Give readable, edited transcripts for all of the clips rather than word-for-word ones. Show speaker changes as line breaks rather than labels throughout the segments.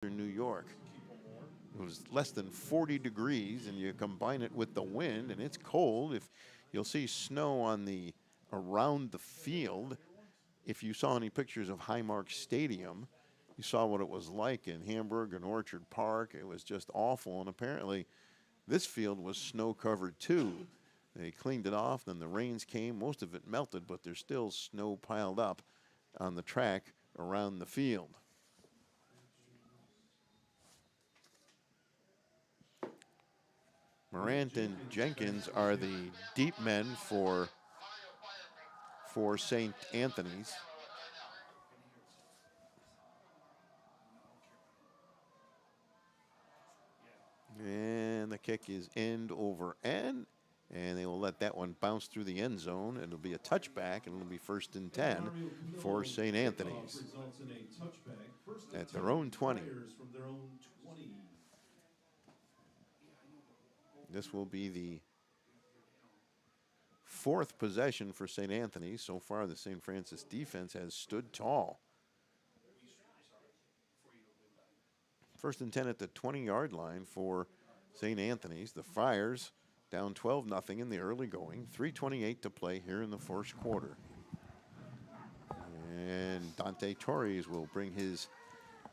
New York. It was less than 40 degrees, and you combine it with the wind, and it's cold. If you'll see snow on the around the field, if you saw any pictures of Highmark Stadium, you saw what it was like in Hamburg and Orchard Park. It was just awful, and apparently this field was snow covered too. They cleaned it off, then the rains came. Most of it melted, but there's still snow piled up on the track around the field. Morant and Jenkins are the deep men for St. Anthony's. And the kick is end over end, and they will let that one bounce through the end zone. It'll be a touchback, and it'll be 1st and 10 for St. Anthony's at their own 20. This will be the 4th possession for St. Anthony's. So far, the St. Francis defense has stood tall. 1st and 10 at the 20-yard line for St. Anthony's. The Friars down 12-0 in the early going. 3:28 to play here in the first quarter. And Dante Torres will bring his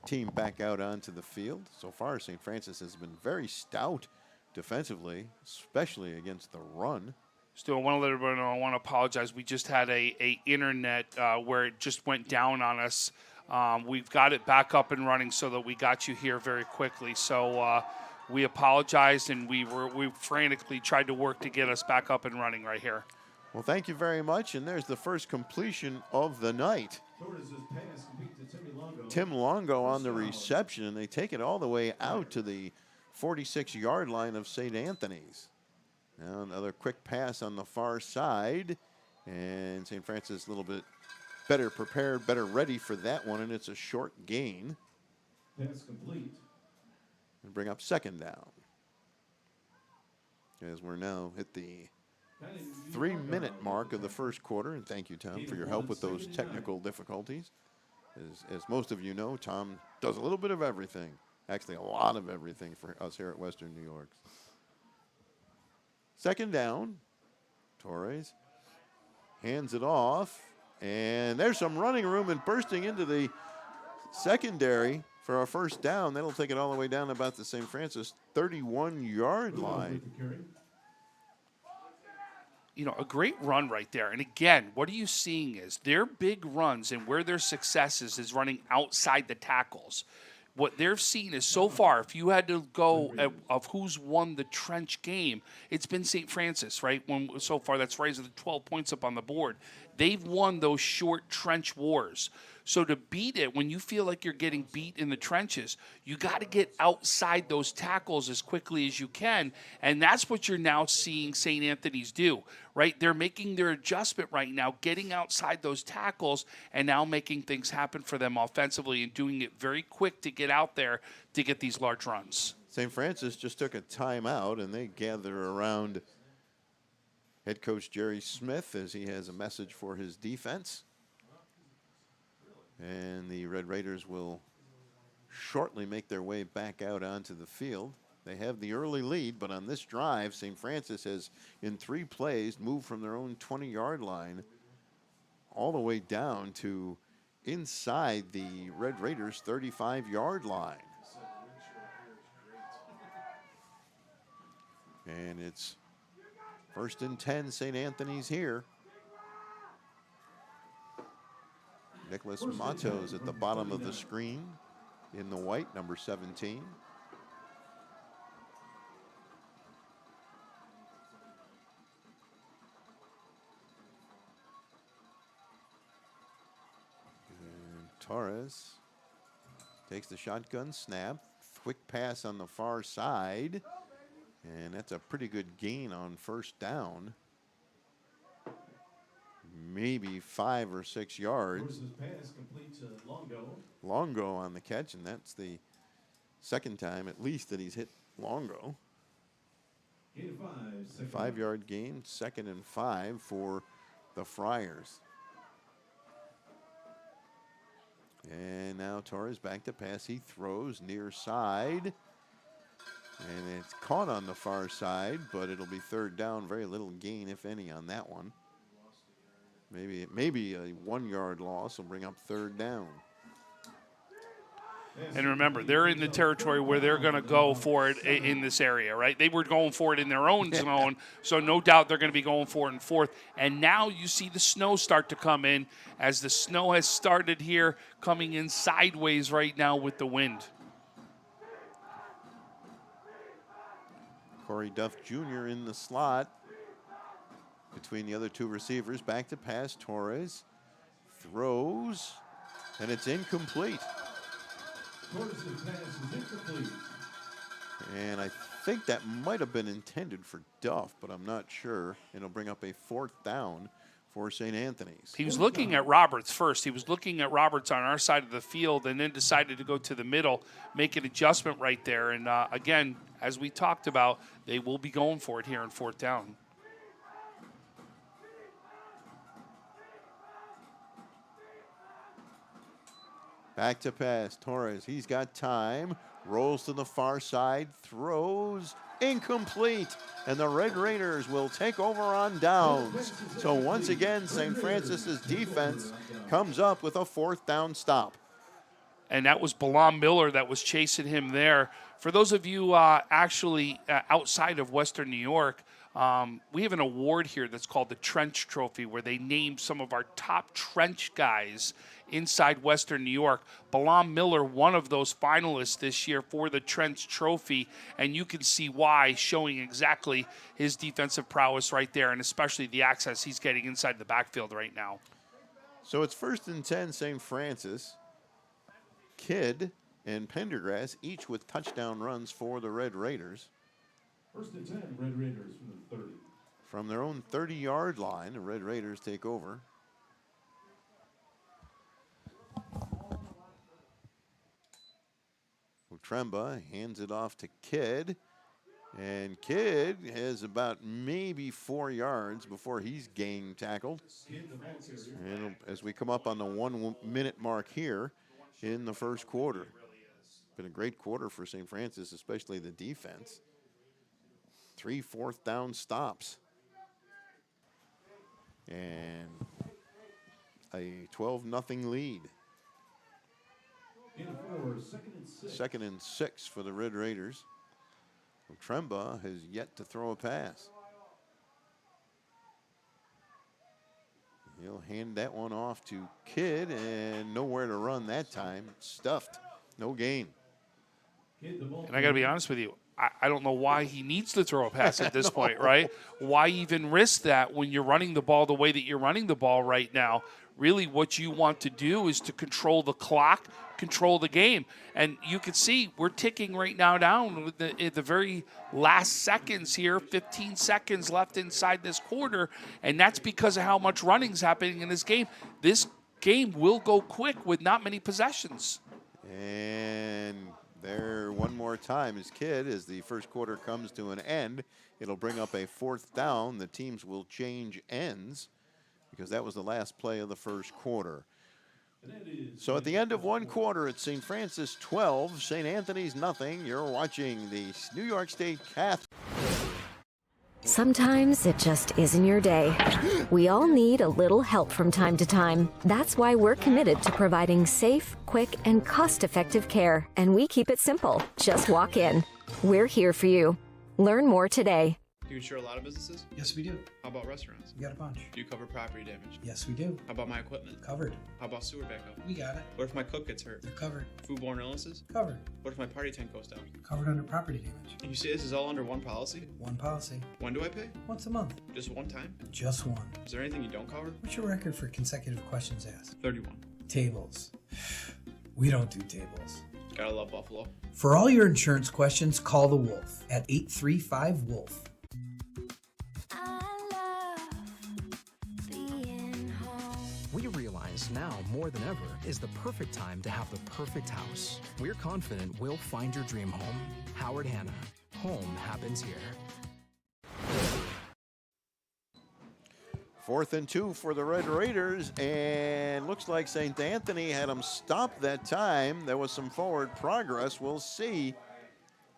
team back out onto the field. So far, St. Francis has been very stout defensively, especially against the run.
Still, I want to let everyone know, I want to apologize. We just had a internet where it just went down on us. We've got it back up and running so that we got you here very quickly. So we apologized, and we frantically tried to work to get us back up and running right here.
Well, thank you very much. And there's the first completion of the night. Tim Longo on the reception, and they take it all the way out to the 46-yard line of St. Anthony's. Now another quick pass on the far side, and St. Francis a little bit better prepared, better ready for that one, and it's a short gain.
Pass complete.
And bring up 2nd down. As we're now at the 3-minute mark of the first quarter, and thank you, Tom, for your help with those technical difficulties. As most of you know, Tom does a little bit of everything. Actually, a lot of everything for us here at Western New York. 2nd down. Torres hands it off. And there's some running room and bursting into the secondary for our 1st down. That'll take it all the way down about the St. Francis 31-yard line.
You know, a great run right there. And again, what are you seeing is their big runs and where their success is running outside the tackles. What they've seen is so far, if you had to go of who's won the trench game, it's been St. Francis, right? So far, that's raised the 12 points up on the board. They've won those short trench wars. So to beat it, when you feel like you're getting beat in the trenches, you got to get outside those tackles as quickly as you can. And that's what you're now seeing St. Anthony's do, right? They're making their adjustment right now, getting outside those tackles and now making things happen for them offensively and doing it very quick to get out there to get these large runs.
St. Francis just took a timeout, and they gather around head coach Jerry Smith as he has a message for his defense. And the Red Raiders will shortly make their way back out onto the field. They have the early lead, but on this drive, St. Francis has, in 3 plays, moved from their own 20-yard line all the way down to inside the Red Raiders' 35-yard line. And it's 1st and 10, St. Anthony's here. Nicholas Matos at the bottom of the screen in the white, number 17. And Torres takes the shotgun snap. Quick pass on the far side. And that's a pretty good gain on 1st down. Maybe 5 or 6 yards.
Pass complete to Longo.
Longo on the catch, and that's the 2nd time at least that he's hit Longo. 5-yard gain, 2nd and 5 for the Friars. And now Torres back to pass. He throws near side. And it's caught on the far side, but it'll be third down. Very little gain, if any, on that one. Maybe a 1 yard loss will bring up third down.
And remember, they're in the territory where they're going to go for it in this area, right? They were going for it in their own zone, so no doubt they're going to be going for it in fourth. And now you see the snow start to come in as the snow has started here, coming in sideways right now with the wind.
Corey Duff Jr. in the slot between the other two receivers. Back to pass. Torres throws, and it's incomplete.
Torres' pass is incomplete.
And I think that might have been intended for Duff, but I'm not sure. It'll bring up a fourth down for St. Anthony's.
He was looking at Roberts first. He was looking at Roberts on our side of the field and then decided to go to the middle, make an adjustment right there. And again, as we talked about, they will be going for it here in fourth down.
Back to pass. Torres, he's got time. Rolls to the far side. Throws. Incomplete. And the Red Raiders will take over on downs. So once again, St. Francis's defense comes up with a fourth down stop.
And that was Balaam Miller that was chasing him there. For those of you actually outside of Western New York, we have an award here that's called the Trench Trophy, where they name some of our top trench guys inside Western New York. Balaam Miller, one of those finalists this year for the Trench Trophy, and you can see why, showing exactly his defensive prowess right there, and especially the access he's getting inside the backfield right now.
So it's 1st and 10, St. Francis. Kidd and Pendergrass, each with touchdown runs for the Red Raiders.
1st and 10, Red Raiders from the 30.
From their own 30-yard line, the Red Raiders take over. Tremba hands it off to Kidd. And Kidd has about maybe 4 yards before he's gang tackled. And as we come up on the 1 minute mark here in the first quarter. Been a great quarter for St. Francis, especially the defense. 3 fourth down stops. And a 12-0 lead. Second and 6 for the Red Raiders. Tremba has yet to throw a pass. He'll hand that one off to Kidd, and nowhere to run that time. Stuffed. No gain.
And I got to be honest with you, I don't know why he needs to throw a pass at this point, right? Why even risk that when you're running the ball the way that you're running the ball right now? Really what you want to do is to control the clock, control the game. And you can see we're ticking right now down with the very last seconds here, 15 seconds left inside this quarter, and that's because of how much running's happening in this game. This game will go quick with not many possessions.
And there one more time is Kidd as the first quarter comes to an end. It'll bring up a fourth down. The teams will change ends because that was the last play of the first quarter. So at the end of one quarter, it's St. Francis 12, St. Anthony's nothing. You're watching the New York State Catholic.
Sometimes it just isn't your day. We all need a little help from time to time. That's why we're committed to providing safe, quick, and cost-effective care. And we keep it simple. Just walk in. We're here for you. Learn more today.
Do you insure a lot of businesses?
Yes, we do.
How about restaurants?
We got a bunch.
Do you cover property damage?
Yes, we do.
How about my equipment?
Covered.
How about sewer backup?
We got it.
What if my cook gets hurt?
You're covered.
Foodborne illnesses?
Covered.
What if my party tent goes down?
Covered under property damage.
And you say this is all under one policy?
One policy.
When do I pay?
Once a month.
Just one time?
Just one.
Is there anything you don't cover?
What's your record for consecutive questions asked?
31.
Tables. We don't do tables.
Gotta love Buffalo.
For all your insurance questions, call the Wolf at 835-WOLF.
We realize now more than ever is the perfect time to have the perfect house. We're confident we'll find your dream home. Howard Hanna. Home happens here.
4th and 2 for the Red Raiders, and looks like St. Anthony had them stopped that time. There was some forward progress. We'll see.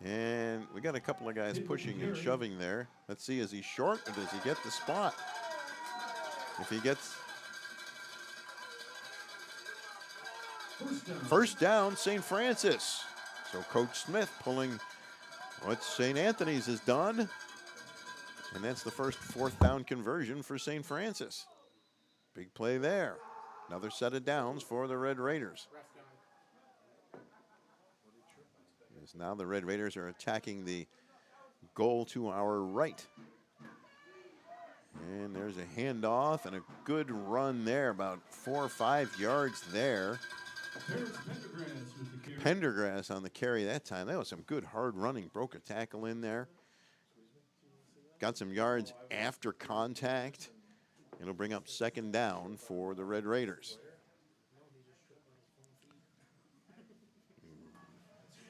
And we got a couple of guys pushing and shoving there. Let's see, is he short or does he get the spot? If he gets first down, St. Francis. So Coach Smith pulling what St. Anthony's has done. And that's the first 4th down conversion for St. Francis. Big play there. Another set of downs for the Red Raiders. As now the Red Raiders are attacking the goal to our right. And there's a handoff and a good run there, about 4 or 5 yards there. Pendergrass on the carry that time. That was some good hard running. Broke a tackle in there. Got some yards after contact. It'll bring up 2nd down for the Red Raiders.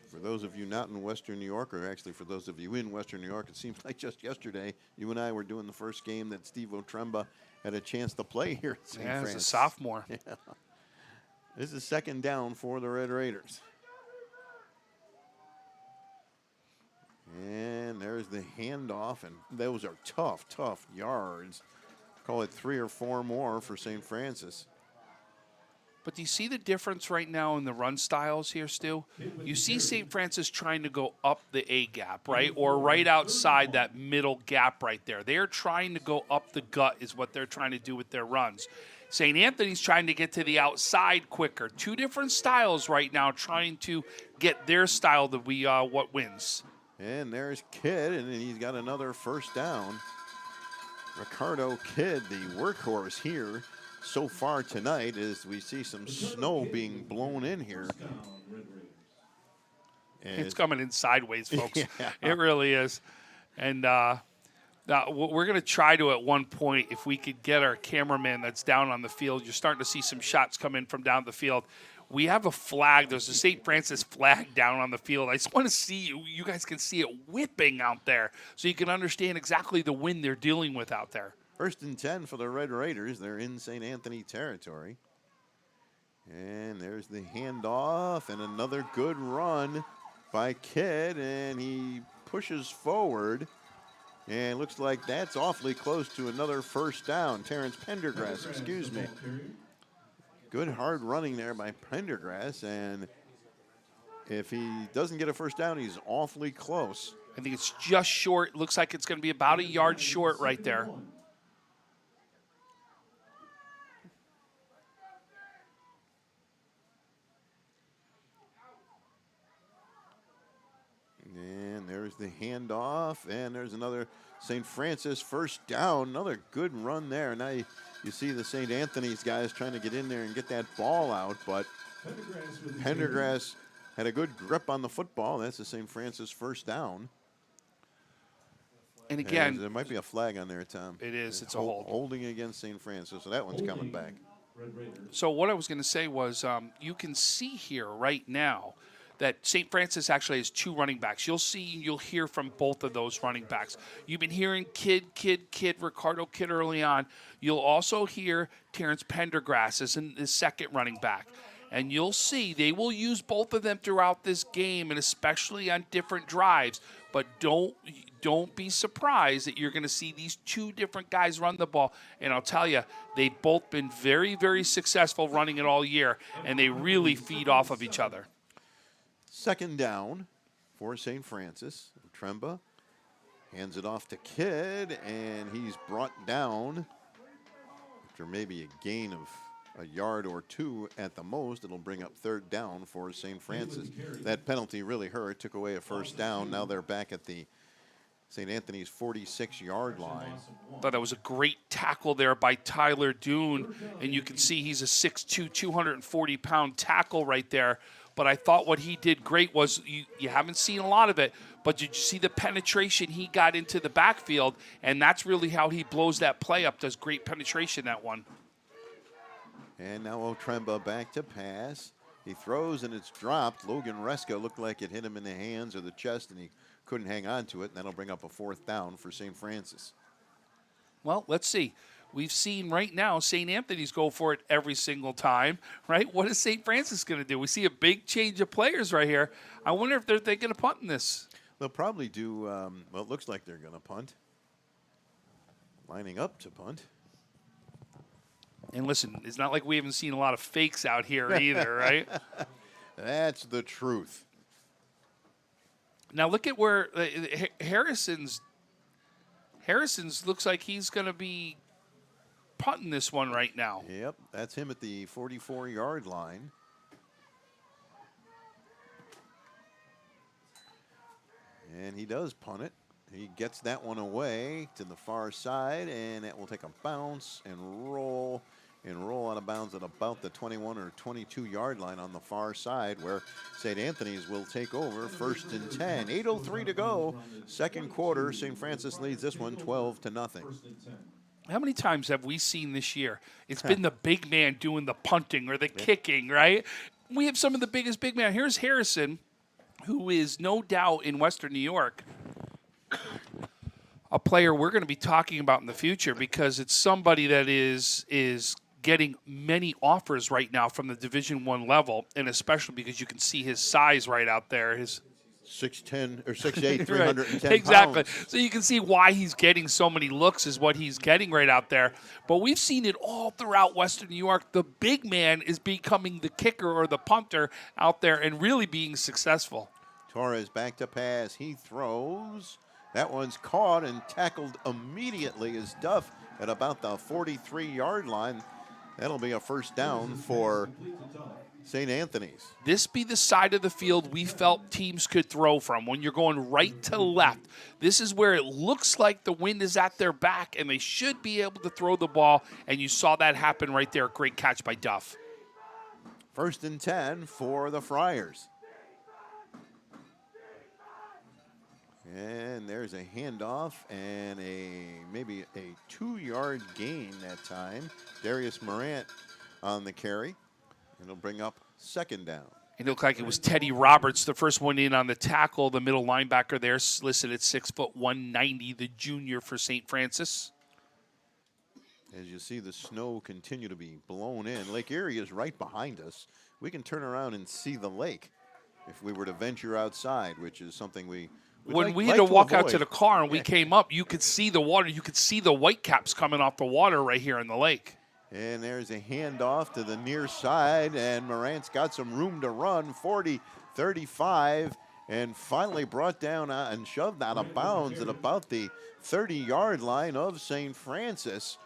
For those of you not in Western New York, or actually for those of you in Western New York, it seems like just yesterday, you and I were doing the first game that Steve Otremba had a chance to play here at St. Francis.
As a sophomore.
Yeah. This is 2nd down for the Red Raiders. And there's the handoff, and those are tough, tough yards. Call it 3 or 4 more for St. Francis.
But do you see the difference right now in the run styles here, Stu? You see St. Francis trying to go up the A gap, right? Or right outside that middle gap right there. They're trying to go up the gut is what they're trying to do with their runs. St. Anthony's trying to get to the outside quicker. 2 different styles right now trying to get their style to be what wins.
And there's Kidd, and he's got another first down. Ricardo Kidd, the workhorse here so far tonight, as we see some snow being blown in here. And
it's coming in sideways, folks.
Yeah.
It really is. And now we're going to try to, at one point, if we could get our cameraman that's down on the field, you're starting to see some shots come in from down the field. We have a flag. There's a St. Francis flag down on the field. I just want to see you guys can see it whipping out there so you can understand exactly the wind they're dealing with out there.
1st and 10 for the Red Raiders. They're in St. Anthony territory. And there's the handoff and another good run by Kidd, and he pushes forward. And looks like that's awfully close to another first down. Terrence Pendergrass, excuse me. Good hard running there by Pendergrass, and if he doesn't get a first down, he's awfully close.
I think it's just short. Looks like it's going to be about a yard short right there.
And there's the handoff, and there's another St. Francis first down. Another good run there. Now you see the St. Anthony's guys trying to get in there and get that ball out, but Pendergrass had a good grip on the football. That's the St. Francis first down.
And again,
there might be a flag on there, Tom.
It is. It's a hold.
Holding against St. Francis, so that one's coming back.
So what I was going to say was you can see here right now that St. Francis actually has 2 running backs. You'll hear from both of those running backs. You've been hearing Kidd, Ricardo Kidd early on. You'll also hear Terrence Pendergrass as the second running back. And you'll see they will use both of them throughout this game, and especially on different drives. But don't be surprised that you're going to see these 2 different guys run the ball. And I'll tell you, they've both been very, very successful running it all year, and they really feed off of each other.
2nd down for St. Francis. Tremba hands it off to Kidd, and he's brought down after maybe a gain of a yard or 2 at the most. It'll bring up 3rd down for St. Francis. That penalty really hurt, took away a first down. Now they're back at the St. Anthony's 46-yard line.
Thought that was a great tackle there by Tyler Doon, and you can see he's a 6'2", 240-pound tackle right there. But I thought what he did great was, you haven't seen a lot of it, but did you see the penetration he got into the backfield? And that's really how he blows that play up, does great penetration, that one.
And now Otremba back to pass. He throws and it's dropped. Logan Reska looked like it hit him in the hands or the chest, and he couldn't hang on to it, and that'll bring up a 4th down for St. Francis.
Well, let's see. We've seen right now St. Anthony's go for it every single time, right? What is St. Francis going to do? We see a big change of players right here. I wonder if they're thinking of punting this.
They'll probably do, well, it looks like they're going to punt. Lining up to punt.
And listen, it's not like we haven't seen a lot of fakes out here either, right?
That's the truth.
Now look at where Harrison's looks like he's going to be punting this one right now.
Yep, that's him at the 44-yard line. And he does punt it. He gets that one away to the far side, and it will take a bounce and roll out of bounds at about the 21 or 22-yard line on the far side, where St. Anthony's will take over 1st and 10. 8:03 to go. Second quarter. St. Francis leads this one 12-0.
How many times have we seen this year? It's been the big man doing the punting or the kicking, right? We have some of the biggest big men. Here's Harrison, who is no doubt in Western New York a player we're going to be talking about in the future, because it's somebody that is getting many offers right now from the Division I level, and especially because you can see his size right out there. His
6'10" or 6'8", 310
right. Exactly.
pounds.
So you can see why he's getting so many looks is what he's getting right out there. But we've seen it all throughout Western New York. The big man is becoming the kicker or the punter out there and really being successful.
Torres back to pass. He throws. That one's caught and tackled immediately as Duff at about the 43-yard line. That'll be a first down for St. Anthony's.
This be the side of the field we felt teams could throw from when you're going right to left. This is where it looks like the wind is at their back, and they should be able to throw the ball, and you saw that happen right there. Great catch by Duff.
1st and 10 for the Friars. And there's a handoff and maybe a 2-yard gain that time. Darius Morant on the carry. It'll bring up 2nd down.
It looked like it was Teddy Roberts, the first one in on the tackle, the middle linebacker there, listed at 6'1", 190, the junior for St. Francis.
As you see the snow continue to be blown in. Lake Erie is right behind us. We can turn around and see the lake if we were to venture outside, which is something we
when we had to walk out to the car and we came up, you could see the water. You could see the white caps coming off the water right here in the lake.
And there's a handoff to the near side, and Morant's got some room to run, 40, 35, and finally brought down and shoved out of bounds at about the 30-yard line of St. Francis.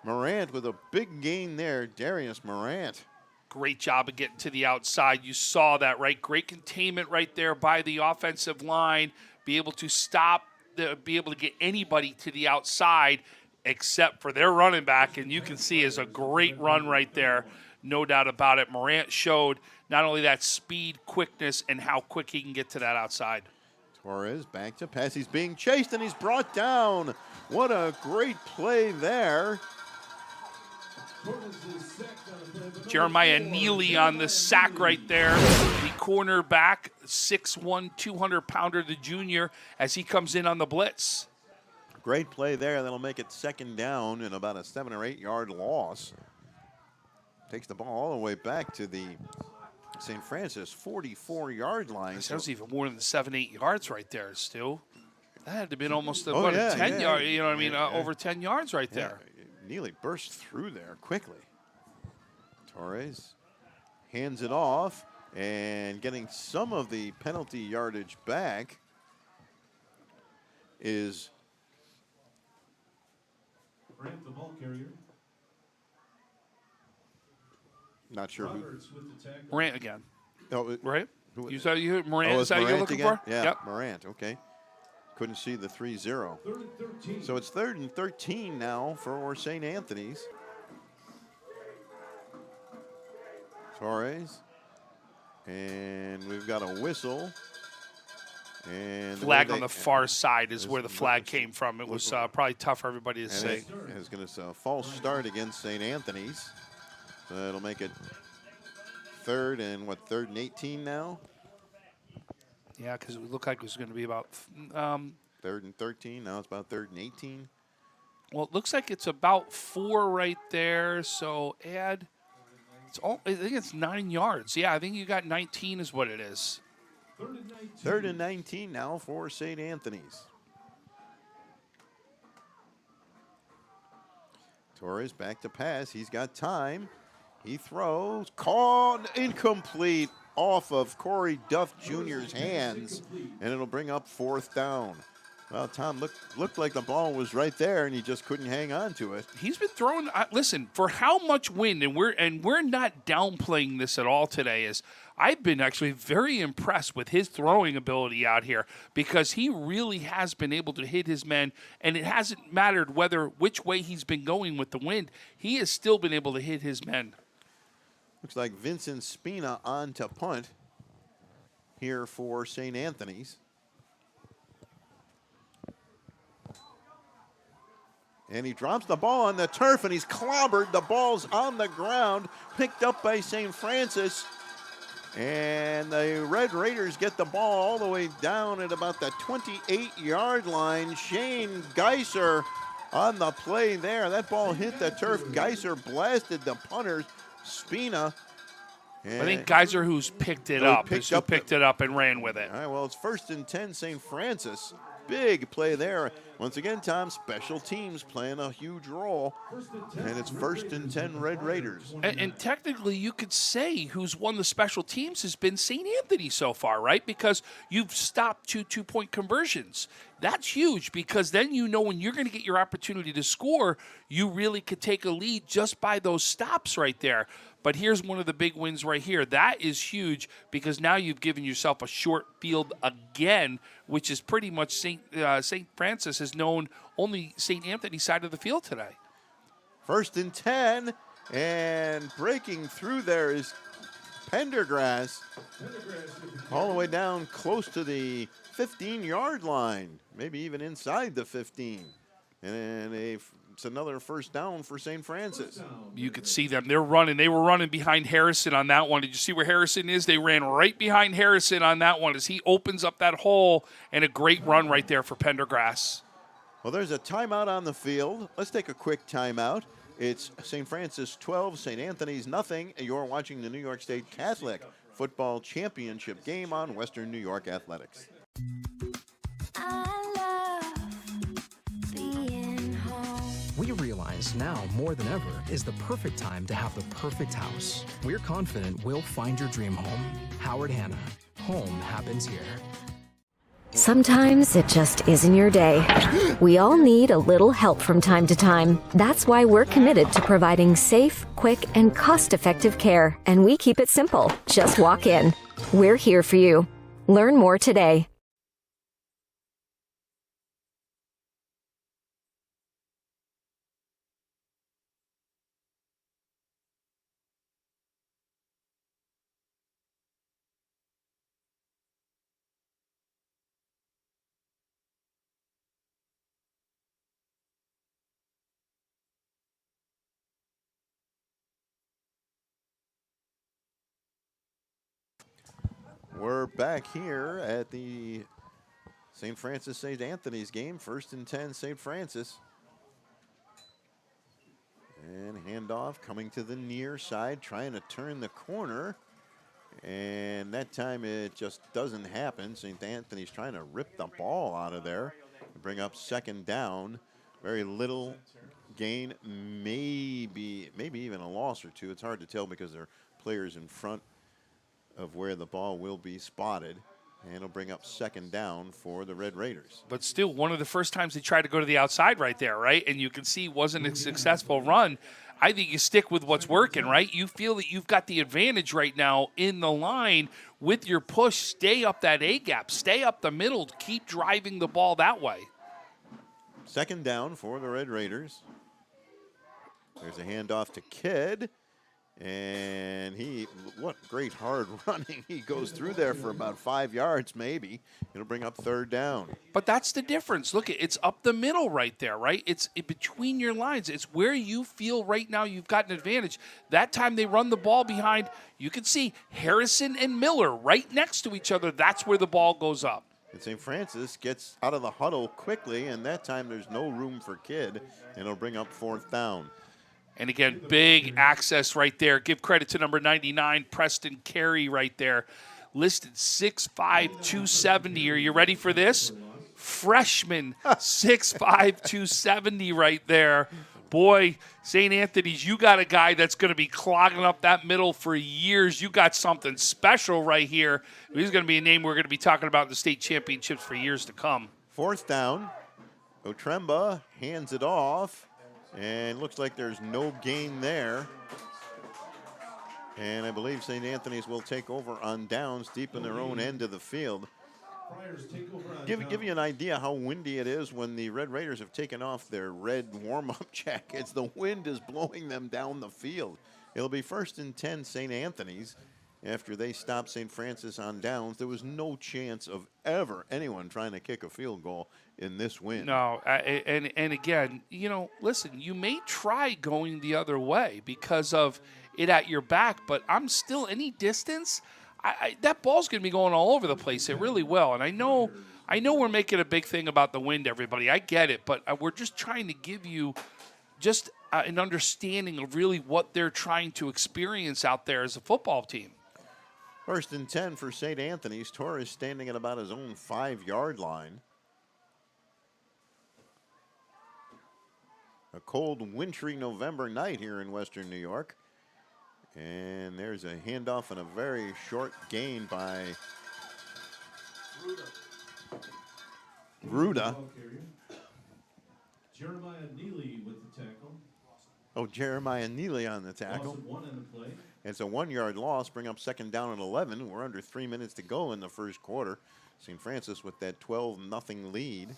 Morant with a big gain there, Darius Morant.
Great job of getting to the outside. You saw that, right? Great containment right there by the offensive line. Be able to stop, be able to get anybody to the outside except for their running back. And you can see is a great run right there. No doubt about it. Morant showed not only that speed, quickness, and how quick he can get to that outside.
Torres back to pass. He's being chased, and he's brought down. What a great play there.
Jeremiah Neely on the sack right there. The cornerback, 6'1", 200-pounder, the junior, as he comes in on the blitz.
Great play there. That'll make it 2nd down and about a 7 or 8 yard loss. Takes the ball all the way back to the St. Francis 44-yard line.
That was even more than 7-8 yards right there, Stu. That had to have been almost a 10 yard, you know what I mean, over 10 yards right there.
Neely burst through there quickly. Torres hands it off, and getting some of the penalty yardage back is
Grant, the ball carrier.
not sure who.
Roberts with the tackle.
Morant again,
Oh,
right?
who,
You saw you Morant?
oh,
Is that you're looking
again?
for?
Yeah,
Yep.
Morant. Okay. Couldn't see the 3-0.
3rd and 13.
So it's 3rd and 13 now for St. Anthony's. Torres. And we've got a whistle. And
Flag on the far side is where the flag came from. It was probably tough for everybody to say.
It's going to false start against St. Anthony's. So it'll make it 3rd and 3rd and 18 now?
Yeah, because it looked like it was going to be about
3rd and 13. Now it's about 3rd and 18.
Well, it looks like it's about 4 right there. So add, I think it's 9 yards. Yeah, I think you got 19 is what it is.
3rd and 19 now for St. Anthony's. Torres back to pass. He's got time. He throws. Called incomplete off of Corey Duff Jr.'s hands, and it'll bring up 4th down. Well, Tom looked like the ball was right there, and he just couldn't hang on to it.
He's been throwing. Listen, for how much wind, and we're not downplaying this at all today. Is I've been actually very impressed with his throwing ability out here because he really has been able to hit his men, and it hasn't mattered which way he's been going with the wind. He has still been able to hit his men.
Looks like Vincent Spina on to punt here for St. Anthony's. And he drops the ball on the turf, and he's clobbered. The ball's on the ground, picked up by St. Francis. And the Red Raiders get the ball all the way down at about the 28-yard line. Shane Geiser on the play there. That ball hit the turf. Geiser blasted the punters. Spina.
I think Geiser, who's picked it up, picked it up and ran with it.
All right, well, it's 1st and 10, St. Francis. Big play there. Once again, Tom, special teams playing a huge role. And it's 1st and 10 Red Raiders.
And technically, you could say who's won the special teams has been St. Anthony so far, right? Because you've stopped 2 two-point conversions. That's huge because then you know when you're going to get your opportunity to score, you really could take a lead just by those stops right there. But here's one of the big wins right here. That is huge because now you've given yourself a short field again, which is pretty much St. Francis has known only St. Anthony's side of the field today.
1st and 10, and breaking through there is Pendergrass all the way down close to the 15-yard line, maybe even inside the 15. And it's another 1st down for St. Francis.
You could see them. They're running. They were running behind Harrison on that one. Did you see where Harrison is? They ran right behind Harrison on that one as he opens up that hole, and a great run right there for Pendergrass.
Well, there's a timeout on the field. Let's take a quick timeout. It's St. Francis 12, St. Anthony's nothing. You're watching the New York State Catholic Football Championship game on Western New York Athletics.
We realize now more than ever is the perfect time to have the perfect house. We're confident we'll find your dream home. Howard Hanna. Home happens here.
Sometimes it just isn't your day. We all need a little help from time to time. That's why we're committed to providing safe, quick, and cost-effective care. And we keep it simple. Just walk in. We're here for you. Learn more today.
We're back here at the St. Francis St. Anthony's game. 1st and 10, St. Francis. And handoff coming to the near side, trying to turn the corner. And that time it just doesn't happen. St. Anthony's trying to rip the ball out of there and bring up 2nd down. Very little gain, maybe even a loss or two. It's hard to tell because there are players in front of where the ball will be spotted. And it'll bring up 2nd down for the Red Raiders.
But still, one of the first times they tried to go to the outside right there, right? And you can see it wasn't a successful run. I think you stick with what's working, right? You feel that you've got the advantage right now in the line with your push. Stay up that A-gap. Stay up the middle. Keep driving the ball that way.
2nd down for the Red Raiders. There's a handoff to Kidd. And what great hard running. He goes through there for about 5 yards maybe. It'll bring up 3rd down.
But that's the difference. Look, it's up the middle right there, right? It's between your lines. It's where you feel right now you've got an advantage. That time they run the ball behind, you can see Harrison and Miller right next to each other. That's where the ball goes up.
And St. Francis gets out of the huddle quickly, and that time there's no room for Kidd, and it'll bring up 4th down.
And again, big access right there. Give credit to number 99, Preston Carey right there. Listed 6'5", 270. Are you ready for this? Freshman, 6'5", 270 right there. Boy, St. Anthony's, you got a guy that's going to be clogging up that middle for years. You got something special right here. He's going to be a name we're going to be talking about in the state championships for years to come.
4th down. Otremba hands it off, and looks like there's no gain there. And I believe St. Anthony's will take over on downs deep in their own end of the field.
Friars take over on
Give you an idea how windy it is when the Red Raiders have taken off their red warm-up jackets. The wind is blowing them down the field. It'll be 1st and 10 St. Anthony's after they stopped St. Francis on downs. There was no chance of ever anyone trying to kick a field goal in this wind.
No, and again, you know, listen, you may try going the other way because of it at your back, but I'm still any distance. That ball's going to be going all over the place. It really will. And I know we're making a big thing about the wind, everybody. I get it, but we're just trying to give you just an understanding of really what they're trying to experience out there as a football team.
1st and 10 for St. Anthony's. Torres standing at about his own 5-yard line. A cold, wintry November night here in Western New York. And there's a handoff and a very short gain by Ruda.
ball carrier. Jeremiah Neely with the tackle.
Oh, Jeremiah Neely on the
Loss
tackle.
of 1 in the play.
It's a 1-yard loss, bring up 2nd down and 11. We're under 3 minutes to go in the first quarter. St. Francis with that 12-0 lead.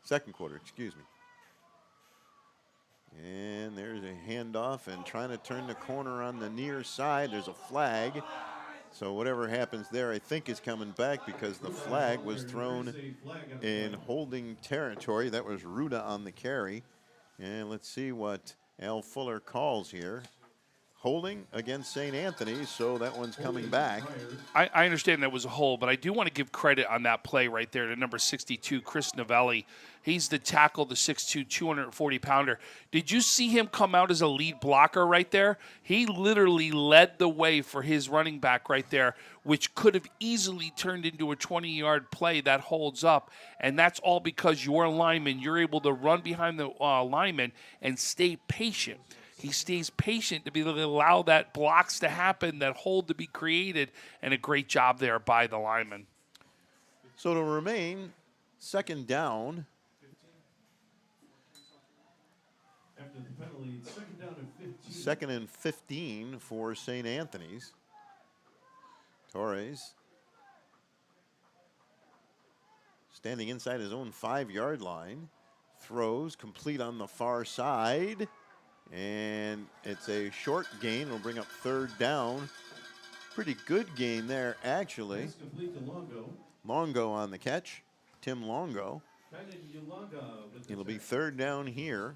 Second quarter, excuse me. And there's a handoff and trying to turn the corner on the near side. There's a flag. So whatever happens there, I think is coming back because the flag was thrown in holding territory. That was Ruda on the carry. And let's see what Al Fuller calls here. Holding against St. Anthony's, so that one's coming back.
I understand that was a hole, but I do want to give credit on that play right there to number 62, Chris Novelli. He's the tackle, the 6'2", 240-pounder. Did you see him come out as a lead blocker right there? He literally led the way for his running back right there, which could have easily turned into a 20-yard play that holds up, and that's all because your lineman, you're able to run behind the lineman and stay patient. He stays patient to be able to allow that blocks to happen, that hold to be created, and a great job there by the lineman.
So it'll remain 2nd down.
After the penalty, 2nd down and 15.
2nd and 15 for St. Anthony's. Torres standing inside his own 5-yard line. Throws complete on the far side. And it's a short gain. It'll bring up 3rd down. Pretty good gain there, actually.
Pass complete to Longo.
Longo on the catch. Tim Longo.
Longo with the
It'll be
tackle.
3rd down here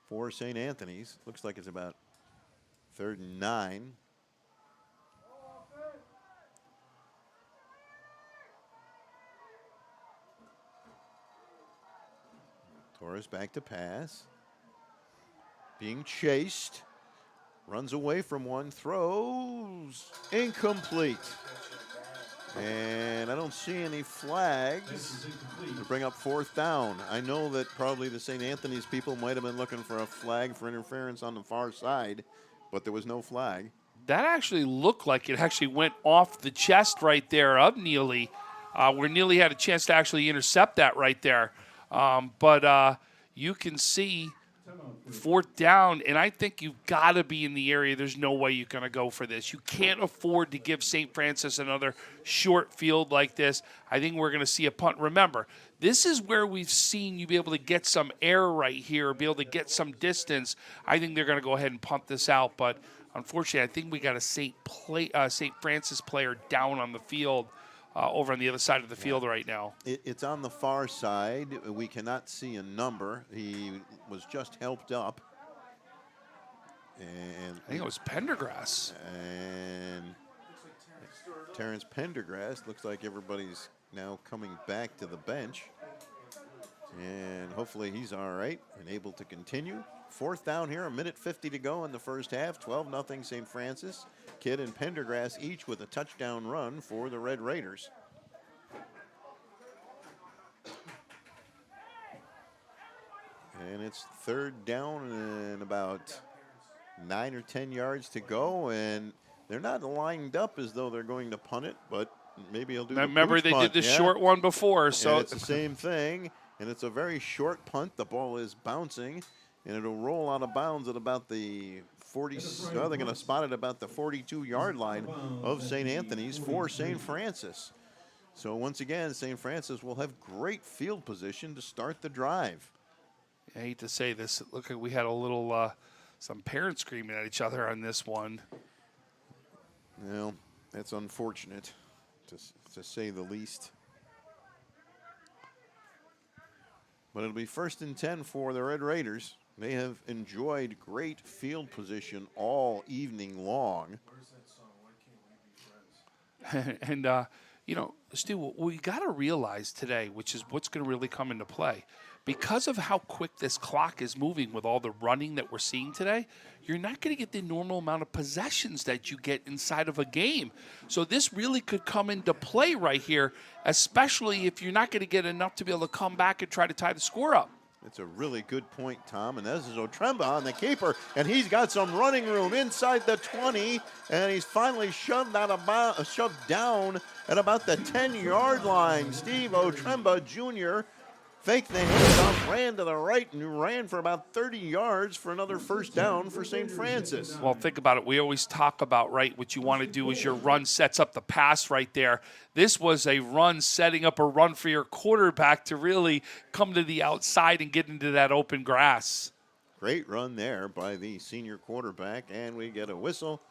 for St. Anthony's. Looks like it's about 3rd and 9. Torres back to pass. Being chased. Runs away from one. Throws. Incomplete. And I don't see any
Pass
flags
is incomplete.
to bring up 4th down. I know that probably the St. Anthony's people might have been looking for a flag for interference on the far side, but there was no flag.
That actually looked like it actually went off the chest right there of Neely, where Neely had a chance to actually intercept that right there. But you can see 4th down, and I think you've got to be in the area. There's no way you're going to go for this. You can't afford to give St. Francis another short field like this. I think we're going to see a punt. Remember, this is where we've seen you be able to get some air right here, be able to get some distance. I think they're going to go ahead and punt this out, but unfortunately, I think we got a St. Francis player down on the field over on the other side of the field right now.
It's on the far side. We cannot see a number. He was just helped up. And
I think it was Pendergrass.
And Terrence Pendergrass. Looks like everybody's now coming back to the bench. And hopefully he's all right and able to continue. 4th down here, 1:50 to go in the first half. 12-0 St. Francis. Kidd and Pendergrass each with a touchdown run for the Red Raiders. And it's 3rd down and about 9 or 10 yards to go. And they're not lined up as though they're going to punt it, but maybe he'll do the
Remember,
pooch
they
punt.
did the
Yeah.
short one before, so
And it's the same thing, and it's a very short punt. The ball is bouncing, and it'll roll out of bounds at about the 40. They're going to spot it about the 42-yard line of St. Anthony's for St. Francis. So once again, St. Francis will have great field position to start the drive.
I hate to say this. It looked like we had a little, some parents screaming at each other on this one.
Well, that's unfortunate, to say the least. But it'll be 1st and 10 for the Red Raiders. They have enjoyed great field position all evening long.
And, you know, Stu, what we got to realize today, which is what's going to really come into play, because of how quick this clock is moving with all the running that we're seeing today, you're not going to get the normal amount of possessions that you get inside of a game. So this really could come into play right here, especially if you're not going to get enough to be able to come back and try to tie the score up.
It's a really good point, Tom. And this is Otremba on the keeper, and he's got some running room inside the 20, and he's finally shoved down at about the 10-yard line. Steve Otremba Jr. faked the handoff, ran to the right, and ran for about 30 yards for another 1st down for St. Francis.
Well, think about it. We always talk about, right, what you want to do is your run sets up the pass right there. This was a run setting up a run for your quarterback to really come to the outside and get into that open grass.
Great run there by the senior quarterback, and we get a whistle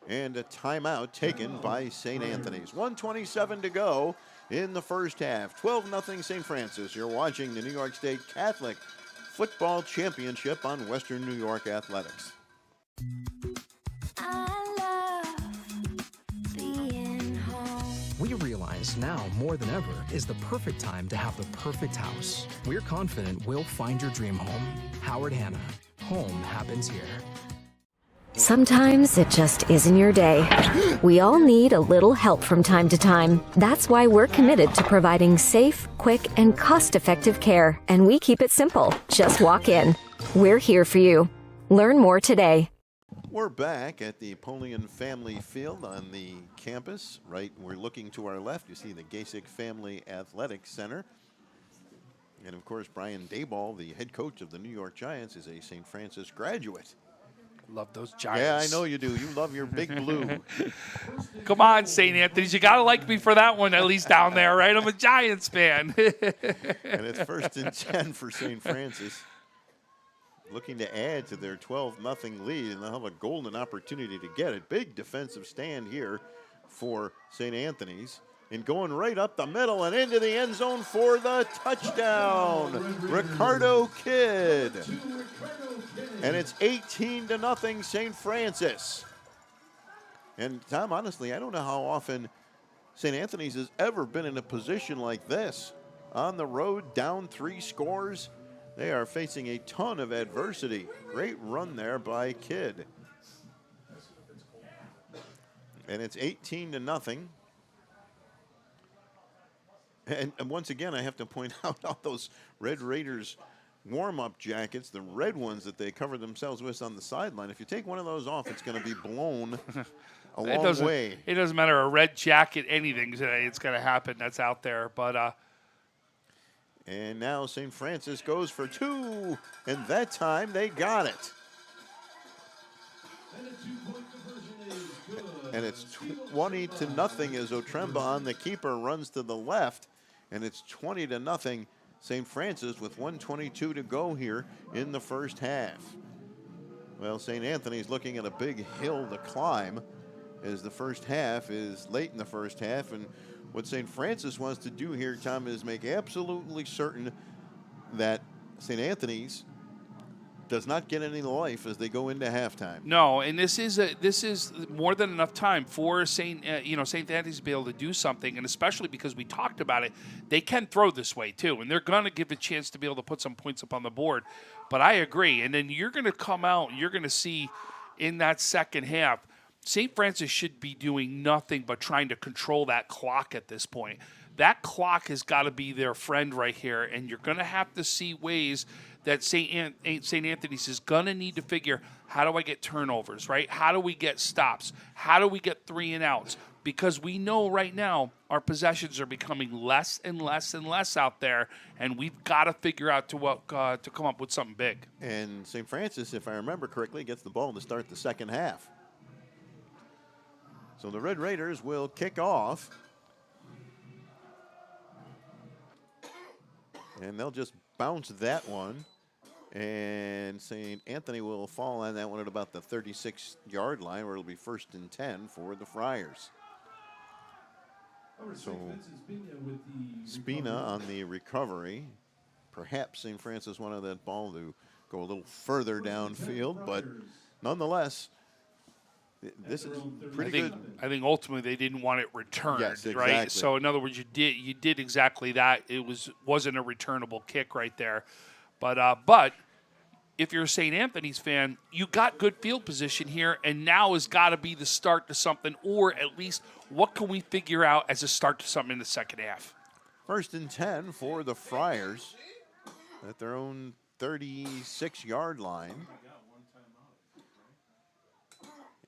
and a timeout taken by St. Anthony's. 1:27 to go in the first half. 12-0 St. Francis. You're watching the New York State Catholic Football Championship on Western New York Athletics.
We realize now more than ever is the perfect time to have the perfect house. We're confident we'll find your dream home. Howard Hanna. Home happens here.
Sometimes it just isn't your day. We all need a little help from time to time. That's why we're committed to providing safe, quick, and cost-effective care. And we keep it simple. Just walk in. We're here for you. Learn more today.
We're back at the Polian Family Field on the campus. Right, we're looking to our left. You see the Gasek Family Athletic Center. And of course, Brian Dayball, the head coach of the New York Giants, is a St. Francis graduate.
Love those Giants.
Yeah, I know you do. You love your big blue.
Come on, St. Anthony's. You got to like me for that one, at least down there, right? I'm a Giants fan.
And it's 1st and 10 for St. Francis. Looking to add to their 12-0 lead, and they'll have a golden opportunity to get it. Big defensive stand here for St. Anthony's. And going right up the middle and into the end zone for the touchdown, Ricardo Kidd. And it's 18-0 St. Francis. And Tom, honestly, I don't know how often St. Anthony's has ever been in a position like this. On the road, down 3 scores. They are facing a ton of adversity. Great run there by Kidd. And it's 18-0. And once again, I have to point out all those Red Raiders warm-up jackets, the red ones that they cover themselves with on the sideline. If you take one of those off, it's going to be blown a long way.
It doesn't matter, a red jacket, anything today, it's going to happen. That's out there. But
and now St. Francis goes for 2, and that time they got it.
And a 2-point conversion is good.
And it's 20-0 as Otremba on the keeper runs to the left, and it's 20-0 St. Francis with 1:22 to go here in the first half. Well, St. Anthony's looking at a big hill to climb as the first half is late in the first half, and what St. Francis wants to do here, Tom, is make absolutely certain that St. Anthony's does not get any life as they go into halftime.
No, and this is more than enough time for St. Anthony's to be able to do something, and especially because we talked about it, they can throw this way too, and they're going to give a chance to be able to put some points up on the board. But I agree, and then you're going to come out, and you're going to see in that second half, St. Francis should be doing nothing but trying to control that clock at this point. That clock has got to be their friend right here, and you're going to have to see ways that St. Anthony's is going to need to figure, how do I get turnovers, right? How do we get stops? How do we get 3 and outs? Because we know right now our possessions are becoming less and less and less out there, and we've got to figure out to come up with something big.
And St. Francis, if I remember correctly, gets the ball to start the second half. So the Red Raiders will kick off. And they'll just bounce that one. And St. Anthony will fall on that one at about the 36-yard line, where it'll be 1st and 10 for the Friars. So Spina on the recovery. Perhaps St. Francis wanted that ball to go a little further downfield, but nonetheless, this is pretty good.
I think ultimately they didn't want it returned,
yes, exactly.
right? So in other words, you did exactly that. It wasn't a returnable kick right there. But if you're a St. Anthony's fan, you got good field position here, and now has got to be the start to something, or at least what can we figure out as a start to something in the second half?
1st and 10 for the Friars at their own 36-yard line.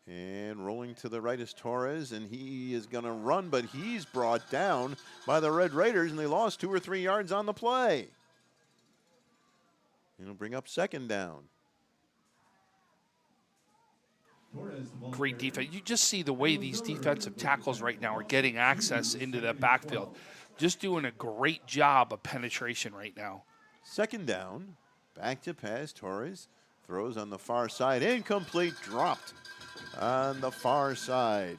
And rolling to the right is Torres, and he is going to run, but he's brought down by the Red Raiders, and they lost 2 or 3 yards on the play. It'll bring up 2nd down.
Great defense. You just see the way these defensive tackles right now are getting access into the backfield. Just doing a great job of penetration right now.
2nd down. Back to pass. Torres throws on the far side. Incomplete. Dropped on the far side.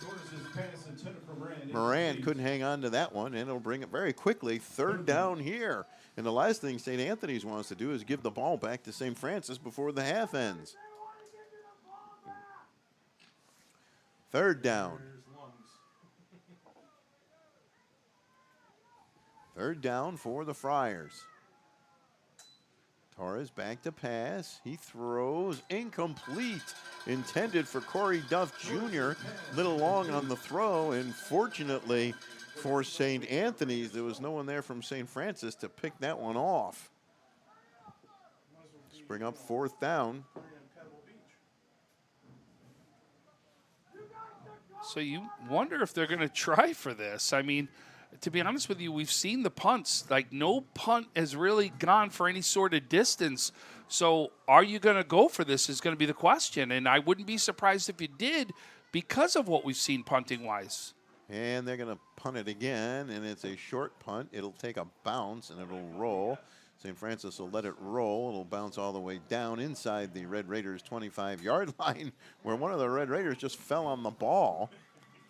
Moran couldn't hang on to that one, and it'll bring it very quickly. 3rd down here. And the last thing St. Anthony's wants to do is give the ball back to St. Francis before the half ends. 3rd down. 3rd down for the Friars. Torres back to pass. He throws incomplete. Intended for Corey Duff Jr. Little long on the throw, and fortunately for St. Anthony's, there was no one there from St. Francis to pick that one off. Let's bring up 4th down.
So you wonder if they're going to try for this. I mean, to be honest with you, we've seen the punts. Like, no punt has really gone for any sort of distance. So are you going to go for this is going to be the question. And I wouldn't be surprised if you did because of what we've seen punting-wise.
And they're going to punt it again, and it's a short punt. It'll take a bounce, and it'll roll. St. Francis will let it roll. It'll bounce all the way down inside the Red Raiders' 25-yard line, where one of the Red Raiders just fell on the ball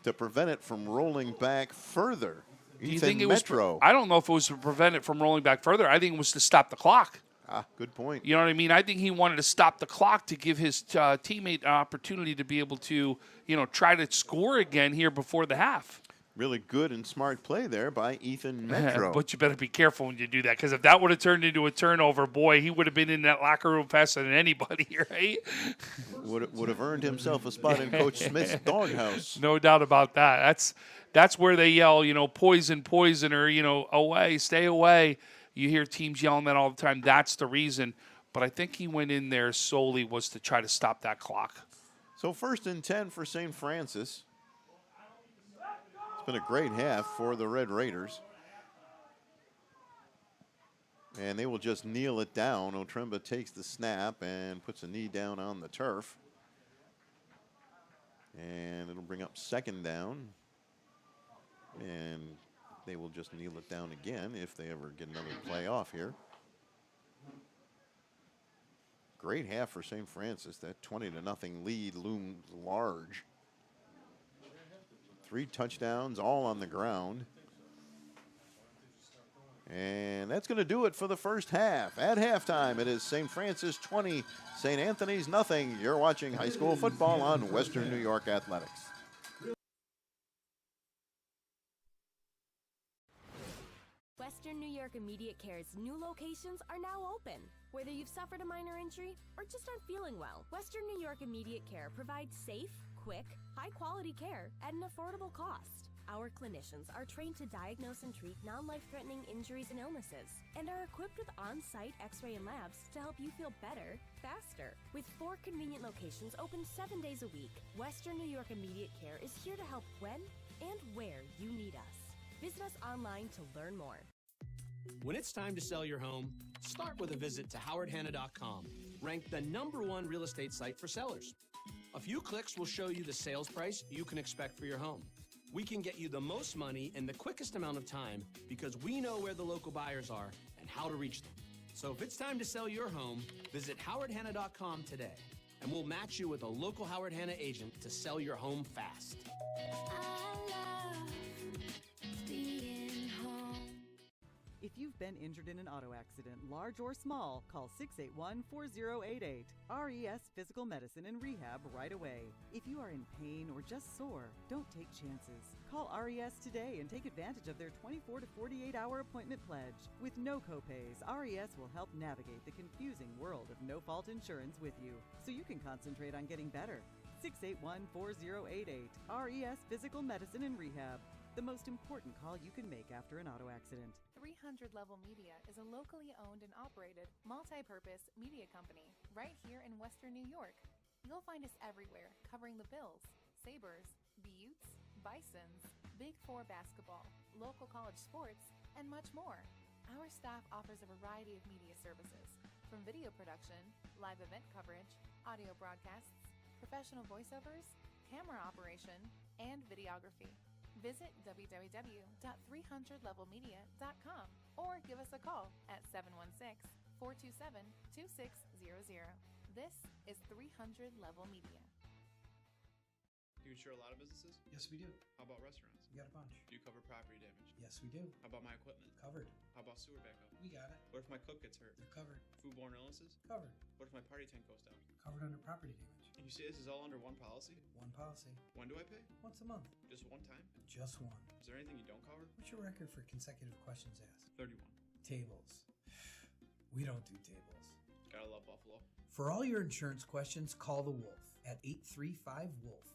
to prevent it from rolling back further.
Do you think it
Metro.
was? I don't know if it was to prevent it from rolling back further. I think it was to stop the clock.
Ah, good point.
You know what I mean? I think he wanted to stop the clock to give his teammate an opportunity to be able to, try to score again here before the half.
Really good and smart play there by Ethan Metro.
But you better be careful when you do that, because if that would have turned into a turnover, boy, he would have been in that locker room faster than anybody, right?
Would have earned himself a spot in Coach Smith's doghouse.
No doubt about that. That's where they yell, poison, poison, or, away, stay away. You hear teams yelling that all the time. That's the reason. But I think he went in there solely was to try to stop that clock.
So 1st and 10 for St. Francis. It's been a great half for the Red Raiders. And they will just kneel it down. Otremba takes the snap and puts a knee down on the turf. And it'll bring up 2nd down. And they will just kneel it down again if they ever get another play off here. Great half for St. Francis. That 20-0 lead looms large. 3 touchdowns, all on the ground. And that's going to do it for the first half. At halftime, it is St. Francis 20, St. Anthony's nothing. You're watching high school football on Western New York Athletics.
Western New York Immediate Care's new locations are now open. Whether you've suffered a minor injury or just aren't feeling well, Western New York Immediate Care provides safe, quick, high-quality care at an affordable cost. Our clinicians are trained to diagnose and treat non-life-threatening injuries and illnesses and are equipped with on-site x-ray and labs to help you feel better, faster. With 4 convenient locations open 7 days a week, Western New York Immediate Care is here to help when and where you need us. Visit us online to learn more.
When it's time to sell your home, start with a visit to howardhanna.com, ranked the #1 real estate site for sellers. A few clicks will show you the sales price you can expect for your home. We can get you the most money in the quickest amount of time because we know where the local buyers are and how to reach them. So if it's time to sell your home, visit howardhanna.com today, and we'll match you with a local Howard Hanna agent to sell your home fast.
If you've been injured in an auto accident, large or small, call 681-4088. RES Physical Medicine and Rehab right away. If you are in pain or just sore, don't take chances. Call RES today and take advantage of their 24 to 48-hour appointment pledge. With no copays, RES will help navigate the confusing world of no-fault insurance with you, so you can concentrate on getting better. 681-4088. RES Physical Medicine and Rehab. The most important call you can make after an auto accident.
300 Level Media is a locally owned and operated multi-purpose media company right here in Western New York. You'll find us everywhere, covering the Bills, Sabres, Buttes, Bisons, Big Four basketball, local college sports, and much more. Our staff offers a variety of media services, from video production, live event coverage, audio broadcasts, professional voiceovers, camera operation, and videography. Visit www.300levelmedia.com or give us a call at 716-427-2600. This is 300 Level Media.
Do you insure a lot of businesses?
Yes, we do.
How about restaurants?
We got a bunch.
Do you cover property damage?
Yes, we do.
How about my equipment?
Covered.
How about sewer backup?
We got it.
What if my cook gets hurt?
They're covered.
Foodborne illnesses?
Covered.
What if my party tent goes down?
Covered under property damage.
And you say this is all under one policy?
One policy.
When do I pay?
Once a month.
Just one time?
Just one.
Is there anything you don't cover?
What's your record for consecutive questions asked?
31.
Tables. We don't do tables.
Gotta love Buffalo.
For all your insurance questions, call the Wolf at 835-WOLF.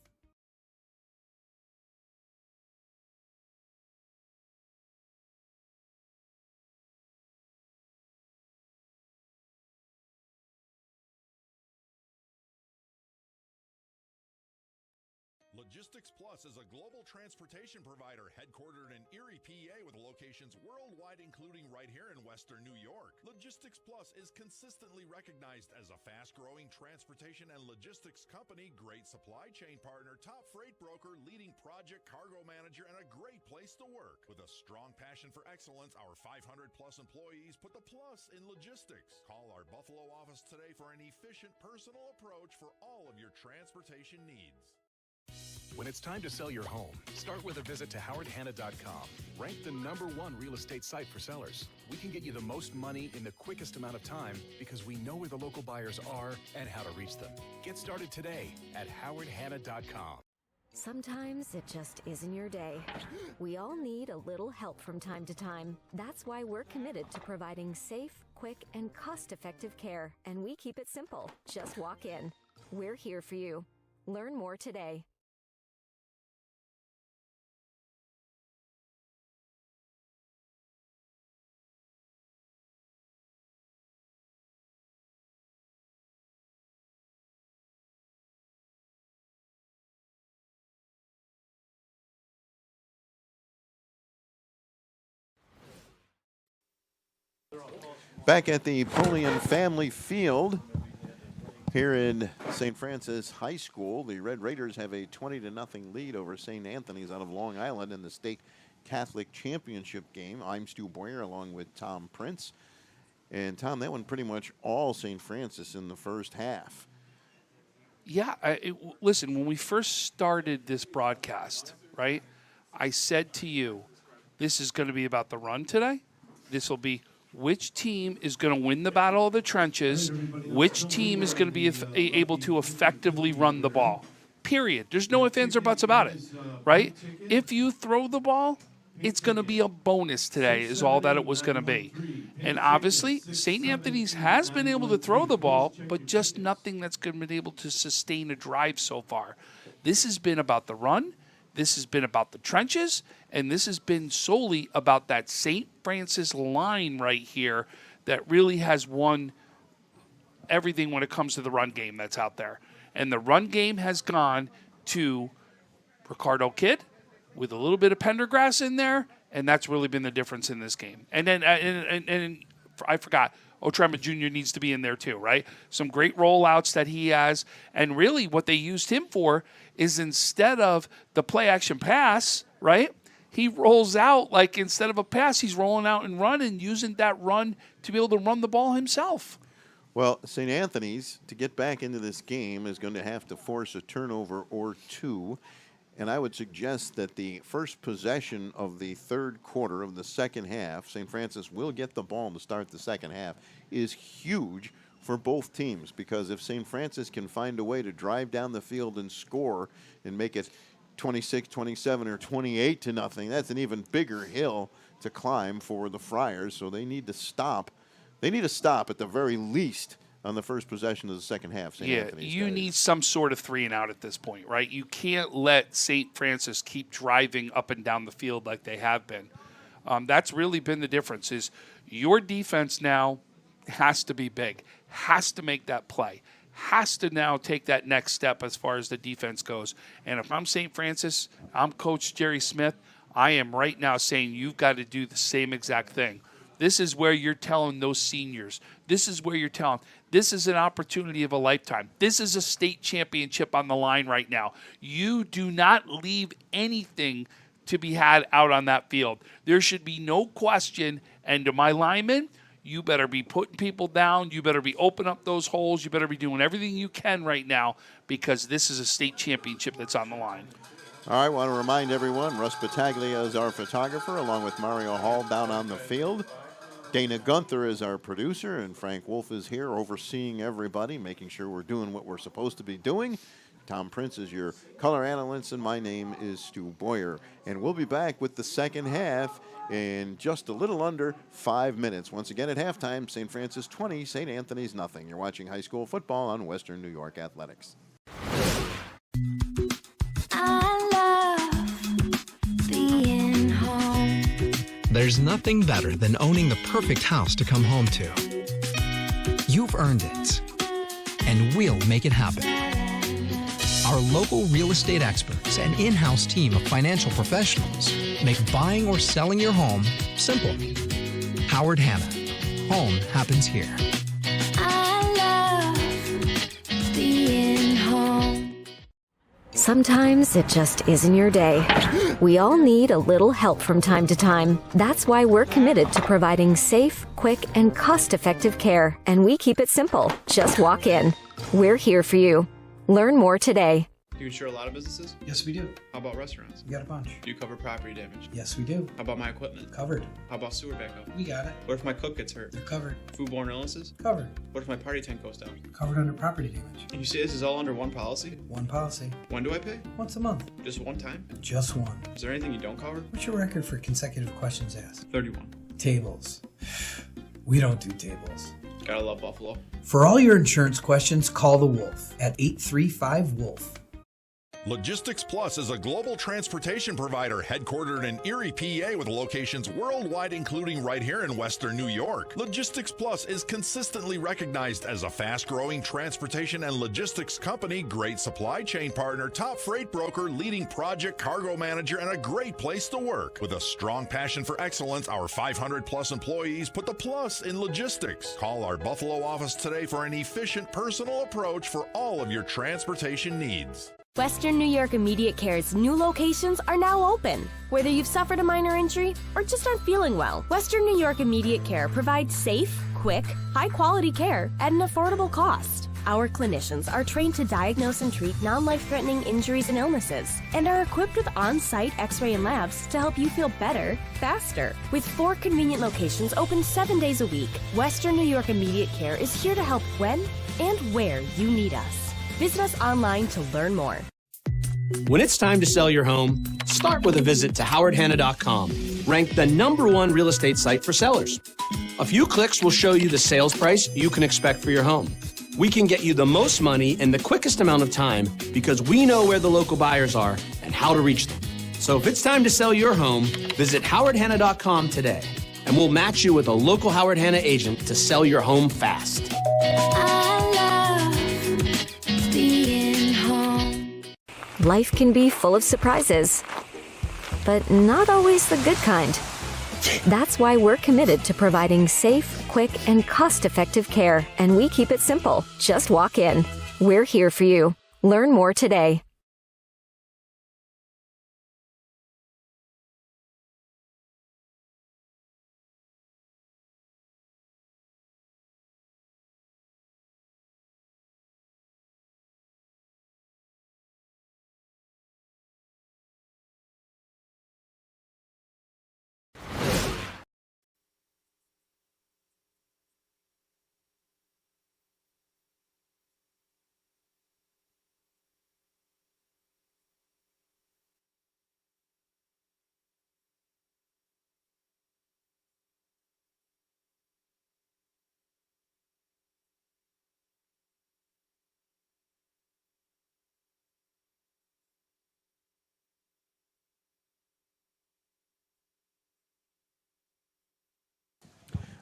Logistics Plus is a global transportation provider headquartered in Erie, PA, with locations worldwide, including right here in Western New York. Logistics Plus is consistently recognized as a fast-growing transportation and logistics company, great supply chain partner, top freight broker, leading project cargo manager, and a great place to work. With a strong passion for excellence, our 500-plus employees put the plus in logistics. Call our Buffalo office today for an efficient, personal approach for all of your transportation needs.
When it's time to sell your home, start with a visit to howardhanna.com. Ranked the #1 real estate site for sellers. We can get you the most money in the quickest amount of time because we know where the local buyers are and how to reach them. Get started today at howardhanna.com.
Sometimes it just isn't your day. We all need a little help from time to time. That's why we're committed to providing safe, quick, and cost-effective care. And we keep it simple. Just walk in. We're here for you. Learn more today.
Back at the Polian Family Field here in St. Francis High School, the Red Raiders have a 20-0 lead over St. Anthony's out of Long Island in the state Catholic Championship game. I'm Stu Boyer along with Tom Prince. And Tom, that one pretty much all St. Francis in the first half.
Yeah, listen, when we first started this broadcast, right, I said to you, this is going to be about the run today. This will be which team is going to win the battle of the trenches, which team is going to be able to effectively run the ball. Period. There's no ifs, ands, or buts about it, right? If you throw the ball, it's going to be a bonus today is all that it was going to be. And obviously, St. Anthony's has been able to throw the ball, but just nothing that's been able to sustain a drive so far. This has been about the run. This has been about the trenches, and this has been solely about that St. Francis line right here that really has won everything when it comes to the run game that's out there. And the run game has gone to Ricardo Kidd with a little bit of Pendergrass in there, and that's really been the difference in this game. And then and I forgot, Otrema Jr. needs to be in there too, right? Some great rollouts that he has, and really what they used him for is instead of the play-action pass, right, he rolls out, like instead of a pass, he's rolling out and run and using that run to be able to run the ball himself.
Well, St. Anthony's, to get back into this game, is going to have to force a turnover or two. And I would suggest that the first possession of the third quarter of the second half, St. Francis will get the ball to start the second half, is huge for both teams. Because if St. Francis can find a way to drive down the field and score and make it 26, 27, or 28-0, that's an even bigger hill to climb for the Friars. So they need to stop. They need to stop at the very least on the first possession of the second half. St. Anthony's
you need some sort of 3-and-out at this point, right? You can't let St. Francis keep driving up and down the field like they have been. That's really been the difference is your defense now has to be big, has to make that play, has to now take that next step as far as the defense goes. And if I'm St. Francis, I'm Coach Jerry Smith, I am right now saying you've got to do the same exact thing. This is where you're telling those seniors. This is where you're telling. This is an opportunity of a lifetime. This is a state championship on the line right now. You do not leave anything to be had out on that field. There should be no question. And to my linemen, you better be putting people down. You better be opening up those holes. You better be doing everything you can right now because this is a state championship that's on the line.
All right, I want to remind everyone, Russ Battaglia is our photographer, along with Mario Hall down on the field. Dana Gunther is our producer, and Frank Wolf is here overseeing everybody, making sure we're doing what we're supposed to be doing. Tom Prince is your color analyst, and my name is Stu Boyer. And we'll be back with the second half in just a little under 5 minutes. Once again at halftime, St. Francis 20, St. Anthony's nothing. You're watching high school football on Western New York Athletics.
There's nothing better than owning the perfect house to come home to. You've earned it, and we'll make it happen. Our local real estate experts and in-house team of financial professionals make buying or selling your home simple. Howard Hanna. Home happens here.
Sometimes it just isn't your day. We all need a little help from time to time. That's why we're committed to providing safe, quick, and cost-effective care. And we keep it simple. Just walk in. We're here for you. Learn more today.
Do you insure a lot of businesses?
Yes, we do.
How about restaurants?
We got a bunch.
Do you cover property damage?
Yes, we do.
How about my equipment?
Covered.
How about sewer backup?
We got it.
What if my cook gets hurt?
You're covered.
Foodborne illnesses?
Covered.
What if my party tent goes down?
Covered under property damage.
And you say this is all under one policy?
One policy.
When do I pay?
Once a month.
Just one time?
Just one.
Is there anything you don't cover?
What's your record for consecutive questions asked?
31.
Tables. We don't do tables.
Gotta love Buffalo.
For all your insurance questions, call the Wolf at 835-WOLF.
Logistics Plus is a global transportation provider headquartered in Erie, PA with locations worldwide, including right here in Western New York. Logistics Plus is consistently recognized as a fast-growing transportation and logistics company, great supply chain partner, top freight broker, leading project cargo manager, and a great place to work. With a strong passion for excellence, our 500-plus employees put the plus in logistics. Call our Buffalo office today for an efficient, personal approach for all of your transportation needs.
Western New York Immediate Care's new locations are now open. Whether you've suffered a minor injury or just aren't feeling well, Western New York Immediate Care provides safe, quick, high-quality care at an affordable cost. Our clinicians are trained to diagnose and treat non-life-threatening injuries and illnesses and are equipped with on-site x-ray and labs to help you feel better, faster. With 4 convenient locations open 7 days a week, Western New York Immediate Care is here to help when and where you need us. Visit us online to learn more.
When it's time to sell your home, start with a visit to howardhanna.com, ranked the #1 real estate site for sellers. A few clicks will show you the sales price you can expect for your home. We can get you the most money in the quickest amount of time because we know where the local buyers are and how to reach them. So if it's time to sell your home, visit howardhanna.com today, and we'll match you with a local Howard Hanna agent to sell your home fast.
Life can be full of surprises, but not always the good kind. That's why we're committed to providing safe, quick, and cost-effective care, and we keep it simple. Just walk in. We're here for you. Learn more today.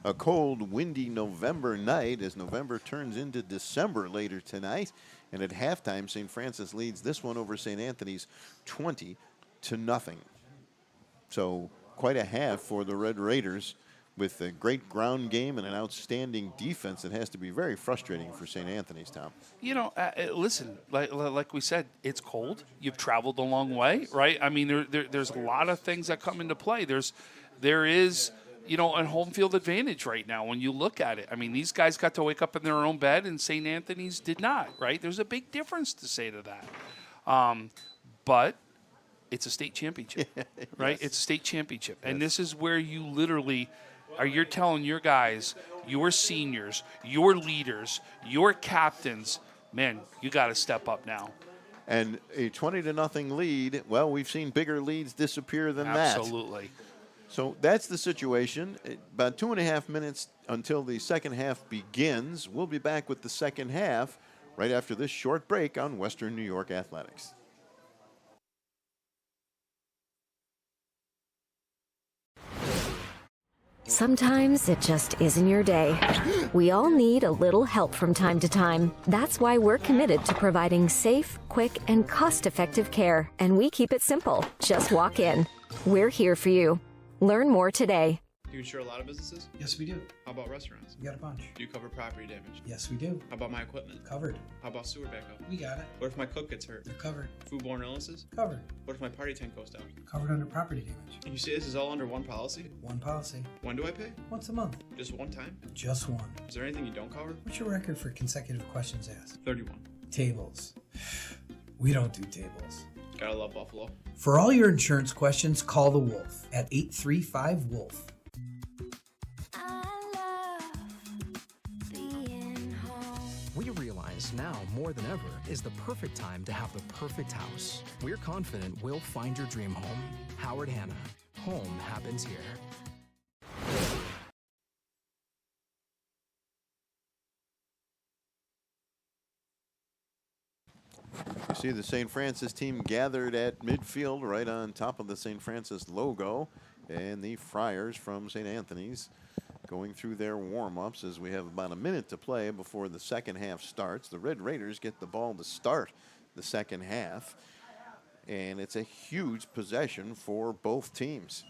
A cold, windy November night as November turns into December later tonight. And at halftime, St. Francis leads this one over St. Anthony's 20-0. So quite a half for the Red Raiders with a great ground game and an outstanding defense that has to be very frustrating for St. Anthony's, Tom.
You know, listen, like we said, it's cold. You've traveled a long way, right? I mean, there's a lot of things that come into play. There is, you know, a home field advantage right now when you look at it. I mean, these guys got to wake up in their own bed, and St. Anthony's did not, right? There's a big difference to say to that. But it's a state championship, right? It's a state championship. And this is where you literally you're telling your guys, your seniors, your leaders, your captains, man, you got to step up now.
And a 20-0 lead, well, we've seen bigger leads disappear than that.
Absolutely.
So that's the situation. About 2.5 minutes until the second half begins. We'll be back with the second half right after this short break on Western New York Athletics.
Sometimes it just isn't your day. We all need a little help from time to time. That's why we're committed to providing safe, quick, and cost-effective care, and we keep it simple. Just walk in. We're here for you. Learn more today.
Do you insure a lot of businesses?
Yes, we do.
How about restaurants?
We got a bunch.
Do you cover property damage?
Yes, we do.
How about my equipment?
Covered.
How about sewer backup?
We got it.
What if my cook gets hurt?
They're covered.
Foodborne illnesses?
Covered.
What if my party tent goes down?
Covered under property damage.
And you say this is all under one policy?
One policy.
When do I pay?
Once a month.
Just one time?
Just one.
Is there anything you don't cover?
What's your record for consecutive questions asked?
31.
Tables. We don't do tables.
Gotta love Buffalo.
For all your insurance questions, call the Wolf at 835-WOLF.
We realize now more than ever is the perfect time to have the perfect house. We're confident we'll find your dream home. Howard Hanna. Home happens here.
You see the St. Francis team gathered at midfield right on top of the St. Francis logo, and the Friars from St. Anthony's going through their warm-ups as we have about a minute to play before the second half starts. The Red Raiders get the ball to start the second half, and it's a huge possession for both teams.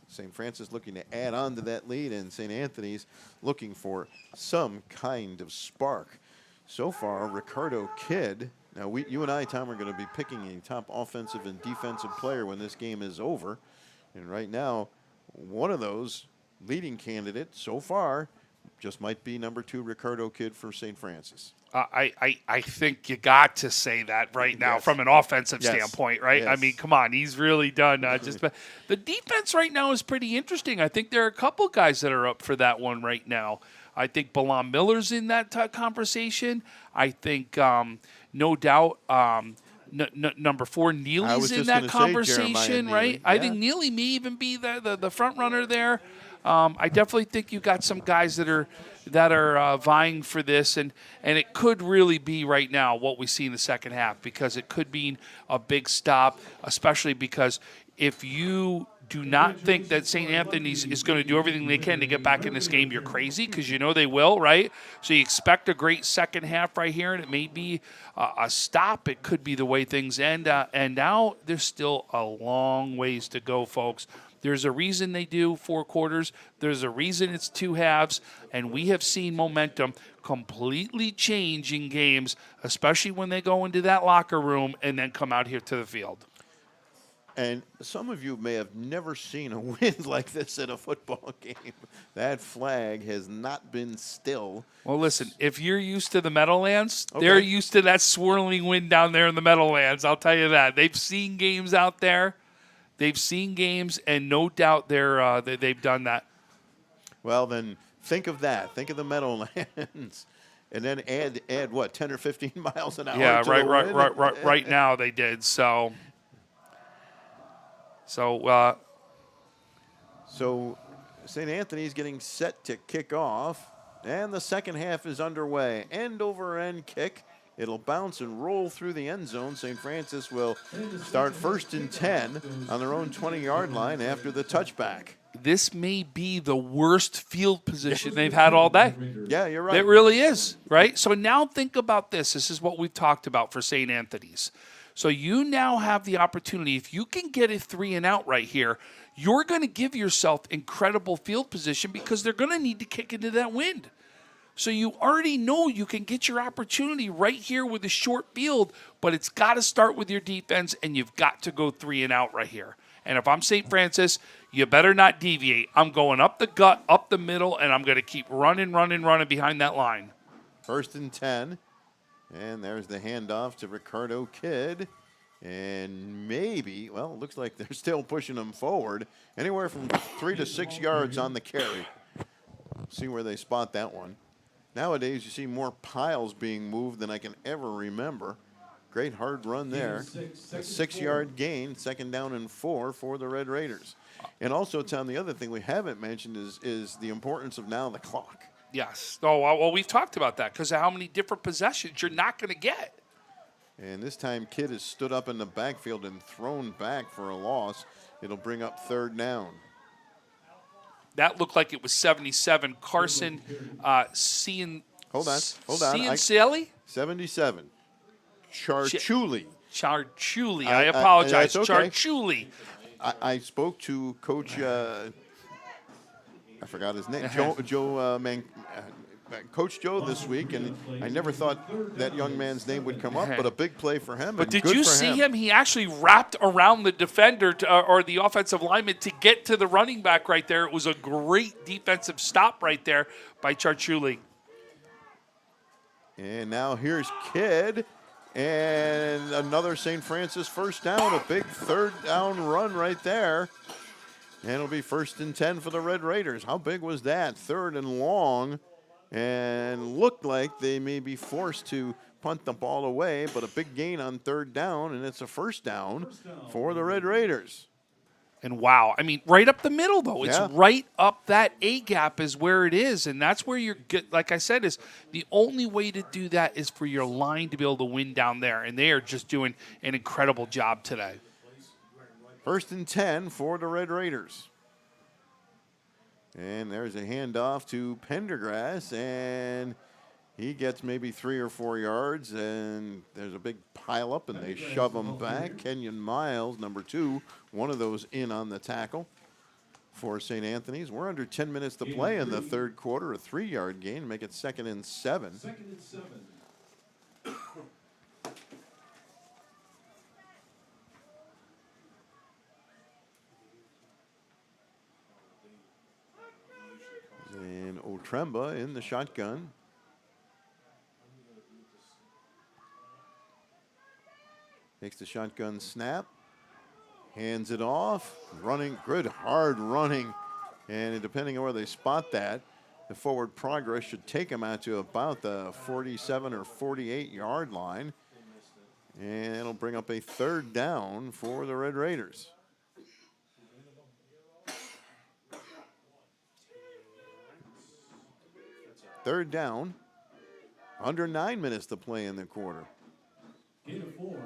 St. Francis looking to add on to that lead, and St. Anthony's looking for some kind of spark. So far, Ricardo Kidd. Now, you and I, Tom, are going to be picking a top offensive and defensive player when this game is over. And right now, one of those leading candidates so far just might be number 2 Ricardo kid for St. Francis.
I think you got to say that right now from an offensive standpoint, right?
Yes.
I mean, come on, he's really done. The defense right now is pretty interesting. I think there are a couple guys that are up for that one right now. I think Balam Miller's in that conversation. I think, no doubt, number 4 Neely's in that conversation, right?
Yeah.
I think Neely may even be the front runner there. I definitely think you got some guys that are vying for this, and it could really be right now what we see in the second half, because it could be a big stop, especially because if you do not think that St. Anthony's is going to do everything they can to get back in this game, you're crazy, because you know they will, right? So you expect a great second half right here, and it may be a stop. It could be the way things end. And now there's still a long ways to go, folks. There's a reason they do 4 quarters. There's a reason it's 2 halves. And we have seen momentum completely change in games, especially when they go into that locker room and then come out here to the field.
And some of you may have never seen a wind like this in a football game. That flag has not been still.
Well, listen, if you're used to the Meadowlands, they're used to that swirling wind down there in the Meadowlands. I'll tell you that. They've seen games out there. They've seen games, and no doubt they've done that.
Well, then think of that. Think of the Meadowlands. And then add what, 10 or 15 miles an hour?
Yeah,
to the wind?
right now they did. So
St. Anthony's getting set to kick off, and the second half is underway. End over end kick. It'll bounce and roll through the end zone. St. Francis will start 1st and 10 on their own 20-yard line after the touchback.
This may be the worst field position they've had all day.
Yeah, you're right.
It really is, right? So now think about this. This is what we've talked about for St. Anthony's. So you now have the opportunity. If you can get a 3 and out right here, you're going to give yourself incredible field position, because they're going to need to kick into that wind. So you already know you can get your opportunity right here with a short field, but it's got to start with your defense, and you've got to go 3 and out right here. And if I'm St. Francis, you better not deviate. I'm going up the gut, up the middle, and I'm going to keep running behind that line.
1st and 10. And there's the handoff to Ricardo Kidd. And maybe, well, it looks like they're still pushing him forward. Anywhere from 3 to 6 yards on the carry. See where they spot that one. Nowadays, you see more piles being moved than I can ever remember. Great hard run there. A 6-yard gain, 2nd down and 4 for the Red Raiders. And also, Tom, the other thing we haven't mentioned is the importance of now the clock.
Yes. Oh, well, we've talked about that because of how many different possessions you're not going to get.
And this time, Kidd has stood up in the backfield and thrown back for a loss. It'll bring up 3rd down.
That looked like it was 77. Carson,
Hold on.
Sally?
77. Charchuli.
Charchuli. I apologize.
Okay.
Charchuli.
I spoke to Coach, I forgot his name, Coach Joe this week, and I never thought that young man's name would come up, but a big play for him.
But did you see him? He actually wrapped around the defender or the offensive lineman to get to the running back right there. It was a great defensive stop right there by Charchuli.
And now here's Kidd, and another St. Francis 1st down, a big 3rd down run right there. And it'll be 1st and 10 for the Red Raiders. How big was that? 3rd and long. And looked like they may be forced to punt the ball away, but a big gain on 3rd down, and it's a 1st down for the Red Raiders.
And wow, I mean, right up the middle, though. It's right up that A-gap is where it is, and that's where you're good. Like I said, is the only way to do that is for your line to be able to win down there, and they are just doing an incredible job today.
1st and 10 for the Red Raiders. And there's a handoff to Pendergrass, and he gets maybe 3 or 4 yards, and there's a big pile up, and they shove him back. Kenyon Miles, number 2, one of those in on the tackle for St. Anthony's. We're under 10 minutes to play in the 3rd quarter, a 3-yard gain, make it 2nd and 7.
2nd and 7.
And Otremba in the shotgun. Takes the shotgun snap. Hands it off. Running, good hard running. And depending on where they spot that, the forward progress should take him out to about the 47 or 48 yard line. And it'll bring up a 3rd down for the Red Raiders. Third down. Under 9 minutes to play in the quarter.
Gain of 4.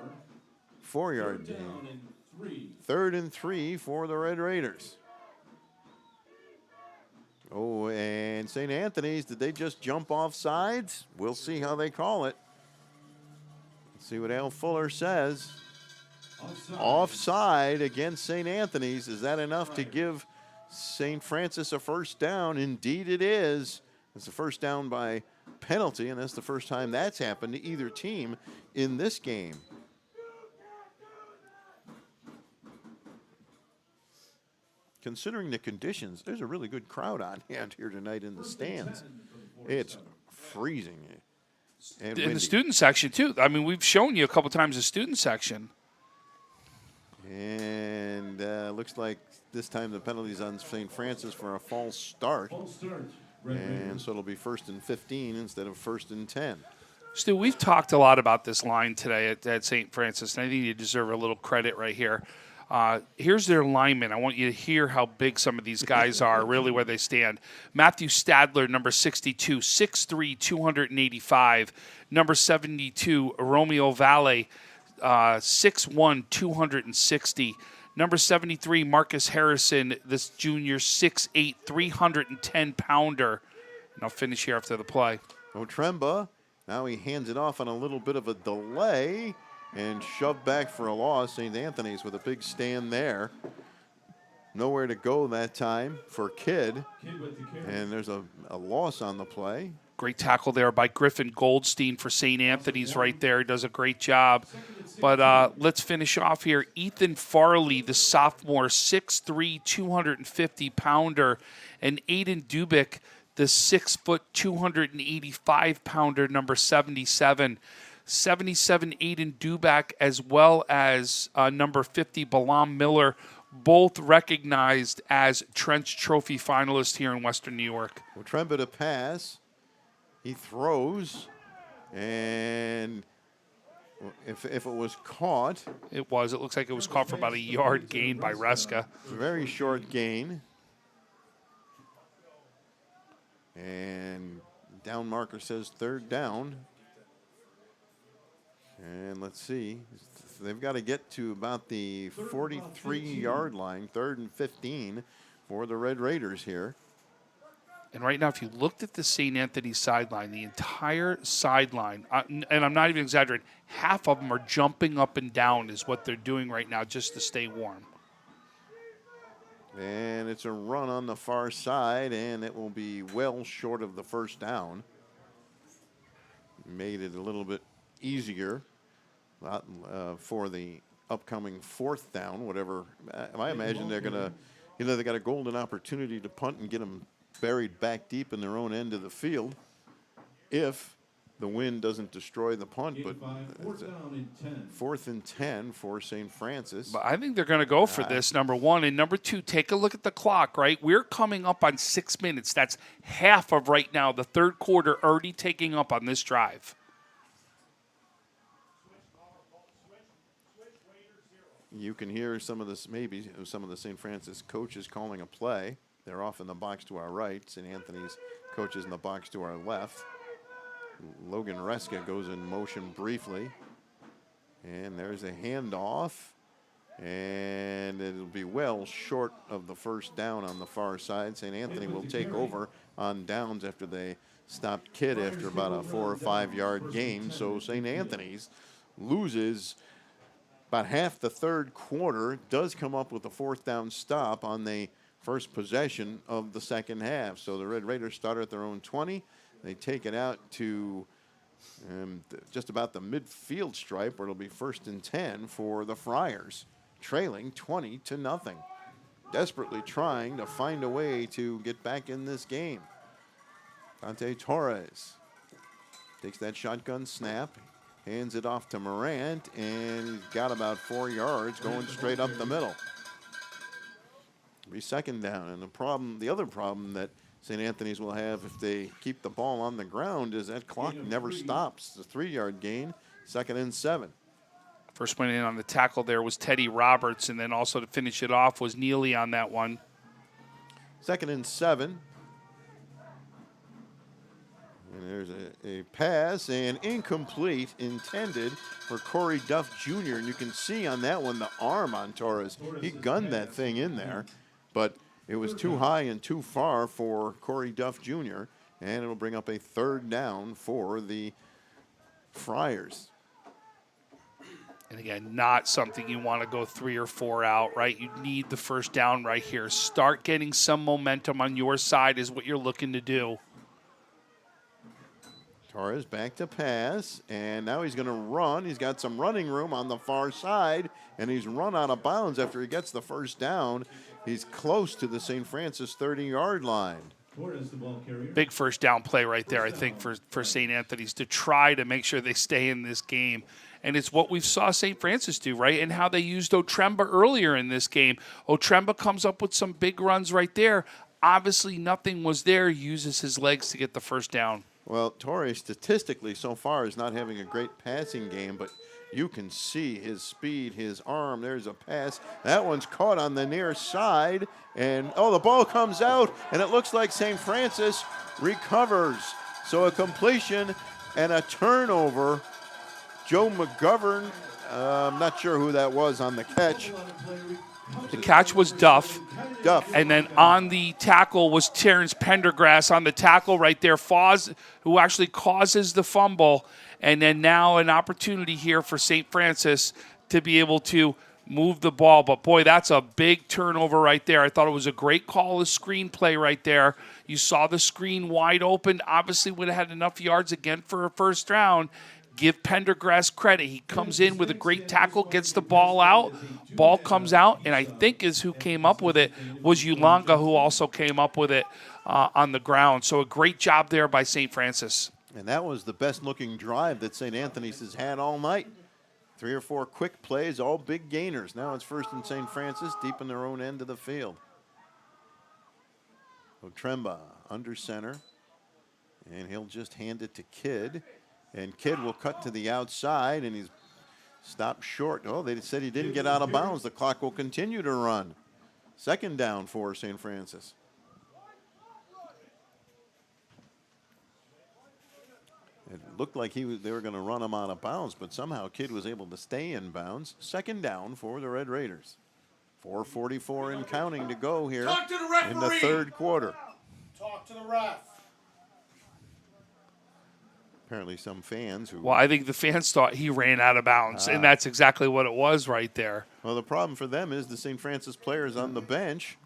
4-yard
Third
gain.
down and 3.
3rd and 3 for the Red Raiders. Oh, and St. Anthony's, did they just jump off sides? We'll see how they call it. Let's see what Al Fuller says. Offside against St. Anthony's. Is that enough to give St. Francis a first down? Indeed it is. It's a first down by penalty, and that's the first time that's happened to either team in this game. Considering the conditions, there's a really good crowd on hand here tonight in the stands. It's freezing and
In
windy.
the student section, too. I mean, we've shown you a couple times the student section.
And looks like this time the penalty's on St. Francis for a false start. And so it'll be 1st and 15 instead of 1st and 10.
Stu, we've talked a lot about this line today at St. Francis, and I think you deserve a little credit right here. Here's their linemen. I want you to hear how big some of these guys are, really where they stand. Matthew Stadler, number 62, 6'3", 285. Number 72, Romeo Valle, 6'1", 260. Number 73, Marcus Harrison, this junior, 6'8", 310-pounder. And I'll finish here after the play.
Otremba, now he hands it off on a little bit of a delay and shoved back for a loss. St. Anthony's with a big stand there. Nowhere to go that time for Kidd. And there's a loss on the play.
Great tackle there by Griffin Goldstein for St. Anthony's right there. He does a great job. But let's finish off here. Ethan Farley, the sophomore, 6'3", 250-pounder. And Aiden Dubik, the 6', 285-pounder, number 77. 77 Aiden Dubak, as well as number 50 Balam Miller, both recognized as Trench Trophy finalists here in Western New York.
Otremba to pass. He throws, and if it was caught.
It was. It looks like it was caught for about a yard gain by Reska.
Very short gain. And down marker says 3rd down. And let's see. They've got to get to about the 43-yard line, 3rd and 15 for the Red Raiders here.
And right now, if you looked at the St. Anthony sideline, the entire sideline, and I'm not even exaggerating, half of them are jumping up and down is what they're doing right now just to stay warm.
And it's a run on the far side, and it will be well short of the first down. Made it a little bit easier for the upcoming 4th down, whatever. I imagine they're going to, they got a golden opportunity to punt and get them buried back deep in their own end of the field if the wind doesn't destroy the punt. But 4th and 10 for St. Francis.
But I think they're going to go for this, number one. And number two, take a look at the clock, right? We're coming up on 6 minutes. That's half of right now, the 3rd quarter already taking up on this drive.
You can hear some of this, maybe some of the St. Francis coaches calling a play. They're off in the box to our right. St. Anthony's coaches in the box to our left. Logan Reska goes in motion briefly. And there's a handoff. And it'll be well short of the first down on the far side. St. Anthony will take over on downs after they stopped Kidd after about a 4 or 5 yard gain. So St. Anthony's loses about half the 3rd quarter, does come up with a 4th down stop on the first possession of the 2nd half. So the Red Raiders start at their own 20. They take it out to just about the midfield stripe, where it'll be 1st and 10 for the Friars, trailing 20-0. Desperately trying to find a way to get back in this game. Torres takes that shotgun snap, hands it off to Morant, and he's got about 4 yards going straight up the middle. Be second down. And the other problem that St. Anthony's will have if they keep the ball on the ground is that clock never stops. It's a 3-yard gain, 2nd and 7.
First one in on the tackle there was Teddy Roberts, and then also to finish it off was Neely on that one.
2nd and 7. And there's a pass, and incomplete, intended for Corey Duff Jr. And you can see on that one the arm on Torres. He gunned that thing in there, but it was too high and too far for Corey Duff Jr., and it'll bring up a 3rd down for the Friars.
And again, not something you want to go 3 or 4 out, right? You need the first down right here. Start getting some momentum on your side is what you're looking to do.
Torres back to pass, and now he's going to run. He's got some running room on the far side, and he's run out of bounds after he gets the first down. He's close to the St. Francis 30-yard line.
Torres, the ball carrier.
Big first down play right there, I think, for St. Anthony's to try to make sure they stay in this game. And it's what we saw St. Francis do, right? And how they used Otremba earlier in this game. Otremba comes up with some big runs right there. Obviously, nothing was there. Uses his legs to get the first down.
Well, Torres statistically so far is not having a great passing game, but you can see his speed, his arm. There's a pass. That one's caught on the near side. And, oh, the ball comes out, and it looks like St. Francis recovers. So a completion and a turnover. Joe McGovern, I'm not sure who that was on the catch.
The catch was Duff.
Duff.
And then on the tackle was Terrence Pendergrass on the tackle right there. Foz, who actually causes the fumble. And then now an opportunity here for St. Francis to be able to move the ball. But, boy, that's a big turnover right there. I thought it was a great call, a screen play right there. You saw the screen wide open. Obviously would have had enough yards again for a first round. Give Pendergrass credit. He comes in with a great tackle, gets the ball out. Ball comes out, and I think is who came up with it was Ulanga, who also came up with it on the ground. So a great job there by St. Francis.
And that was the best-looking drive that St. Anthony's has had all night. 3 or 4 quick plays, all big gainers. Now it's first and St. Francis, deep in their own end of the field. Otremba under center, and he'll just hand it to Kidd. And Kidd will cut to the outside, and he's stopped short. Oh, they said he didn't get out of bounds. The clock will continue to run. 2nd down for St. Francis. It looked like they were going to run him out of bounds, but somehow Kidd was able to stay in bounds. 2nd down for the Red Raiders. 4:44 and counting to go here in the 3rd quarter.
Talk to the ref.
Apparently some fans who...
Well, I think the fans thought he ran out of bounds, and that's exactly what it was right there.
Well, the problem for them is the St. Francis players on the bench,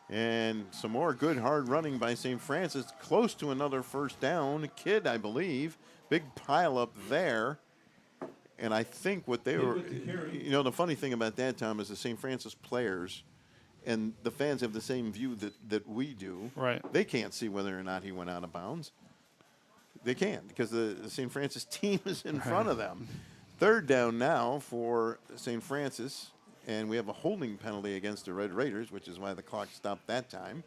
and some more good hard running by St. Francis, close to another first down. Kidd, I believe, big pile up there. And I think what they were, you know, the funny thing about that, Tom, is the St. Francis players and the fans have the same view that we do.
Right.
They can't see whether or not he went out of bounds. They can't because the St. Francis team is in front of them. 3rd down now for St. Francis, and we have a holding penalty against the Red Raiders, which is why the clock stopped that time.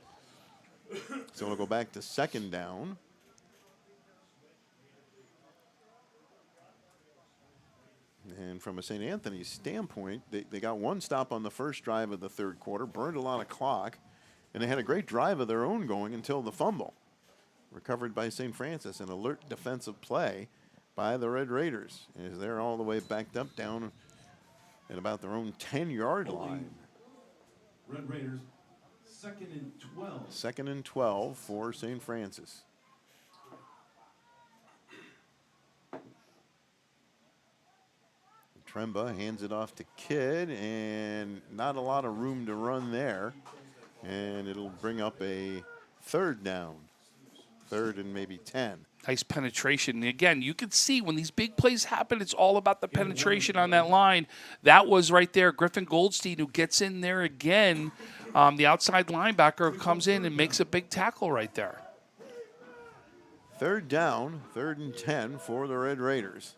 So we'll go back to 2nd down. And from a St. Anthony's standpoint, they got one stop on the first drive of the 3rd quarter, burned a lot of clock, and they had a great drive of their own going until the fumble. Recovered by St. Francis, an alert defensive play by the Red Raiders. As they're all the way backed up down at about their own 10-yard line.
Red Raiders, 2nd and 12.
2nd and 12 for St. Francis. Tremba hands it off to Kidd, and not a lot of room to run there. And it'll bring up a 3rd down. 3rd and maybe 10.
Nice penetration. And again, you can see when these big plays happen, it's all about the penetration on that line. That was right there. Griffin Goldstein, who gets in there again. The outside linebacker comes in and makes a big tackle right there.
Third down, 3rd and 10 for the Red Raiders.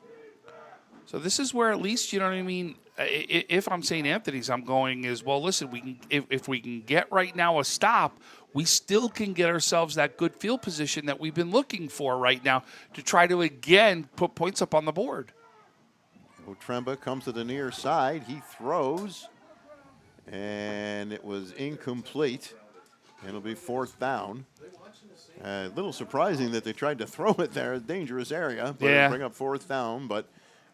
So this is where at least, you know what I mean, if I'm St. Anthony's, I'm going is, well, listen, we can if we can get right now a stop, we still can get ourselves that good field position that we've been looking for right now to try to, again, put points up on the board.
Otremba comes to the near side. He throws, and it was incomplete. It'll be 4th down. A little surprising that they tried to throw it there, a dangerous area, but it'll bring up 4th down. But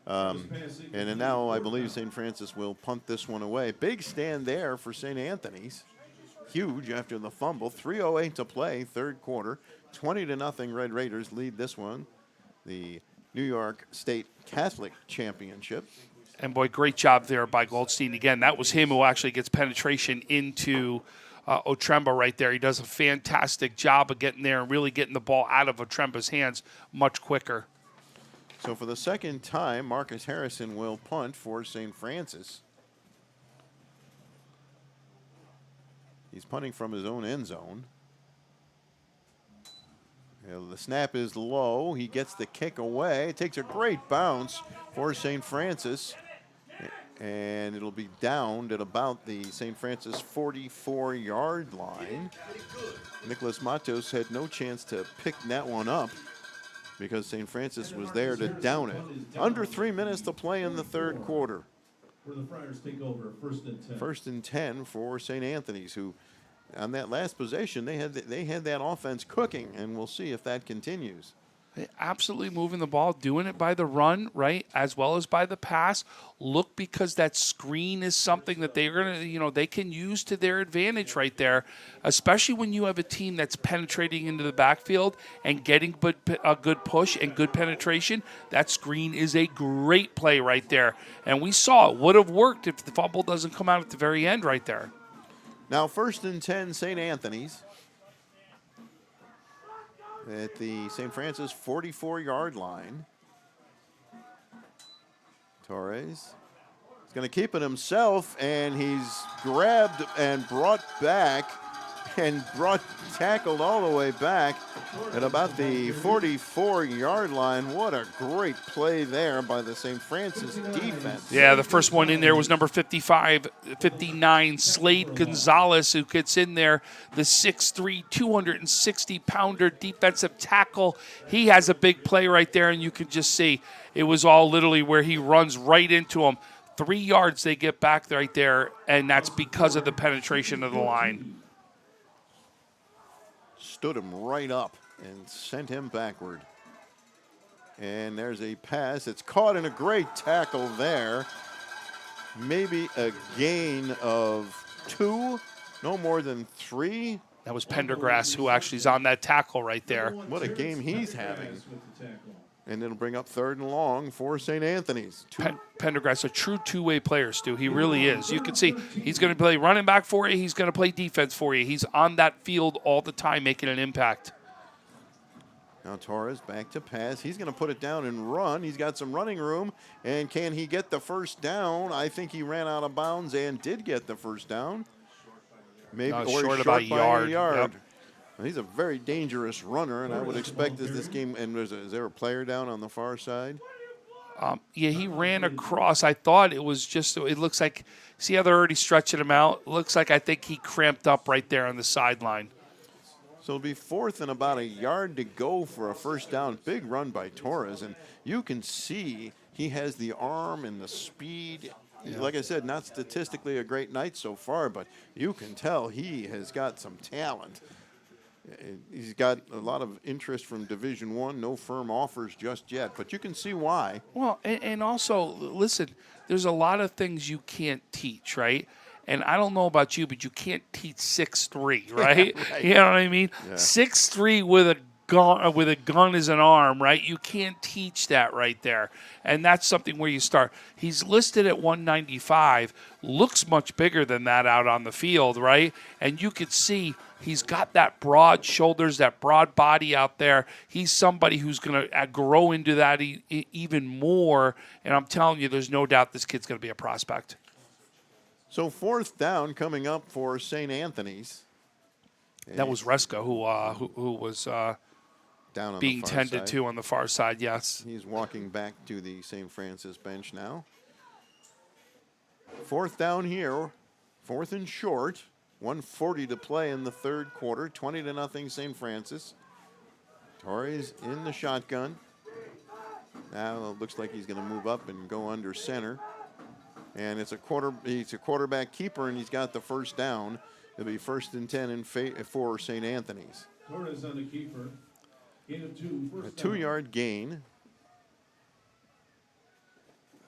and then now I believe St. Francis will punt this one away. Big stand there for St. Anthony's. Huge after the fumble. 3:08 to play, 3rd quarter. 20-0 Red Raiders lead this one. The New York State Catholic Championship.
And boy, great job there by Goldstein. Again, that was him who actually gets penetration into Otremba right there. He does a fantastic job of getting there and really getting the ball out of Otremba's hands much quicker.
So for the second time, Marcus Harrison will punt for St. Francis. He's punting from his own end zone. The snap is low. He gets the kick away. It takes a great bounce for St. Francis. And it'll be downed at about the St. Francis 44-yard line. Nicholas Matos had no chance to pick that one up because St. Francis was there to down it. Under 3 minutes to play in the 3rd quarter.
Where the Friars take over, 1st and 10.
1st and 10 for St. Anthony's, who on that last possession they had that offense cooking, and we'll see if that continues.
Absolutely moving the ball, doing it by the run, right, as well as by the pass. Look, because that screen is something that they're going to, they can use to their advantage right there, especially when you have a team that's penetrating into the backfield and getting a good push and good penetration. That screen is a great play right there. And we saw it would have worked if the fumble doesn't come out at the very end right there.
Now 1st and 10, St. Anthony's. At the St. Francis 44-yard line. Torres is going to keep it himself, and he's grabbed and brought back and tackled all the way back at about the 44-yard line. What a great play there by the St. Francis defense.
Yeah, the first one in there was number 59, Slade Gonzalez, who gets in there, the 6'3", 260-pounder defensive tackle. He has a big play right there, and you can just see it was all literally where he runs right into him. 3 yards they get back right there, and that's because of the penetration of the line.
Stood him right up and sent him backward. And there's a pass. It's caught in a great tackle there. Maybe a gain of 2, no more than 3.
That was Pendergrass who actually is on that tackle right there.
What a game he's having. And it'll bring up 3rd and long for St. Anthony's.
Pendergrass, a true two-way player, Stu. He really is. You can see he's going to play running back for you. He's going to play defense for you. He's on that field all the time making an impact.
Now Torres back to pass. He's going to put it down and run. He's got some running room. And can he get the first down? I think he ran out of bounds and did get the first down. Maybe or
short about a yard. Yep.
He's a very dangerous runner, and I would expect this game. And is there a player down on the far side?
Yeah, he ran across. I thought it was just, it looks like, see how they're already stretching him out? Looks like I think he cramped up right there on the sideline.
So it'll be 4th and about a yard to go for a first down. Big run by Torres, and you can see he has the arm and the speed. Yeah. Like I said, not statistically a great night so far, but you can tell he has got some talent. He's got a lot of interest from Division I. No firm offers just yet, but you can see why.
Well, and also, listen, there's a lot of things you can't teach, right? And I don't know about you, but you can't teach 6'3", right? Right. You know what I mean? Yeah. 6'3" with a gun as an arm, right? You can't teach that right there. And that's something where you start. He's listed at 195, looks much bigger than that out on the field, right? And you could see he's got that broad shoulders, that broad body out there. He's somebody who's going to grow into that even more. And I'm telling you, there's no doubt this kid's going to be a prospect.
So 4th down coming up for St. Anthony's.
That was Reska who was
Down on
being
the far
tended
side.
to on the far side, yes.
He's walking back to the St. Francis bench now. 4th down here, 4th and short. 1:40 to play in the third quarter. 20-0 St. Francis. Torres in the shotgun. Now it looks like he's going to move up and go under center. And it's a quarterback keeper, and he's got the first down. It'll be 1st and 10 for St. Anthony's.
Torres on the keeper. Gain of 2,
A
first down.
2-yard gain.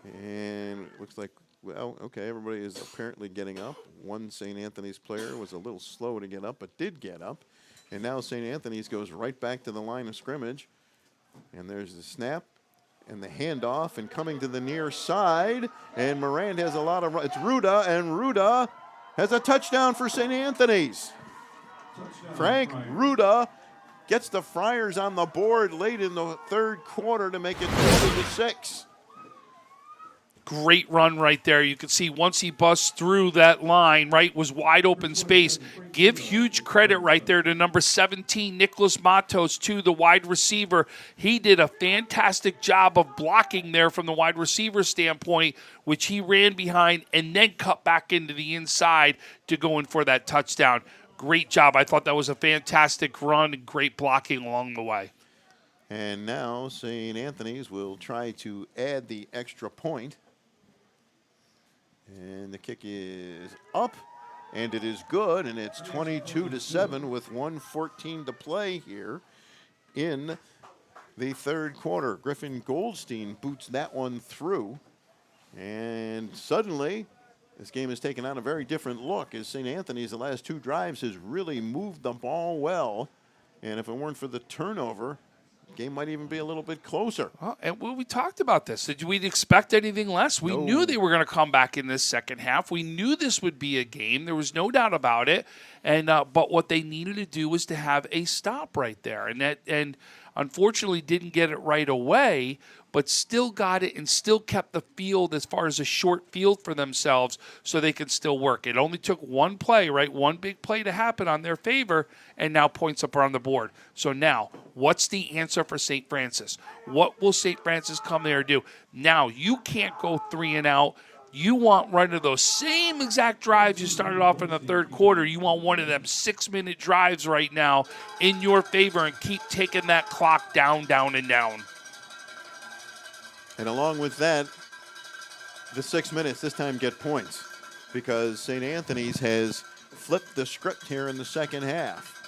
And it looks like, well, okay, everybody is apparently getting up. One St. Anthony's player was a little slow to get up, but did get up. And now St. Anthony's goes right back to the line of scrimmage. And there's the snap and the handoff, and coming to the near side. And Morant has a lot of, it's Ruda, and Ruda has a touchdown for St. Anthony's. Frank Ruda gets the Friars on the board late in the third quarter to make it 20-6.
Great run right there. You can see once he busts through that line, right, was wide open space. Give huge credit right there to number 17, Nicholas Matos, to the wide receiver. He did a fantastic job of blocking there from the wide receiver standpoint, which he ran behind and then cut back into the inside to go in for that touchdown. Great job. I thought that was a fantastic run and great blocking along the way.
And now St. Anthony's will try to add the extra point. And the kick is up, and it is good, and it's 22-7 with 1:14 to play here in the third quarter. Griffin Goldstein boots that one through, and suddenly this game has taken on a very different look as St. Anthony's the last 2 drives has really moved the ball well, and if it weren't for the turnover, game might even be a little bit closer.
Well, and we talked about this. Did we expect anything less? We knew they were going to come back in this second half. We knew this would be a game. There was no doubt about it. And but what they needed to do was to have a stop right there, and unfortunately didn't get it right away, but still got it and still kept the field as far as a short field for themselves so they could still work. It only took one play, right? One big play to happen on their favor, and now points up on the board. So now, what's the answer for St. Francis? What will St. Francis come there and do? Now, you can't go 3 and out. You want one of those same exact drives you started off in the third quarter. You want one of them 6-minute drives right now in your favor and keep taking that clock down, down, and down.
And along with that, the 6 minutes this time get points because St. Anthony's has flipped the script here in the second half.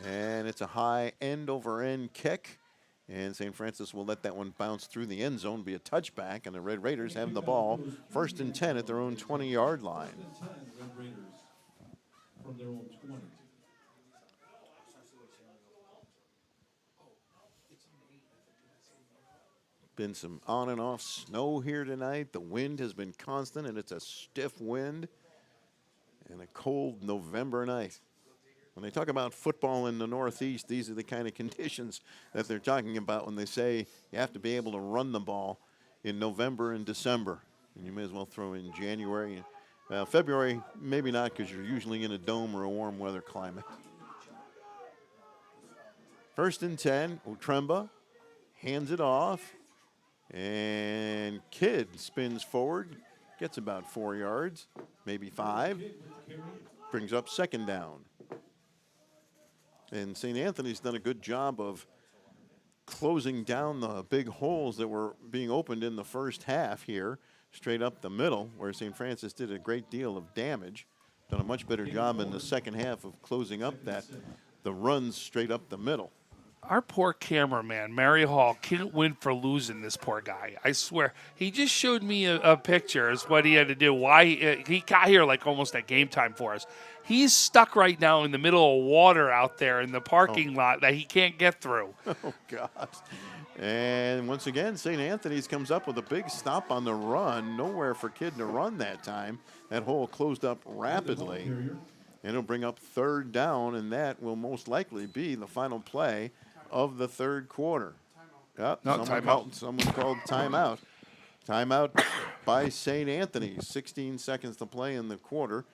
And it's a high end-over-end kick. And St. Francis will let that one bounce through the end zone, be a touchback, and the Red Raiders have the ball 1st and 10 at their own 20-yard line.
Red Raiders from their own 20.
Been some on and off snow here tonight. The wind has been constant, and it's a stiff wind and a cold November night. When they talk about football in the Northeast, these are the kind of conditions that they're talking about when they say you have to be able to run the ball in November and December. And you may as well throw in January. February, maybe not because you're usually in a dome or a warm weather climate. 1st and 10, Utremba hands it off. And Kidd spins forward, gets about 4 yards, maybe 5. Brings up 2nd down. And St. Anthony's done a good job of closing down the big holes that were being opened in the first half here, straight up the middle, where St. Francis did a great deal of damage. Done a much better job in the second half of closing up the runs straight up the middle.
Our poor cameraman, Mary Hall, can't win for losing this poor guy. I swear. He just showed me a picture as what he had to do. Why he got here like almost at game time for us. He's stuck right now in the middle of water out there in the parking lot that he can't get through.
Oh, gosh. And once again, St. Anthony's comes up with a big stop on the run. Nowhere for Kidd to run that time. That hole closed up rapidly. And it'll bring up 3rd down, and that will most likely be the final play of the third quarter. Yep,
No,
someone called timeout. Timeout by St. Anthony's. 16 seconds to play in the quarter.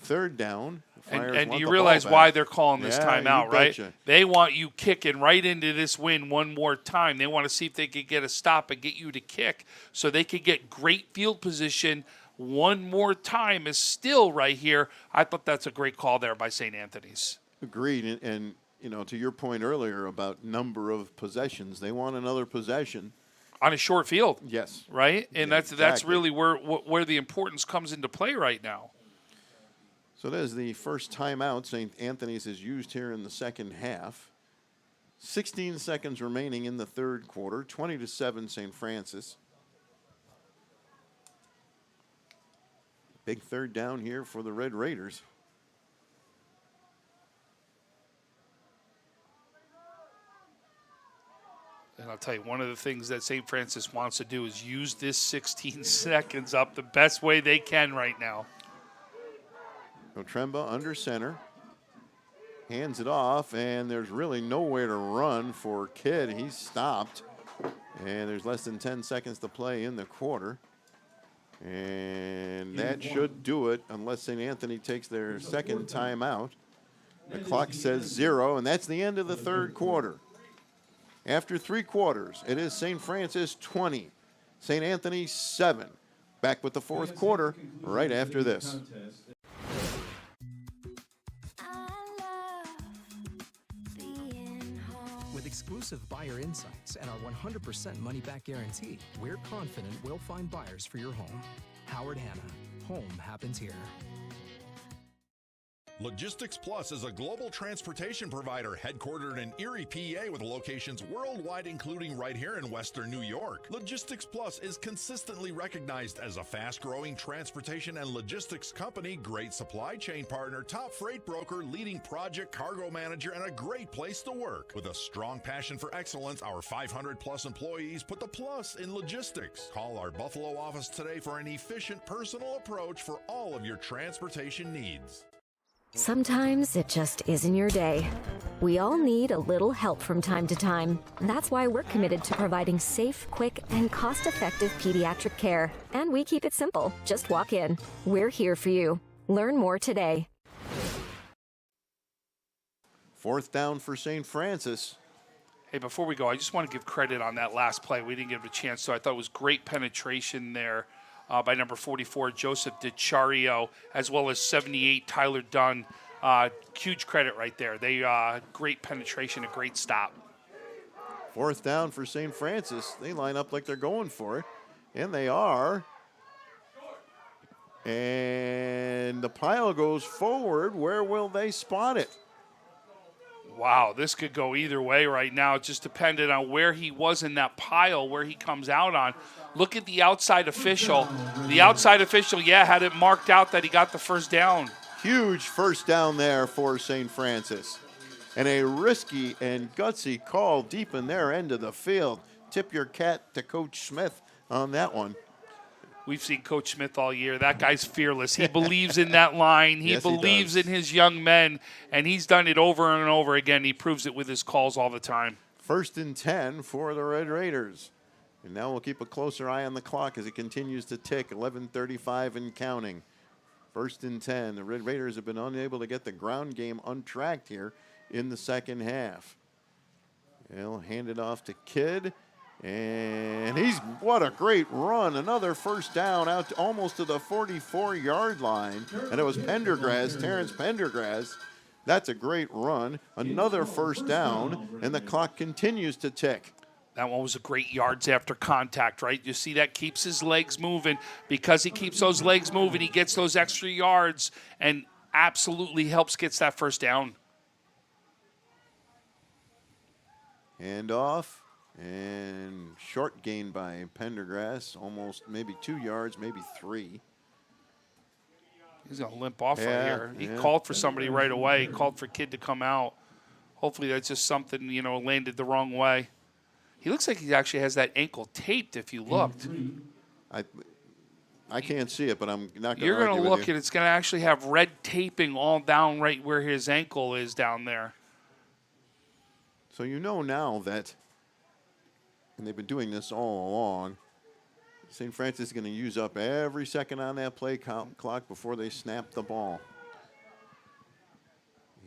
Third down. The Friars
And
want
you
the
realize
ball
why
back.
they're calling this
Yeah,
timeout,
you
right?
betcha.
They want you kicking right into this win one more time. They want to see if they could get a stop and get you to kick so they could get great field position one more time is still right here. I thought that's a great call there by St. Anthony's.
Agreed. And you know, to your point earlier about number of possessions, they want another possession.
On a short field.
Yes.
Right? And
Yeah,
that's really where the importance comes into play right now.
So that is the first timeout St. Anthony's has used here in the second half. 16 seconds remaining in the third quarter. 20-7 St. Francis. Big third down here for the Red Raiders.
And I'll tell you, one of the things that St. Francis wants to do is use this 16 seconds up the best way they can right now.
Otremba under center. Hands it off, and there's really nowhere to run for Kidd. He's stopped. And there's less than 10 seconds to play in the quarter. And that should do it unless St. Anthony takes their second timeout. The clock says 0, and that's the end of the third quarter. After 3 quarters, it is St. Francis 20, St. Anthony 7. Back with the fourth quarter right after this.
With exclusive buyer insights and our 100% money-back guarantee, we're confident we'll find buyers for your home. Howard Hanna. Home happens here.
Logistics Plus is a global transportation provider headquartered in Erie, PA with locations worldwide, including right here in Western New York. Logistics Plus is consistently recognized as a fast-growing transportation and logistics company, great supply chain partner, top freight broker, leading project cargo manager, and a great place to work. With a strong passion for excellence, our 500-plus employees put the plus in logistics. Call our Buffalo office today for an efficient, personal approach for all of your transportation needs.
Sometimes it just isn't your day. We all need a little help from time to time. That's why we're committed to providing safe, quick, and cost-effective pediatric care. And we keep it simple. Just walk in. We're here for you. Learn more today.
Fourth down for St. Francis.
Hey, before we go, I just want to give credit on that last play. We didn't give it a chance, so I thought it was great penetration there by number 44, Joseph DiCario, as well as 78, Tyler Dunn. Huge credit right there. They great penetration, a great stop.
Fourth down for St. Francis. They line up like they're going for it, and they are. And the pile goes forward. Where will they spot it?
Wow, this could go either way right now. It just depended on where he was in that pile, where he comes out on. Look at the outside official. The outside official, had it marked out that he got the first down.
Huge first down there for St. Francis. And a risky and gutsy call deep in their end of the field. Tip your cap to Coach Smith on that one.
We've seen Coach Smith all year. That guy's fearless. He believes in that line. He
Yes, he
believes
does.
in his young men, and he's done it over and over again. He proves it with his calls all the time.
1st and 10 for the Red Raiders. And now we'll keep a closer eye on the clock as it continues to tick. 11:35 and counting. 1st and 10. The Red Raiders have been unable to get the ground game untracked here in the second half. They'll hand it off to Kidd. And what a great run. Another first down out almost to the 44-yard line. And it was Pendergrass, Terrence Pendergrass. That's a great run. Another first down, and the clock continues to tick.
That one was a great yards after contact, right? You see that keeps his legs moving. Because he keeps those legs moving, he gets those extra yards and absolutely helps gets that first down.
Hand off. And short gain by Pendergrass, almost maybe 2 yards, maybe 3.
He's going to limp off right here. He
yeah.
called for somebody right away. He called for Kidd to come out. Hopefully that's just something, landed the wrong way. He looks like he actually has that ankle taped if you looked.
I can't see it, but I'm not going to
You're
argue
going to
with
look
you.
and it's going to actually have red taping all down right where his ankle is down there.
So you know now that, and they've been doing this all along, St. Francis is going to use up every second on that play clock before they snap the ball.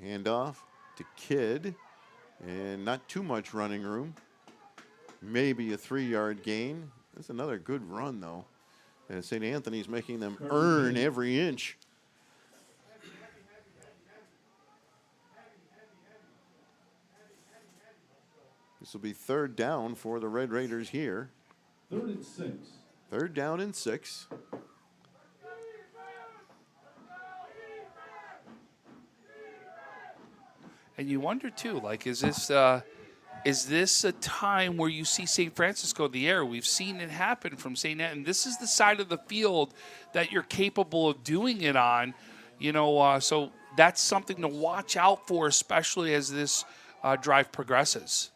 Handoff to Kidd, and not too much running room. Maybe a 3-yard gain. That's another good run, though. And St. Anthony's making them earn every inch. This will be 3rd down for the Red Raiders here.
3rd and 6.
3rd down and 6.
And you wonder too, like, is this a time where you see St. Francis go to the air? We've seen it happen from St. Anthony. This is the side of the field that you're capable of doing it on, so that's something to watch out for, especially as this drive progresses.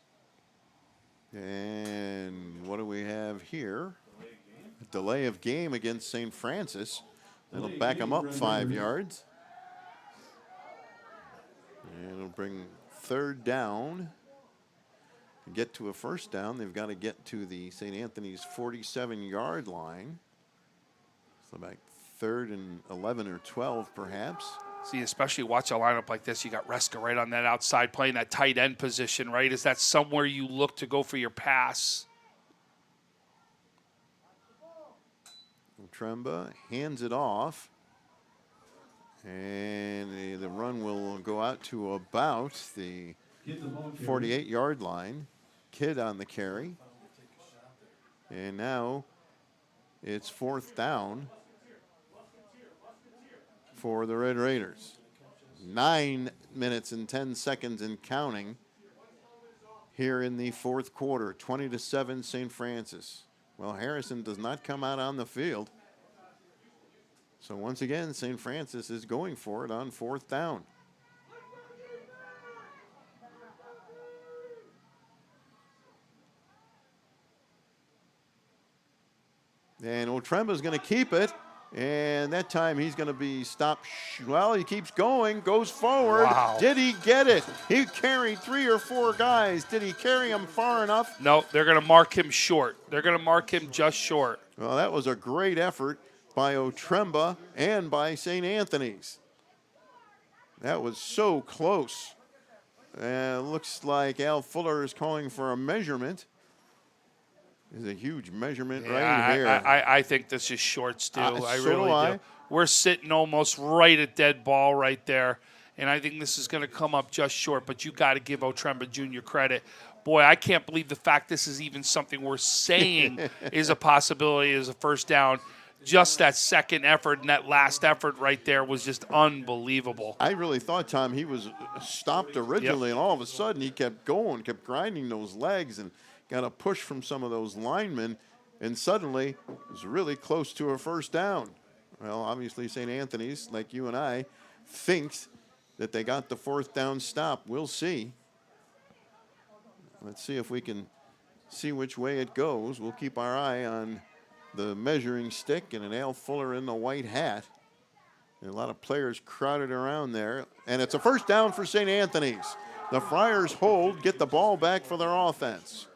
And what do we have here? A delay of game against St. Francis. That'll back them up 5 yards. And it'll bring 3rd down. To get to a 1st down, they've got to get to the St. Anthony's 47-yard line. So back 3rd and 11 or 12, perhaps.
See, especially watch a lineup like this. You got Reska right on that outside playing that tight end position, right? Is that somewhere you look to go for your pass?
Tremba hands it off. And the run will go out to about the 48-yard line. Kidd on the carry. And now it's 4th down for the Red Raiders. 9 minutes and 10 seconds and counting here in the 4th quarter. 20-7 St. Francis. Well, Harrison does not come out on the field. So once again, St. Francis is going for it on 4th down. And Otremba's going to keep it. And that time he's going to be stopped. Well, he keeps going, goes forward.
Wow.
Did he get it? He carried 3 or 4 guys. Did he carry him far enough?
No, they're going to mark him short. They're going to mark him just short.
Well, that was a great effort by Otremba and by St. Anthony's. That was so close. Looks like Al Fuller is calling for a measurement. There's a huge measurement right here.
I think this is short, Stu. I
so
really
do I.
do. We're sitting almost right at dead ball right there. And I think this is going to come up just short, but you got to give Otremba Jr. credit. Boy, I can't believe the fact this is even something we're saying is a possibility as a 1st down. Just that second effort and that last effort right there was just unbelievable.
I really thought, Tom, he was stopped originally, and all of a sudden he kept going, kept grinding those legs, and got a push from some of those linemen, and suddenly was really close to a 1st down. Well, obviously St. Anthony's, like you and I, thinks that they got the 4th down stop. We'll see. Let's see if we can see which way it goes. We'll keep our eye on the measuring stick and an Al Fuller in the white hat. And a lot of players crowded around there. And it's a 1st down for St. Anthony's. The Friars hold, get the ball back for their offense.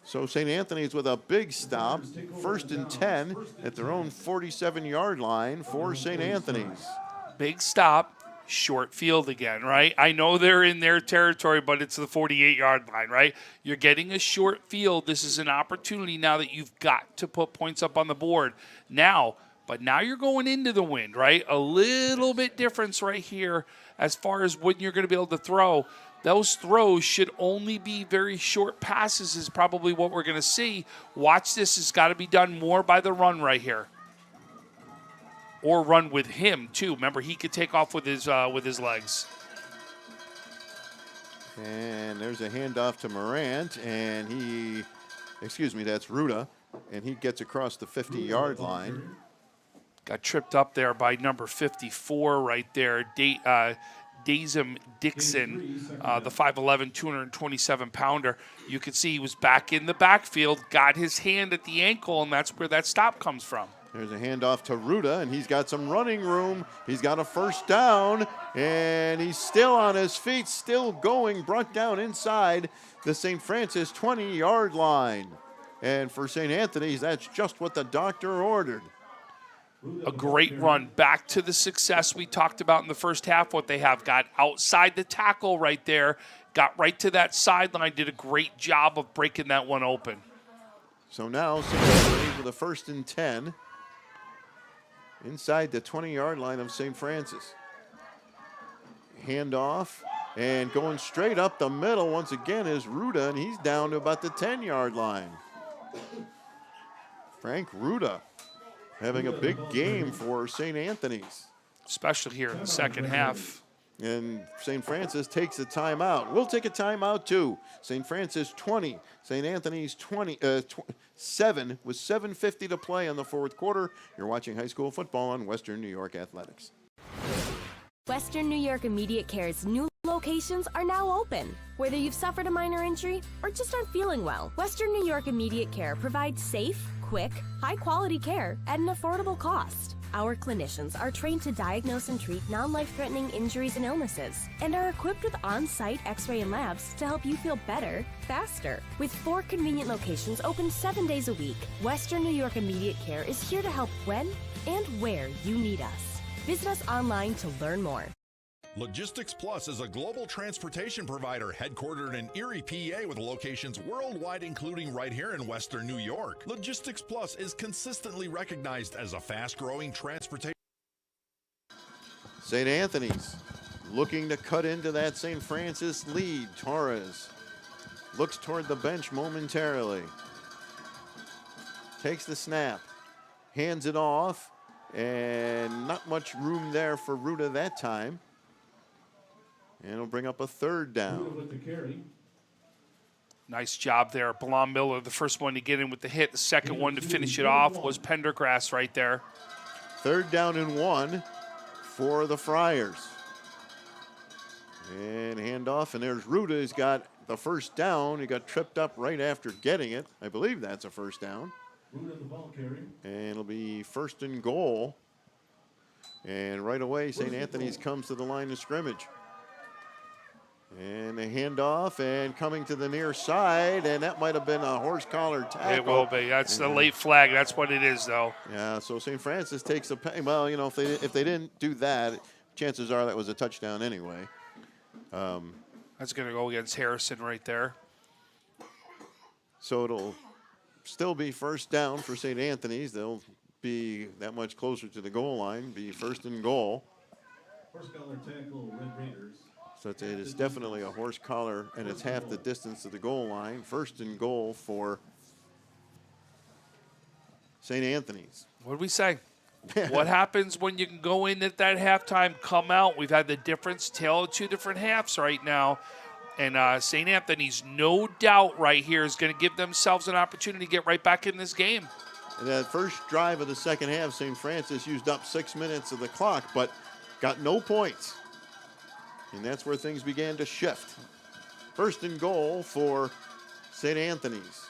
So St. Anthony's with a big stop, 1st and 10 at their own 47-yard line for St. Anthony's.
Big stop, short field again, right? I know they're in their territory, but it's the 48-yard line, right? You're getting a short field. This is an opportunity now that you've got to put points up on the board. But now you're going into the wind, right? A little bit difference right here as far as when you're going to be able to throw. Those throws should only be very short passes is probably what we're going to see. Watch this. It's got to be done more by the run right here. Or run with him, too. Remember, he could take off with his legs.
And there's a handoff to Morant, and that's Ruda, and he gets across the 50-yard line.
Got tripped up there by number 54 right there, Dazem Dixon, the 5'11", 227-pounder. You could see he was back in the backfield, got his hand at the ankle, and that's where that stop comes from.
There's a handoff to Ruda, and he's got some running room. He's got a 1st down, and he's still on his feet, still going, brought down inside the St. Francis 20-yard line. And for St. Anthony's, that's just what the doctor ordered.
A great run back to the success we talked about in the first half. What they have got outside the tackle right there, got right to that sideline, did a great job of breaking that one open.
So now St. Anthony's with a 1st and 10 inside the 20-yard line of St. Francis. Handoff, and going straight up the middle once again is Ruda, and he's down to about the 10-yard line. Frank Ruda having a big game for St. Anthony's.
Especially here in the second half.
And St. Francis takes a timeout. We'll take a timeout too. St. Francis 20, St. Anthony's 7 with 7:50 to play in the fourth quarter. You're watching high school football on Western New York Athletics.
Western New York Immediate Care's new locations are now open. Whether you've suffered a minor injury or just aren't feeling well, Western New York Immediate Care provides safe, quick, high-quality care at an affordable cost. Our clinicians are trained to diagnose and treat non-life-threatening injuries and illnesses and are equipped with on-site x-ray and labs to help you feel better, faster. With 4 convenient locations open 7 days a week, Western New York Immediate Care is here to help when and where you need us. Visit us online to learn more.
Logistics Plus is a global transportation provider headquartered in Erie, PA, with locations worldwide, including right here in Western New York. Logistics Plus is consistently recognized as a fast-growing transportation.
St. Anthony's looking to cut into that St. Francis lead. Torres looks toward the bench momentarily. Takes the snap, hands it off, and not much room there for Ruda that time. And it'll bring up a 3rd down.
Nice job there. Blom Miller, the first one to get in with the hit. The second one to finish it off was Pendergrass right there.
3rd down and 1 for the Friars. And handoff, and there's Ruda. He's got the 1st down. He got tripped up right after getting it. I believe that's a 1st down. And it'll be 1st and goal. And right away, St. Anthony's comes to the line of scrimmage. And a handoff, and coming to the near side, and that might have been a horse collar tackle.
It will be. That's the late flag. That's what it is, though.
Yeah, so St. Francis takes a – well, you know, if they didn't do that, chances are that was a touchdown anyway.
That's going to go against Harrison right there.
So it'll still be 1st down for St. Anthony's. They'll be that much closer to the goal line, be 1st and goal.
Horse collar tackle, Red Raiders.
So it is definitely a horse collar, and it's half the distance to the goal line. 1st and goal for St. Anthony's.
What did we say? What happens when you can go in at that halftime, come out? We've had the difference, tale of 2 different halves right now. And St. Anthony's, no doubt right here, is going to give themselves an opportunity to get right back in this game.
And that first drive of the second half, St. Francis used up 6 minutes of the clock, but got no points. And that's where things began to shift. 1st and goal for St. Anthony's.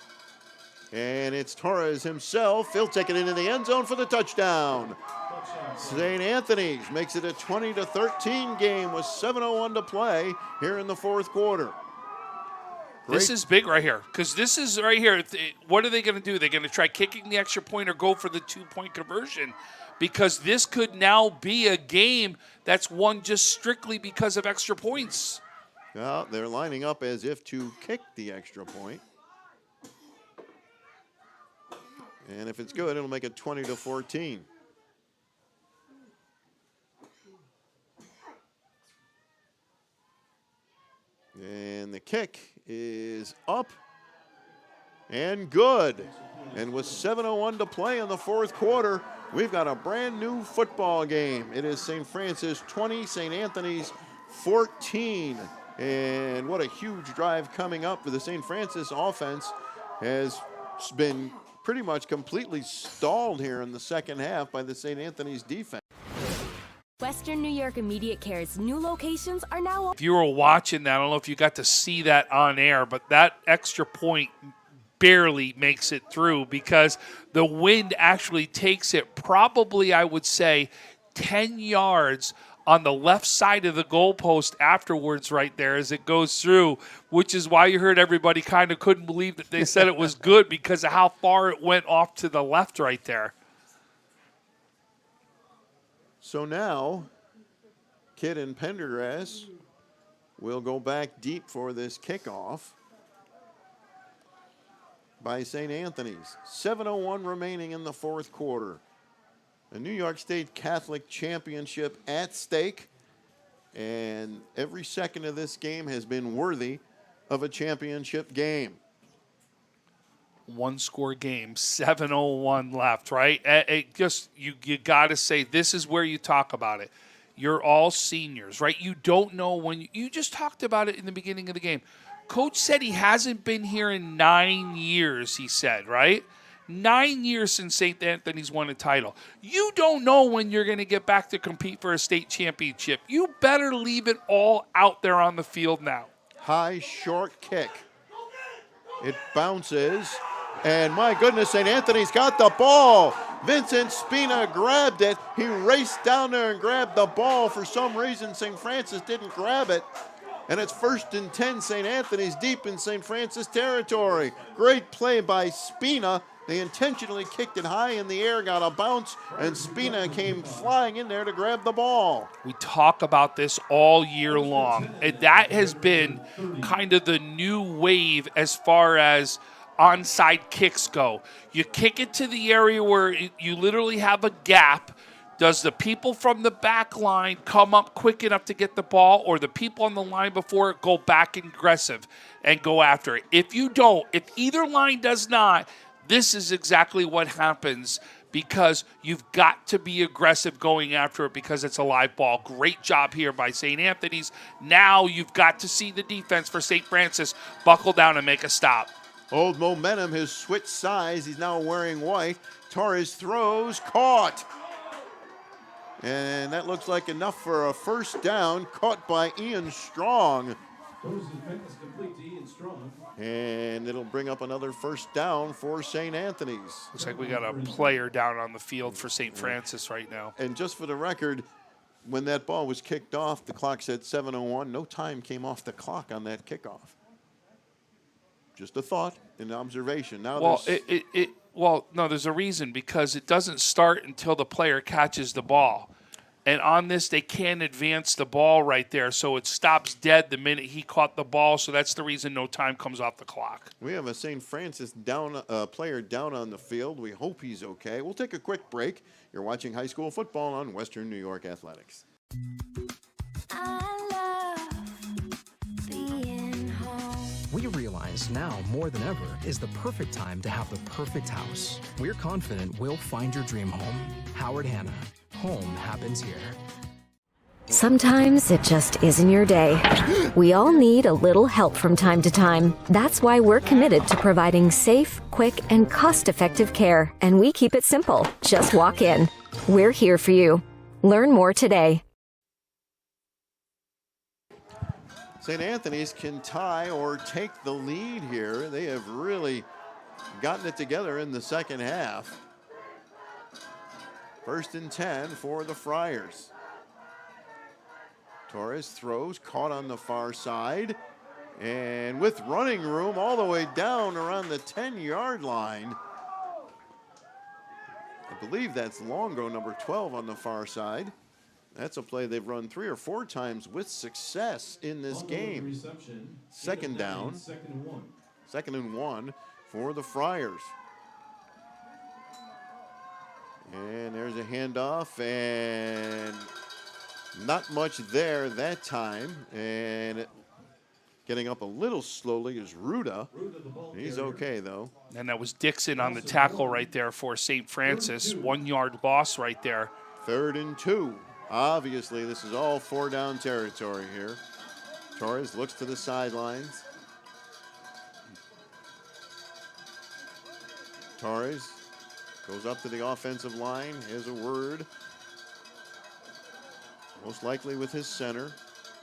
And it's Torres himself. He'll take it into the end zone for the touchdown. St. Anthony's makes it a 20-13 game with 7:01 to play here in the fourth quarter.
This is big right here, because this is right here. What are they going to do? They're going to try kicking the extra point or go for the 2-point conversion, because this could now be a game that's won just strictly because of extra points.
Well, they're lining up as if to kick the extra point. And if it's good, it'll make it 20-14. And the kick is up and good. And with 7:01 to play in the fourth quarter, we've got a brand new football game. It is St. Francis 20, St. Anthony's 14. And what a huge drive coming up for the St. Francis offense. Has been pretty much completely stalled here in the second half by the St. Anthony's defense.
Western New York Immediate Care's new locations are now
If you were watching that, I don't know if you got to see that on air, but that extra point barely makes it through because the wind actually takes it probably, I would say, 10 yards on the left side of the goalpost afterwards right there as it goes through, which is why you heard everybody kind of couldn't believe that they said it was good because of how far it went off to the left right there.
So now, Kidd and Pendergrass will go back deep for this kickoff by St. Anthony's. 7:01 remaining in the fourth quarter. A New York State Catholic championship at stake, and every second of this game has been worthy of a championship game.
One-score game, 7:01 left, right? You got to say, this is where you talk about it. You're all seniors, right? You don't know when you just talked about it in the beginning of the game. Coach said he hasn't been here in 9 years, he said, right? 9 years since St. Anthony's won a title. You don't know when you're going to get back to compete for a state championship. You better leave it all out there on the field now.
High, short kick. It bounces, and my goodness, St. Anthony's got the ball. Vincent Spina grabbed it. He raced down there and grabbed the ball. For some reason, St. Francis didn't grab it. And it's 1st and 10, St. Anthony's deep in St. Francis territory. Great play by Spina. They intentionally kicked it high in the air, got a bounce, and Spina came flying in there to grab the ball.
We talk about this all year long, and that has been kind of the new wave as far as onside kicks go. You kick it to the area where you literally have a gap. Does the people from the back line come up quick enough to get the ball, or the people on the line before it go back aggressive and go after it? If you don't, if either line does not, this is exactly what happens, because you've got to be aggressive going after it because it's a live ball. Great job here by St. Anthony's. Now you've got to see the defense for St. Francis buckle down and make a stop.
Old Momentum has switched sides. He's now wearing white. Torres throws, caught. And that looks like enough for a first down, caught by Ian Strong.
Complete to Ian Strong.
And it'll bring up another first down for St. Anthony's.
Looks like we got a player down on the field for St. Francis right now.
And just for the record, when that ball was kicked off, the clock said 7:01. No time came off the clock on that kickoff. Just a thought, an observation. Now,
well, no, there's a reason, because it doesn't start until the player catches the ball. And on this, they can't advance the ball right there, so it stops dead the minute he caught the ball. So that's the reason no time comes off the clock.
We have a St. Francis player down on the field. We hope he's okay. We'll take a quick break. You're watching high school football on Western New York Athletics.
We realize now more than ever is the perfect time to have the perfect house. We're confident we'll find your dream home. Howard Hanna. Home happens here.
Sometimes it just isn't your day. We all need a little help from time to time. That's why we're committed to providing safe, quick, and cost-effective care. And we keep it simple. Just walk in. We're here for you. Learn more today.
St. Anthony's can tie or take the lead here. They have really gotten it together in the second half. 1st and 10 for the Friars. Torres throws, caught on the far side, and with running room all the way down around the 10-yard line. I believe that's Longo, number 12 on the far side. That's a play they've run 3 or 4 times with success in this game. Second down. 2nd and 1 for the Friars. And there's a handoff, and not much there that time. And getting up a little slowly is Ruda. He's okay, though.
And that was Dixon on the tackle right there for St. Francis. 1 yard loss right there.
3rd and 2. Obviously, this is all 4-down territory here. Torres looks to the sidelines. Torres goes up to the offensive line. Here's a word. Most likely with his center.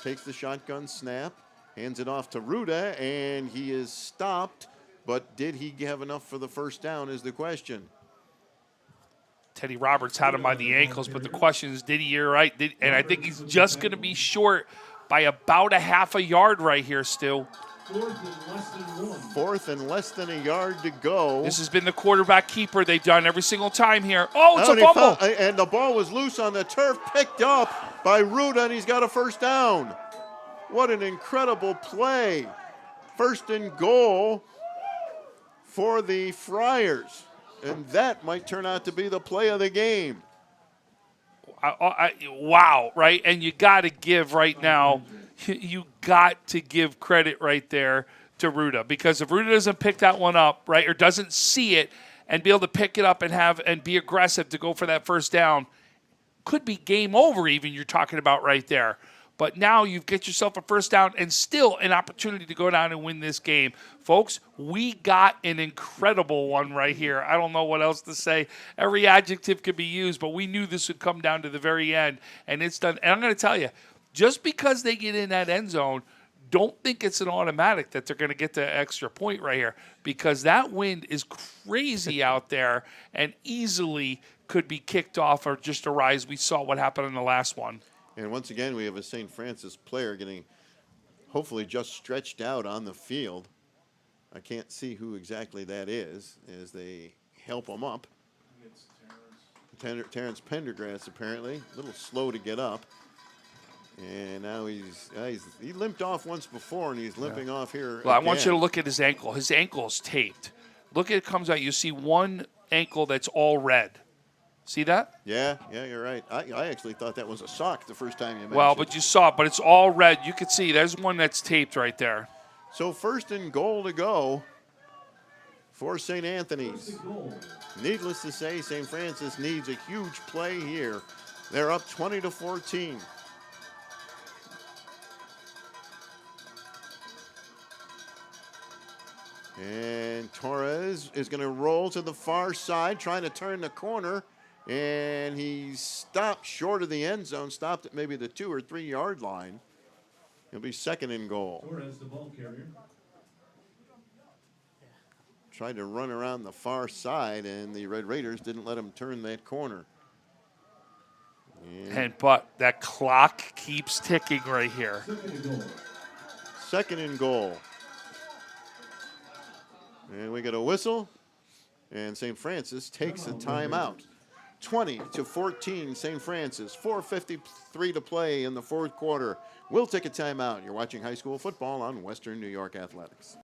Takes the shotgun snap. Hands it off to Ruda, and he is stopped. But did he have enough for the first down is the question.
Teddy Roberts had him by the ankles, but the question is, did he? You're right. And I think he's just going to be short by about a half a yard right here, Stu.
Fourth and less than a yard to go.
This has been the quarterback keeper they've done every single time here. Oh, it's a fumble.
And the ball was loose on the turf, picked up by Ruda, and he's got a first down. What an incredible play. First and goal for the Friars. And that might turn out to be the play of the game.
Wow, right? And you got to give right now, you got to give credit right there to Ruda, because if Ruda doesn't pick that one up, right, or doesn't see it and be able to pick it up and be aggressive to go for that first down, could be game over even, you're talking about right there. But now you've got yourself a first down and still an opportunity to go down and win this game. Folks, we got an incredible one right here. I don't know what else to say. Every adjective could be used, but we knew this would come down to the very end, and it's done. And I'm going to tell you, just because they get in that end zone, don't think it's an automatic that they're going to get the extra point right here, because that wind is crazy out there and easily could be kicked off or just a rise. We saw what happened in the last one.
And once again, we have a St. Francis player getting hopefully just stretched out on the field. I can't see who exactly that is as they help him up. Terrence Pendergrass, apparently. A little slow to get up. And now he limped off once before, and he's limping off here
Well,
again.
I want you to look at his ankle. His ankle is taped. Look at it comes out. You see one ankle that's all red. See that?
Yeah, you're right. I actually thought that was a sock the first time you mentioned it.
Well, but you saw it, but it's all red. You could see there's one that's taped right there.
So first and goal to go for St. Anthony's. Needless to say, St. Francis needs a huge play here. They're up 20-14. And Torres is going to roll to the far side, trying to turn the corner. And he stopped short of the end zone, stopped at maybe the 2 or 3 yard line. He'll be second and goal.
Torres, the ball carrier.
Tried to run around the far side, and the Red Raiders didn't let him turn that corner.
But that clock keeps ticking right here.
Second and goal. And we get a whistle, and St. Francis takes a timeout. 20-14, St. Francis. 4:53 to play in the fourth quarter. We'll take a timeout. You're watching high school football on Western New York Athletics.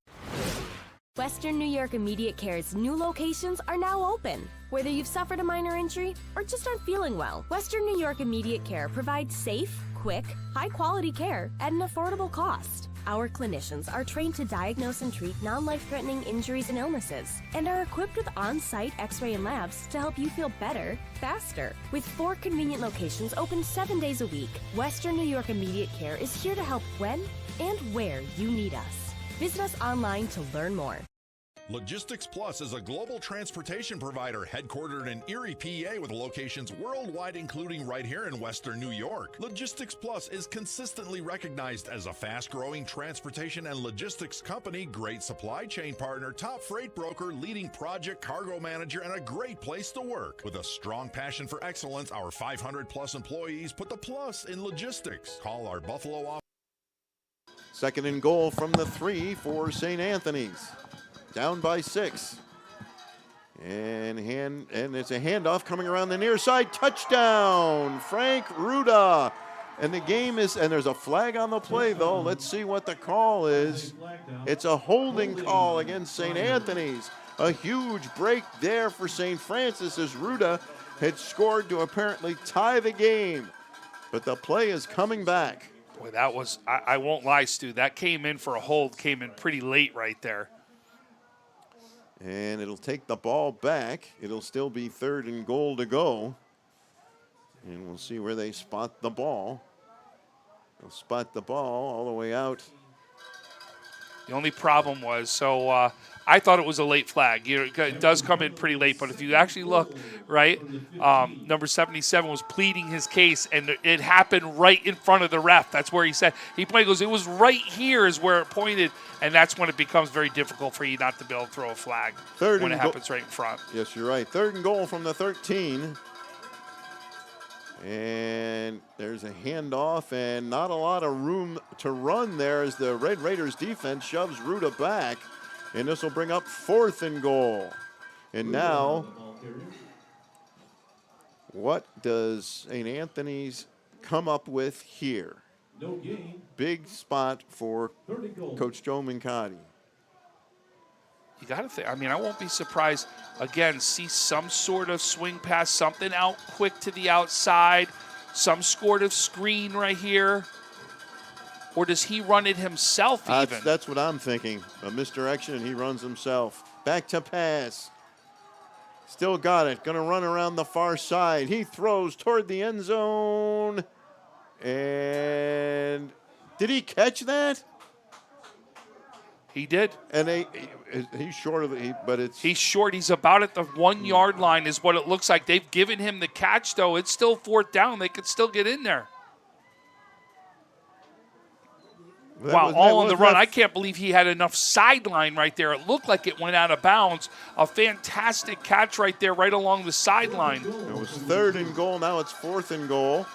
Western New York Immediate Care's new locations are now open. Whether you've suffered a minor injury or just aren't feeling well, Western New York Immediate Care provides safe, quick, high-quality care at an affordable cost. Our clinicians are trained to diagnose and treat non-life-threatening injuries and illnesses, and are equipped with on-site x-ray and labs to help you feel better, faster. With 4 convenient locations open 7 days a week, Western New York Immediate Care is here to help when and where you need us. Visit us online to learn more.
Logistics Plus is a global transportation provider headquartered in Erie, PA, with locations worldwide, including right here in Western New York. Logistics Plus is consistently recognized as a fast-growing transportation and logistics company, great supply chain partner, top freight broker, leading project cargo manager, and a great place to work. With a strong passion for excellence, our 500-plus employees put the plus in logistics. Call our Buffalo office.
Second and goal from the 3 for St. Anthony's. Down by 6. And it's a handoff coming around the near side. Touchdown, Frank Ruda. And the game is, and there's a flag on the play, though. Let's see what the call is. It's a holding call against St. Anthony's. A huge break there for St. Francis as Ruda had scored to apparently tie the game. But the play is coming back.
Boy, that was, I won't lie, Stu. That came in for a hold, came in pretty late right there.
And it'll take the ball back. It'll still be third and goal to go. And we'll see where they spot the ball. They'll spot the ball all the way out.
The only problem was, I thought it was a late flag. It does come in pretty late, but if you actually look, right, number 77 was pleading his case, and it happened right in front of the ref. That's where he said, it was right here is where it pointed, and that's when it becomes very difficult for you not to be able to throw a flag when it happens right in front.
Yes, you're right. Third and goal from the 13. And there's a handoff and not a lot of room to run there as the Red Raiders defense shoves Ruda back. And this will bring up 4th and goal. And now, what does St. Anthony's come up with here?
No gain.
Big spot for Coach Joe Mincotti.
You got to think. I mean, I won't be surprised. Again, see some sort of swing pass, something out quick to the outside, some sort of screen right here. Or does he run it himself even?
That's what I'm thinking. A misdirection, and he runs himself. Back to pass. Still got it. Going to run around the far side. He throws toward the end zone. And did he catch that?
He did.
And he's short of it, but it's...
He's short. He's about at the 1 yard line is what it looks like. They've given him the catch, though. It's still 4th down. They could still get in there. Wow, all on the run. I can't believe he had enough sideline right there. It looked like it went out of bounds. A fantastic catch right there, right along the sideline.
It was 3rd and goal. Now it's 4th and goal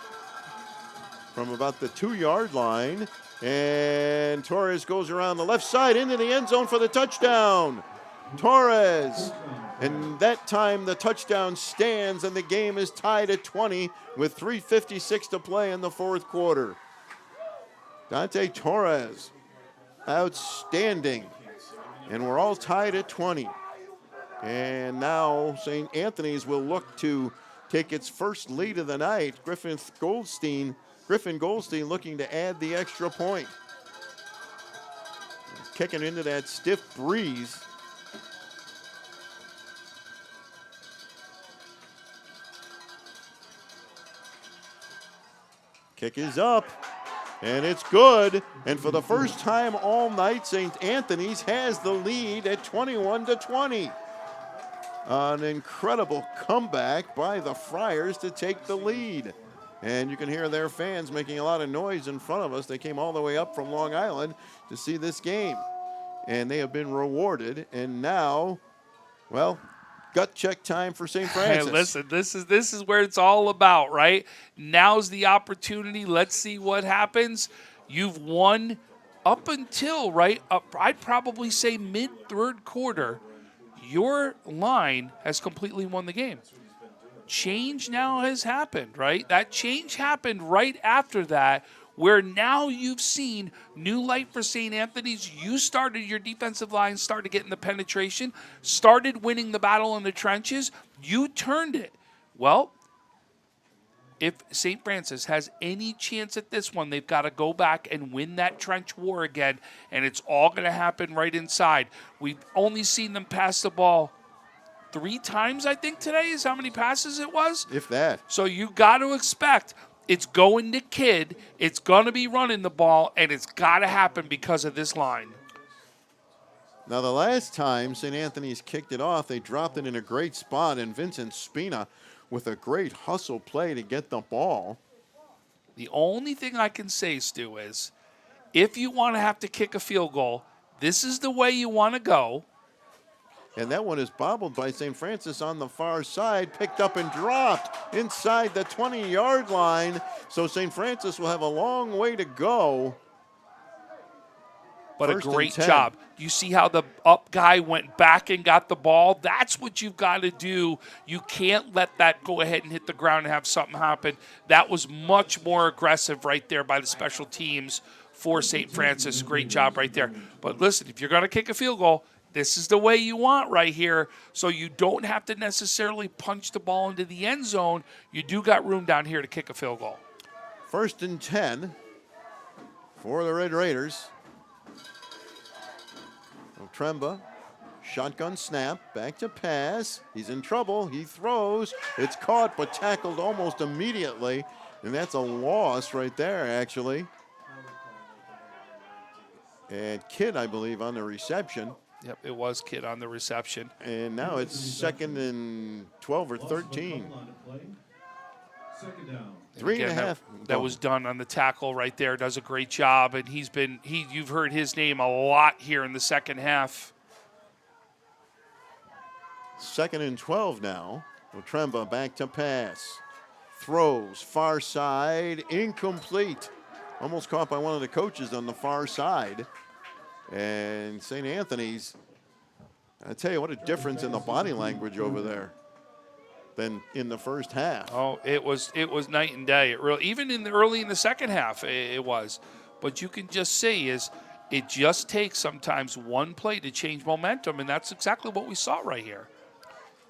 from about the 2 yard line. And Torres goes around the left side into the end zone for the touchdown. Torres. And that time the touchdown stands and the game is tied at 20 with 3:56 to play in the 4th quarter. Dante Torres, outstanding. And we're all tied at 20. And now St. Anthony's will look to take its first lead of the night. Griffin Goldstein looking to add the extra point. Kicking into that stiff breeze. Kick is up. And it's good. And for the first time all night, St. Anthony's has the lead at 21-20. An incredible comeback by the Friars to take the lead. And you can hear their fans making a lot of noise in front of us. They came all the way up from Long Island to see this game. And they have been rewarded. And now, well, gut check time for St. Francis.
Hey, listen, this is where it's all about, right? Now's the opportunity. Let's see what happens. You've won up until, right, I'd probably say mid-3rd quarter. Your line has completely won the game. Change now has happened, right? That change happened right after that, where now you've seen new light for St. Anthony's. You started your defensive line, started getting the penetration, started winning the battle in the trenches. You turned it. Well, if St. Francis has any chance at this one, they've got to go back and win that trench war again, and it's all going to happen right inside. We've only seen them pass the ball 3 times, I think, today is how many passes it was.
If that.
So you got to expect it's going to Kidd, it's going to be running the ball, and it's got to happen because of this line.
Now, the last time St. Anthony's kicked it off, they dropped it in a great spot, and Vincent Spina with a great hustle play to get the ball.
The only thing I can say, Stu, is if you want to have to kick a field goal, this is the way you want to go.
And that one is bobbled by St. Francis on the far side, picked up and dropped inside the 20-yard line. So St. Francis will have a long way to go.
But a great job. You see how the up guy went back and got the ball? That's what you've got to do. You can't let that go ahead and hit the ground and have something happen. That was much more aggressive right there by the special teams for St. Francis. Great job right there. But listen, if you're going to kick a field goal, this is the way you want right here, so you don't have to necessarily punch the ball into the end zone. You do got room down here to kick a field goal.
1st and 10 for the Red Raiders. Tremba, shotgun snap, back to pass. He's in trouble. He throws. It's caught but tackled almost immediately, and that's a loss right there, actually. And Kidd, I believe, on the reception.
Yep, it was Kidd on the reception.
And now it's 2nd and 12 or 13. 3.5.
That was done on the tackle right there. Does a great job, and you've heard his name a lot here in the second half.
2nd and 12 now. Tremba back to pass. throws, far side, incomplete. Almost caught by one of the coaches on the far side. And St. Anthony's, I tell you what a difference in the body language over there than in the first half.
Oh, it was night and day. It really, even early in the second half, it was. But you can just see it just takes sometimes one play to change momentum, and that's exactly what we saw right here.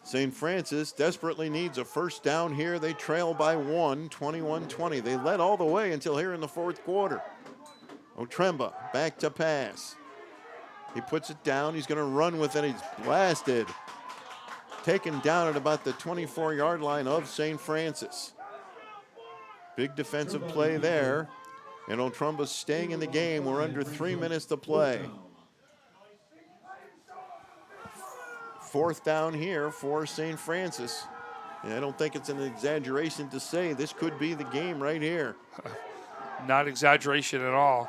St. Francis desperately needs a first down here. They trail by 1, 21-20. They led all the way until here in the fourth quarter. Otremba back to pass. He puts it down. He's going to run with it. He's blasted. Taken down at about the 24-yard line of St. Francis. Big defensive play there. And Otremba staying in the game. We're under 3 minutes to play. Fourth down here for St. Francis. And I don't think it's an exaggeration to say this could be the game right here.
Not exaggeration at all.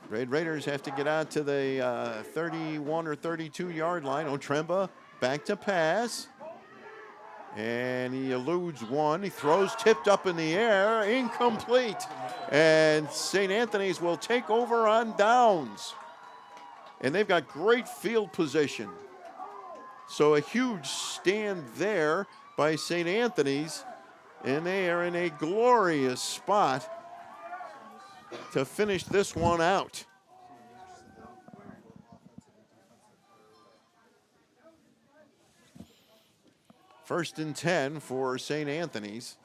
Red Raiders have to get out to the 31 or 32-yard line. Otremba back to pass. And he eludes one. He throws tipped up in the air. Incomplete. And St. Anthony's will take over on downs. And they've got great field position. So a huge stand there by St. Anthony's. And they are in a glorious spot to finish this one out. First and 10 for St. Anthony's.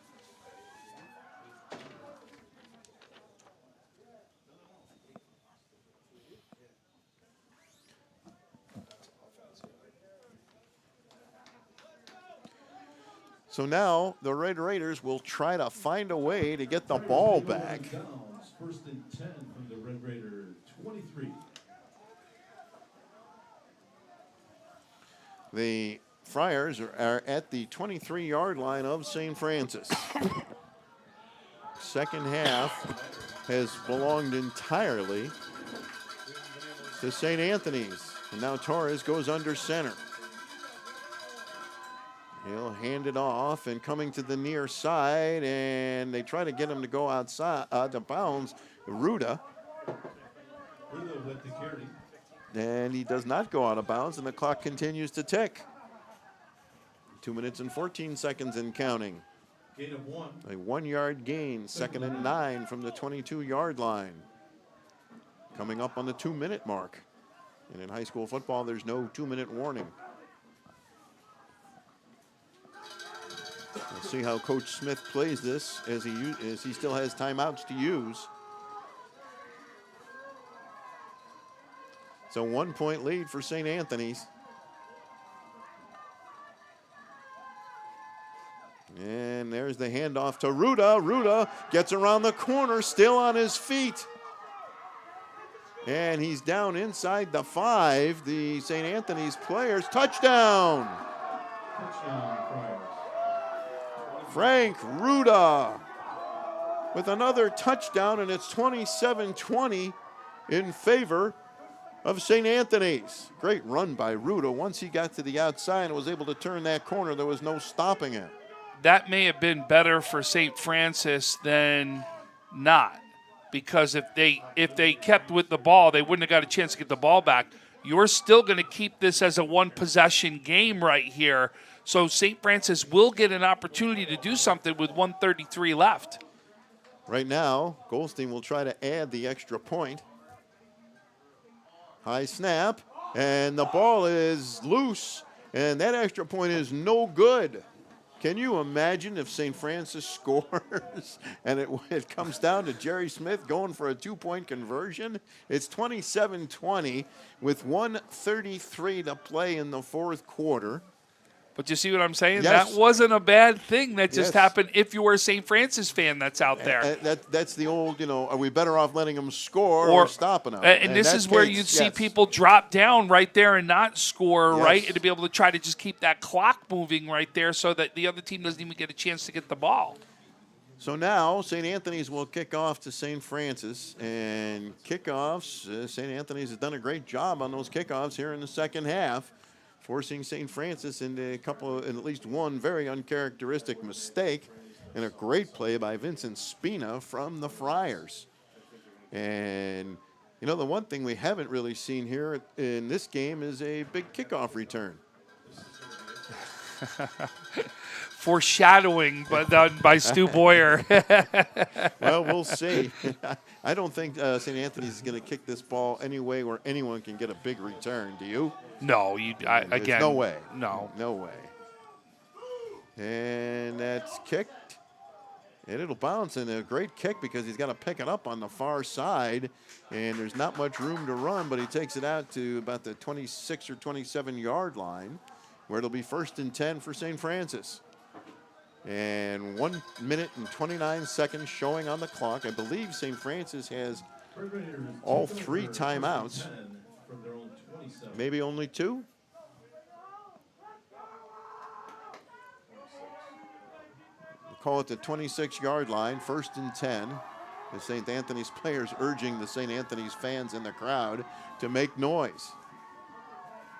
So now the Red Raiders will try to find a way to get the ball back.
First and 10 from the Red Raider 23.
The Friars are at the 23-yard line of St. Francis. Second half has belonged entirely to St. Anthony's. And now Torres goes under center. He'll hand it off and coming to the near side, and they try to get him to go outside, out of bounds. Ruda.
Ruda with the carry.
And he does not go out of bounds, and the clock continues to tick. 2 minutes and 14 seconds and counting.
Gain of 1.
A 1-yard gain, second and 9 from the 22-yard line. Coming up on the 2-minute mark. And in high school football, there's no 2-minute warning. We'll see how Coach Smith plays this as he still has timeouts to use. It's a 1-point lead for St. Anthony's. And there's the handoff to Ruda. Ruda gets around the corner, still on his feet. And he's down inside the 5. The St. Anthony's players. Touchdown!
Touchdown, Friars.
Frank Ruda with another touchdown, and it's 27-20 in favor of St. Anthony's. Great run by Ruda. Once he got to the outside and was able to turn that corner, there was no stopping it.
That may have been better for St. Francis than not, because if they kept with the ball, they wouldn't have got a chance to get the ball back. You're still going to keep this as a one-possession game right here. So St. Francis will get an opportunity to do something with 1:33 left.
Right now, Goldstein will try to add the extra point. High snap, and the ball is loose, and that extra point is no good. Can you imagine if St. Francis scores and it comes down to Jerry Smith going for a 2-point conversion? It's 27-20 with 1:33 to play in the fourth quarter.
But you see what I'm saying?
Yes.
That wasn't a bad thing that just
Yes.
happened if you were a St. Francis fan that's out there.
That's the old, are we better off letting them score or stopping them?
And this is where you'd see people drop down right there and not score, right? And to be able to try to just keep that clock moving right there so that the other team doesn't even get a chance to get the ball.
So now St. Anthony's will kick off to St. Francis. And kickoffs, St. Anthony's has done a great job on those kickoffs here in the second half. forcing St. Francis into at least one very uncharacteristic mistake, and a great play by Vincent Spina from the Friars. And, you know, the one thing we haven't really seen here in this game is a big kickoff return.
Foreshadowing done by Stu Boyer.
Well, we'll see. I don't think St. Anthony's is going to kick this ball any way where anyone can get a big return. Do you?
No, again.
No way.
No.
No way. And that's kicked. And it'll bounce, and a great kick because he's got to pick it up on the far side, and there's not much room to run, but he takes it out to about the 26 or 27-yard line, where it'll be 1st and 10 for St. Francis. And 1 minute and 29 seconds showing on the clock. I believe St. Francis has all 3 timeouts. Maybe only 2? Call it the 26-yard line, 1st and 10. The St. Anthony's players urging the St. Anthony's fans in the crowd to make noise.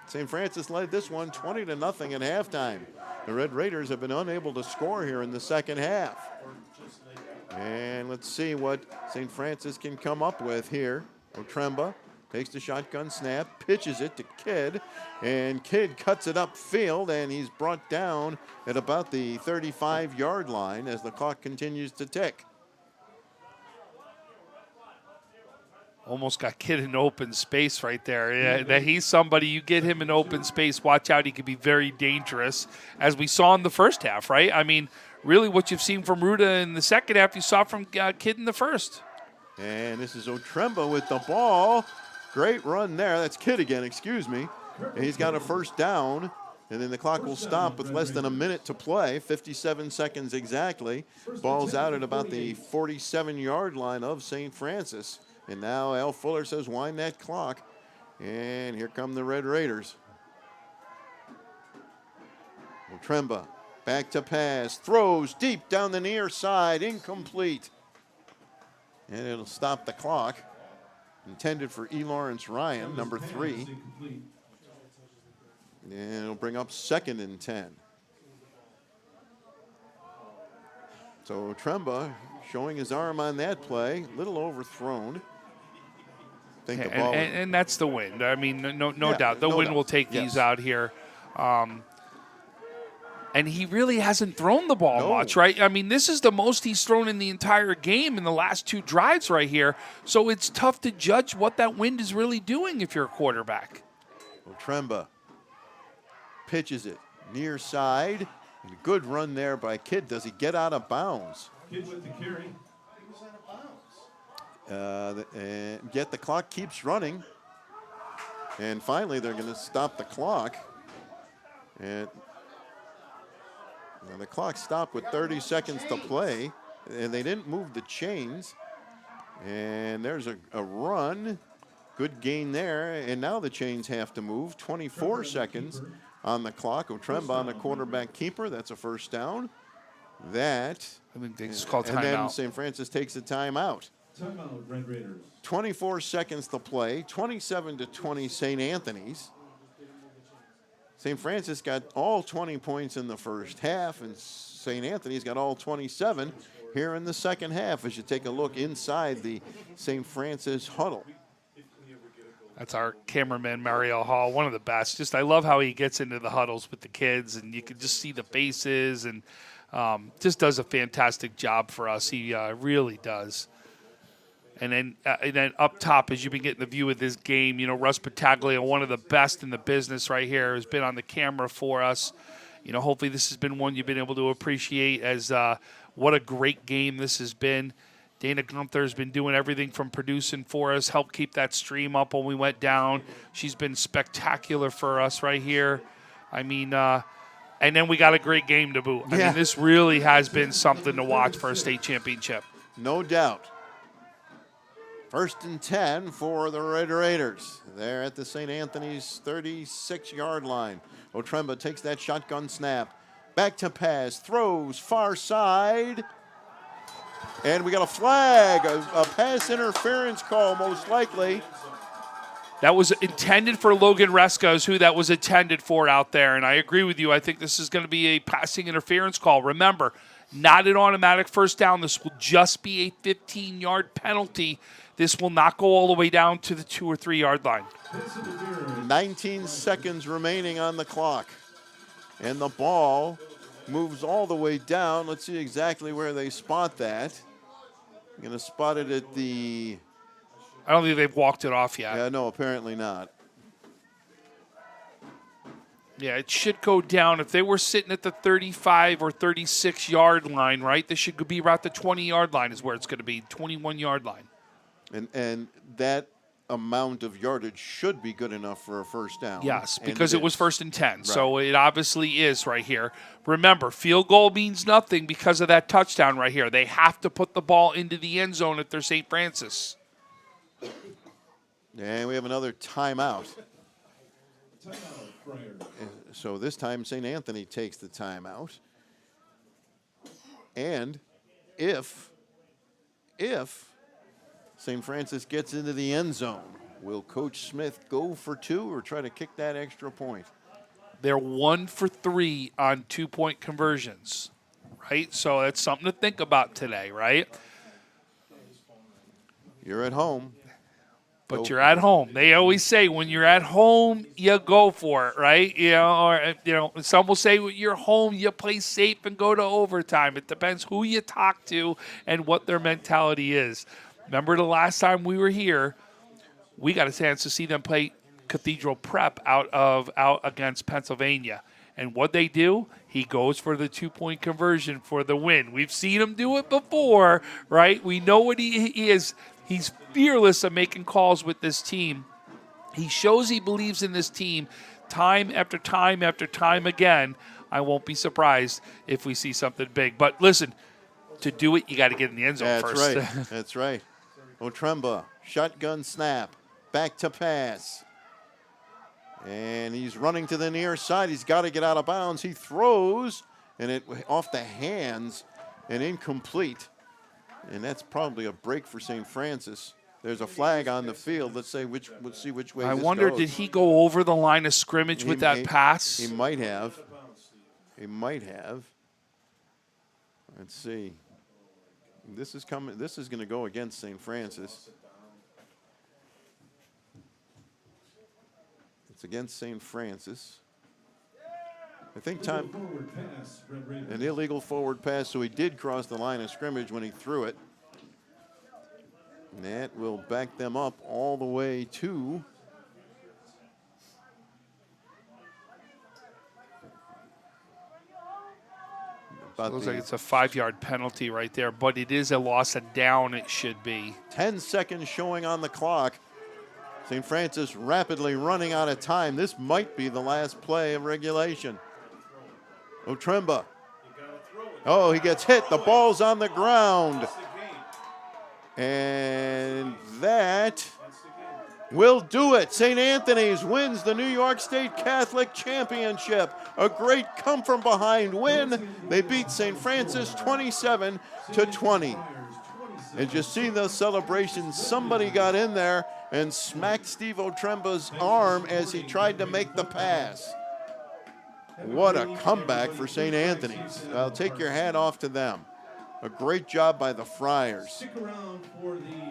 St. Francis led this one 20-0 at halftime. The Red Raiders have been unable to score here in the second half. And let's see what St. Francis can come up with here. Otremba takes the shotgun snap, pitches it to Kidd, and Kidd cuts it upfield, and he's brought down at about the 35-yard line as the clock continues to tick.
Almost got Kidd in open space right there. Yeah, that he's somebody, you get him in open space, watch out, he could be very dangerous, as we saw in the first half, right? I mean, really what you've seen from Ruda in the second half, you saw from Kidd in the first.
And this is Otremba with the ball. Great run there. That's Kidd again, excuse me. And he's got a 1st down, and then the clock will stop with less than a minute to play, 57 seconds exactly. Ball's out at about the 47-yard line of St. Francis. And now Al Fuller says, wind that clock. And here come the Red Raiders. Otremba back to pass, throws deep down the near side, incomplete. And it'll stop the clock. Intended for E. Lawrence Ryan, number 3. And it'll bring up 2nd and 10. So Otremba showing his arm on that play, a little overthrown. Think the ball
and that's the wind. I mean, no doubt. The wind will take these out here. And he really hasn't thrown the ball much, right? I mean, this is the most he's thrown in the entire game in the last 2 drives right here. So it's tough to judge what that wind is really doing if you're a quarterback.
Otremba pitches it near side. And a good run there by Kidd. Does he get out of bounds?
Kidd with the carry.
And yet the clock keeps running. And finally, they're going to stop the clock. And the clock stopped with 30 seconds to play, and they didn't move the chains. And there's a run. Good gain there, and now the chains have to move. 24 seconds on the clock. Otremba on the quarterback keeper. That's a 1st down. I
think they just called timeout.
And then St. Francis takes a timeout.
Timeout, Red Raiders.
24 seconds to play. 27-20 St. Anthony's. St. Francis got all 20 points in the first half, and St. Anthony's got all 27 here in the second half as you take a look inside the St. Francis huddle.
That's our cameraman, Mario Hall, one of the best. I love how he gets into the huddles with the kids, and you can just see the faces, and just does a fantastic job for us. He really does. And then up top, as you've been getting the view of this game, you know, Russ Pataglia, one of the best in the business right here, has been on the camera for us. You know, hopefully this has been one you've been able to appreciate as what a great game this has been. Dana Gunther has been doing everything from producing for us, helped keep that stream up when we went down. She's been spectacular for us right here. I mean, and then we got a great game to boot. I mean, this really has been something to watch for a state championship.
No doubt. 1st and 10 for the Red Raiders. They're at the St. Anthony's 36-yard line. Otremba takes that shotgun snap. Back to pass. Throws far side. And we got a flag. A pass interference call, most likely.
That was intended for Logan Reska, is who that was intended for out there. And I agree with you. I think this is going to be a passing interference call. Remember, not an automatic first down. This will just be a 15-yard penalty. This will not go all the way down to the 2 or 3 yard line.
19 seconds remaining on the clock. And the ball moves all the way down. Let's see exactly where they spot that. I'm going to spot it at the...
I don't think they've walked it off yet.
Yeah, no, apparently not.
Yeah, it should go down. If they were sitting at the 35 or 36 yard line, right, this should be about the 20 yard line is where it's going to be, 21 yard line.
And that amount of yardage should be good enough for a first down.
Yes,
and
because it was
is.
1st and 10.
Right.
So it obviously is right here. Remember, field goal means nothing because of that touchdown right here. They have to put the ball into the end zone if they're St. Francis.
And we have another timeout.
Timeout, Friars.
So this time St. Anthony takes the timeout. And if St. Francis gets into the end zone, will Coach Smith go for 2 or try to kick that extra point?
They're 1 for 3 on 2-point conversions, right? So that's something to think about today, right?
You're at home.
But you're at home. They always say when you're at home, you go for it, right? Or some will say when you're home, you play safe and go to overtime. It depends who you talk to and what their mentality is. Remember the last time we were here, we got a chance to see them play Cathedral Prep out against Pennsylvania. And what they do, he goes for the 2-point conversion for the win. We've seen him do it before, right? We know what he is. He's fearless of making calls with this team. He shows he believes in this team time after time after time again. I won't be surprised if we see something big. But listen, to do it, you got to get in the end zone first.
That's right. That's right. Otremba, shotgun snap, back to pass. And he's running to the near side. He's got to get out of bounds. He throws, and it off the hands and incomplete. And that's probably a break for St. Francis. There's a flag on the field. Let's see which way.
I
this
wonder,
goes.
did he go over the line of scrimmage with that pass?
He might have. He might have. Let's see. This is coming. This is going to go against St. Francis. It's against St. Francis. I think an illegal forward pass, so he did cross the line of scrimmage when he threw it. And that will back them up all the way to
Looks like it's a 5-yard penalty right there, but it is a loss of down, it should be.
10 seconds showing on the clock. St. Francis rapidly running out of time. This might be the last play of regulation. Otremba. Oh, he gets hit. The ball's on the ground. And that will do it. St. Anthony's wins the New York State Catholic Championship. A great come-from-behind win. They beat St. Francis 27-20. And you see those celebrations. Somebody got in there and smacked Steve Otremba's arm as he tried to make the pass. What a comeback for St. Anthony's. I'll take your hat off to them. A great job by the Friars.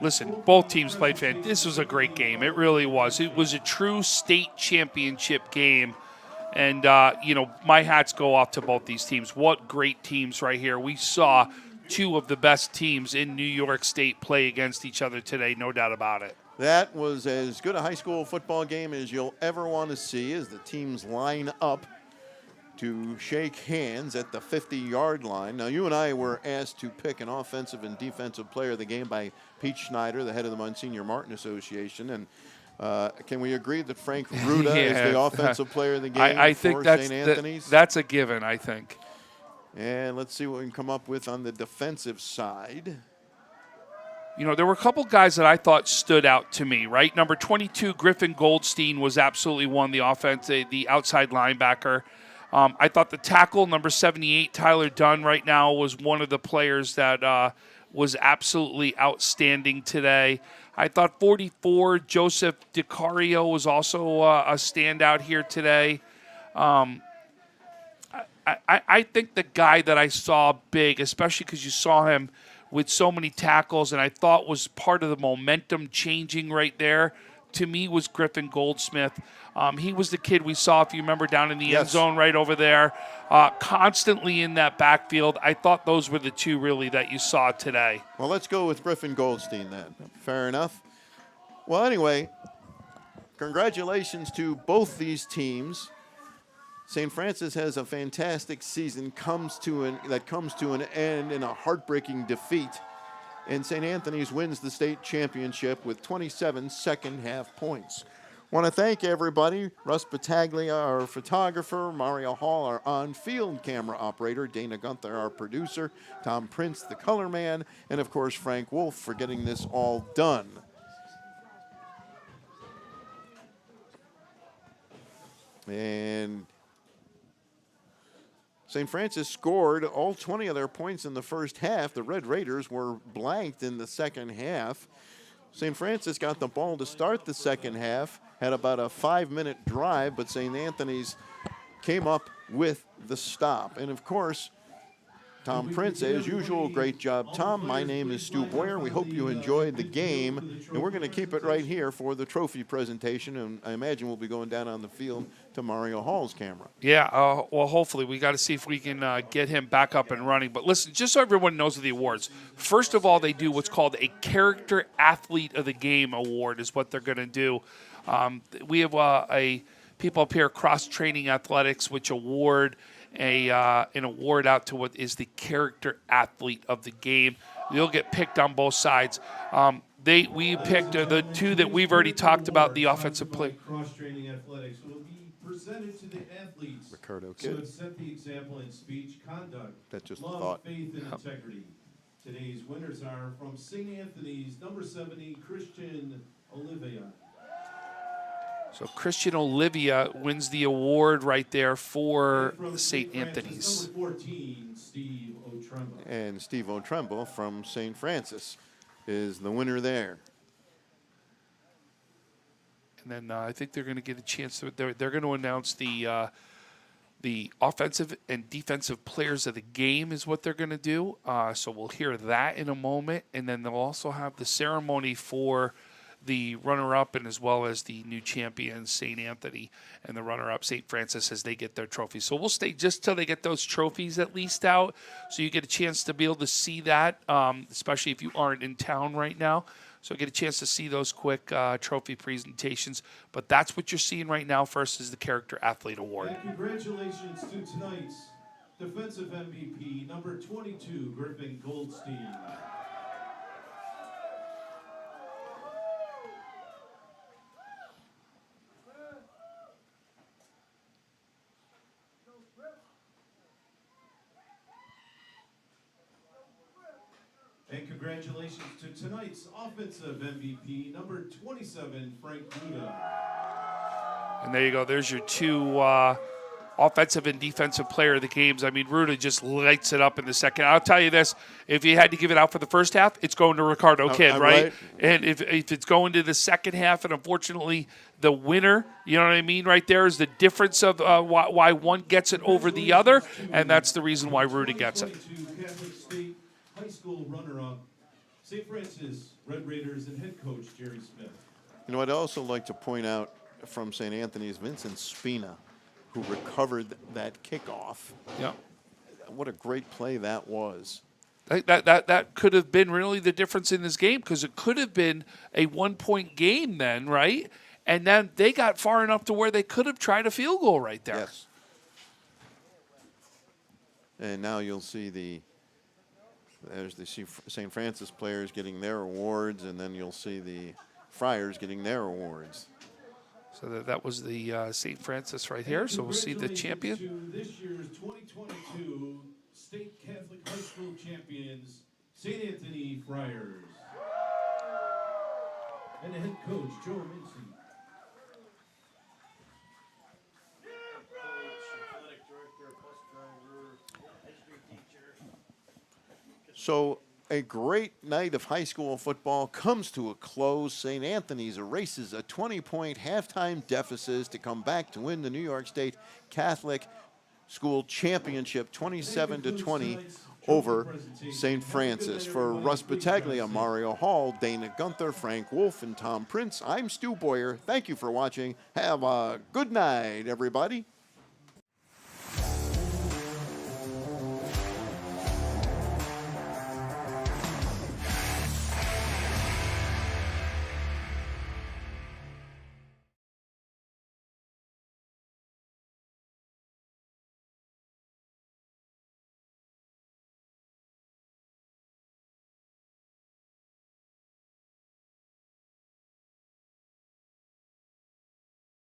Listen, both teams played fantastic. This was a great game. It really was. It was a true state championship game. And, my hats go off to both these teams. What great teams right here. We saw 2 of the best teams in New York State play against each other today, no doubt about it.
That was as good a high school football game as you'll ever want to see as the teams line up to shake hands at the 50-yard line. Now, you and I were asked to pick an offensive and defensive player of the game by Pete Schneider, the head of the Monsignor Martin Association. And can we agree that Frank Ruda is the offensive player of the game
I think
for St. Anthony's?
That's a given, I think.
And let's see what we can come up with on the defensive side.
There were a couple guys that I thought stood out to me, right? Number 22, Griffin Goldstein, was absolutely one, the offense, the outside linebacker. I thought the tackle, number 78, Tyler Dunn, right now was one of the players that was absolutely outstanding today. I thought 44, Joseph DiCario was also a standout here today. I think the guy that I saw big, especially because you saw him with so many tackles, and I thought was part of the momentum changing right there, to me was Griffin Goldsmith. He was the kid we saw, if you remember, down in the end zone right over there, constantly in that backfield. I thought those were the two really that you saw today.
Well, let's go with Griffin Goldstein then. Fair enough. Well, anyway, congratulations to both these teams. St. Francis has a fantastic season that comes to an end in a heartbreaking defeat. And St. Anthony's wins the state championship with 27 second-half points. Want to thank everybody. Russ Battaglia, our photographer, Mario Hall, our on-field camera operator, Dana Gunther, our producer, Tom Prince, the color man, and, of course, Frank Wolf for getting this all done. And St. Francis scored all 20 of their points in the first half. The Red Raiders were blanked in the second half. St. Francis got the ball to start the second half, had about a 5-minute drive, but St. Anthony's came up with the stop. And, of course, Tom Prince, as usual, great job, Tom. My name is Stu Boyer. We hope you enjoyed the game, and we're going to keep it right here for the trophy presentation, and I imagine we'll be going down on the field to Mario Hall's camera.
Yeah, well, hopefully. We got to see if we can get him back up and running. But listen, just so everyone knows of the awards, first of all, they do what's called a Character Athlete of the Game award is what they're going to do. We have a people up here, Cross Training Athletics, which award an award out to what is the Character Athlete of the Game. They'll get picked on both sides. We picked the two that we've already talked about, the offensive play.
Cross Training Athletics will be presented to the athletes.
Ricardo
So
Kidd.
it set the example in speech, conduct,
That's just a
love,
thought.
faith, and integrity. Today's winners are from St. Anthony's, number 70, Christian Olivia.
So Christian Olivia wins the award right there for St. Anthony's.
Number 14, Steve O'Tremble.
And Steve O'Tremble from St. Francis is the winner there.
And then I think they're going to get a chance to. They're going to announce the offensive and defensive players of the game is what they're going to do. So we'll hear that in a moment, and then they'll also have the ceremony for the runner-up and as well as the new champion, St. Anthony, and the runner-up, St. Francis, as they get their trophies. So we'll stay just till they get those trophies at least out, so you get a chance to be able to see that, especially if you aren't in town right now. So get a chance to see those quick trophy presentations. But that's what you're seeing right now. First is the Character Athlete Award.
And congratulations to tonight's defensive MVP, number 22, Griffin Goldstein. And congratulations to tonight's offensive MVP, number 27, Frank Ruda.
And there you go. There's your two offensive and defensive player of the games. I mean, Ruda just lights it up in the second. I'll tell you this. If you had to give it out for the first half, it's going to Ricardo Kidd, right? And if it's going to the second half, and unfortunately the winner, you know what I mean, right there is the difference of why one gets it over the other, and that's the reason why Ruda gets it.
Catholic State High School runner-up, St. Francis Red Raiders and head coach Jerry Smith.
You know, I'd also like to point out from St. Anthony's, Vincent Spina, who recovered that kickoff.
Yeah.
What a great play that was.
That could have been really the difference in this game, because it could have been a 1-point game then, right? And then they got far enough to where they could have tried a field goal right there.
Yes. And now you'll see there's the St. Francis players getting their awards, and then you'll see the Friars getting their awards.
So that was the St. Francis right here. So we'll see the champion.
To this year's 2022 State Catholic High School champions, St. Anthony Friars. And the head coach, Joe Mincy.
So A great night of high school football comes to a close. St. Anthony's erases a 20-point halftime deficit to come back to win the New York State Catholic School Championship 27-20 over St. Francis. For Russ Battaglia, Mario Hall, Dana Gunther, Frank Wolf, and Tom Prince, I'm Stu Boyer. Thank you for watching. Have a good night, everybody.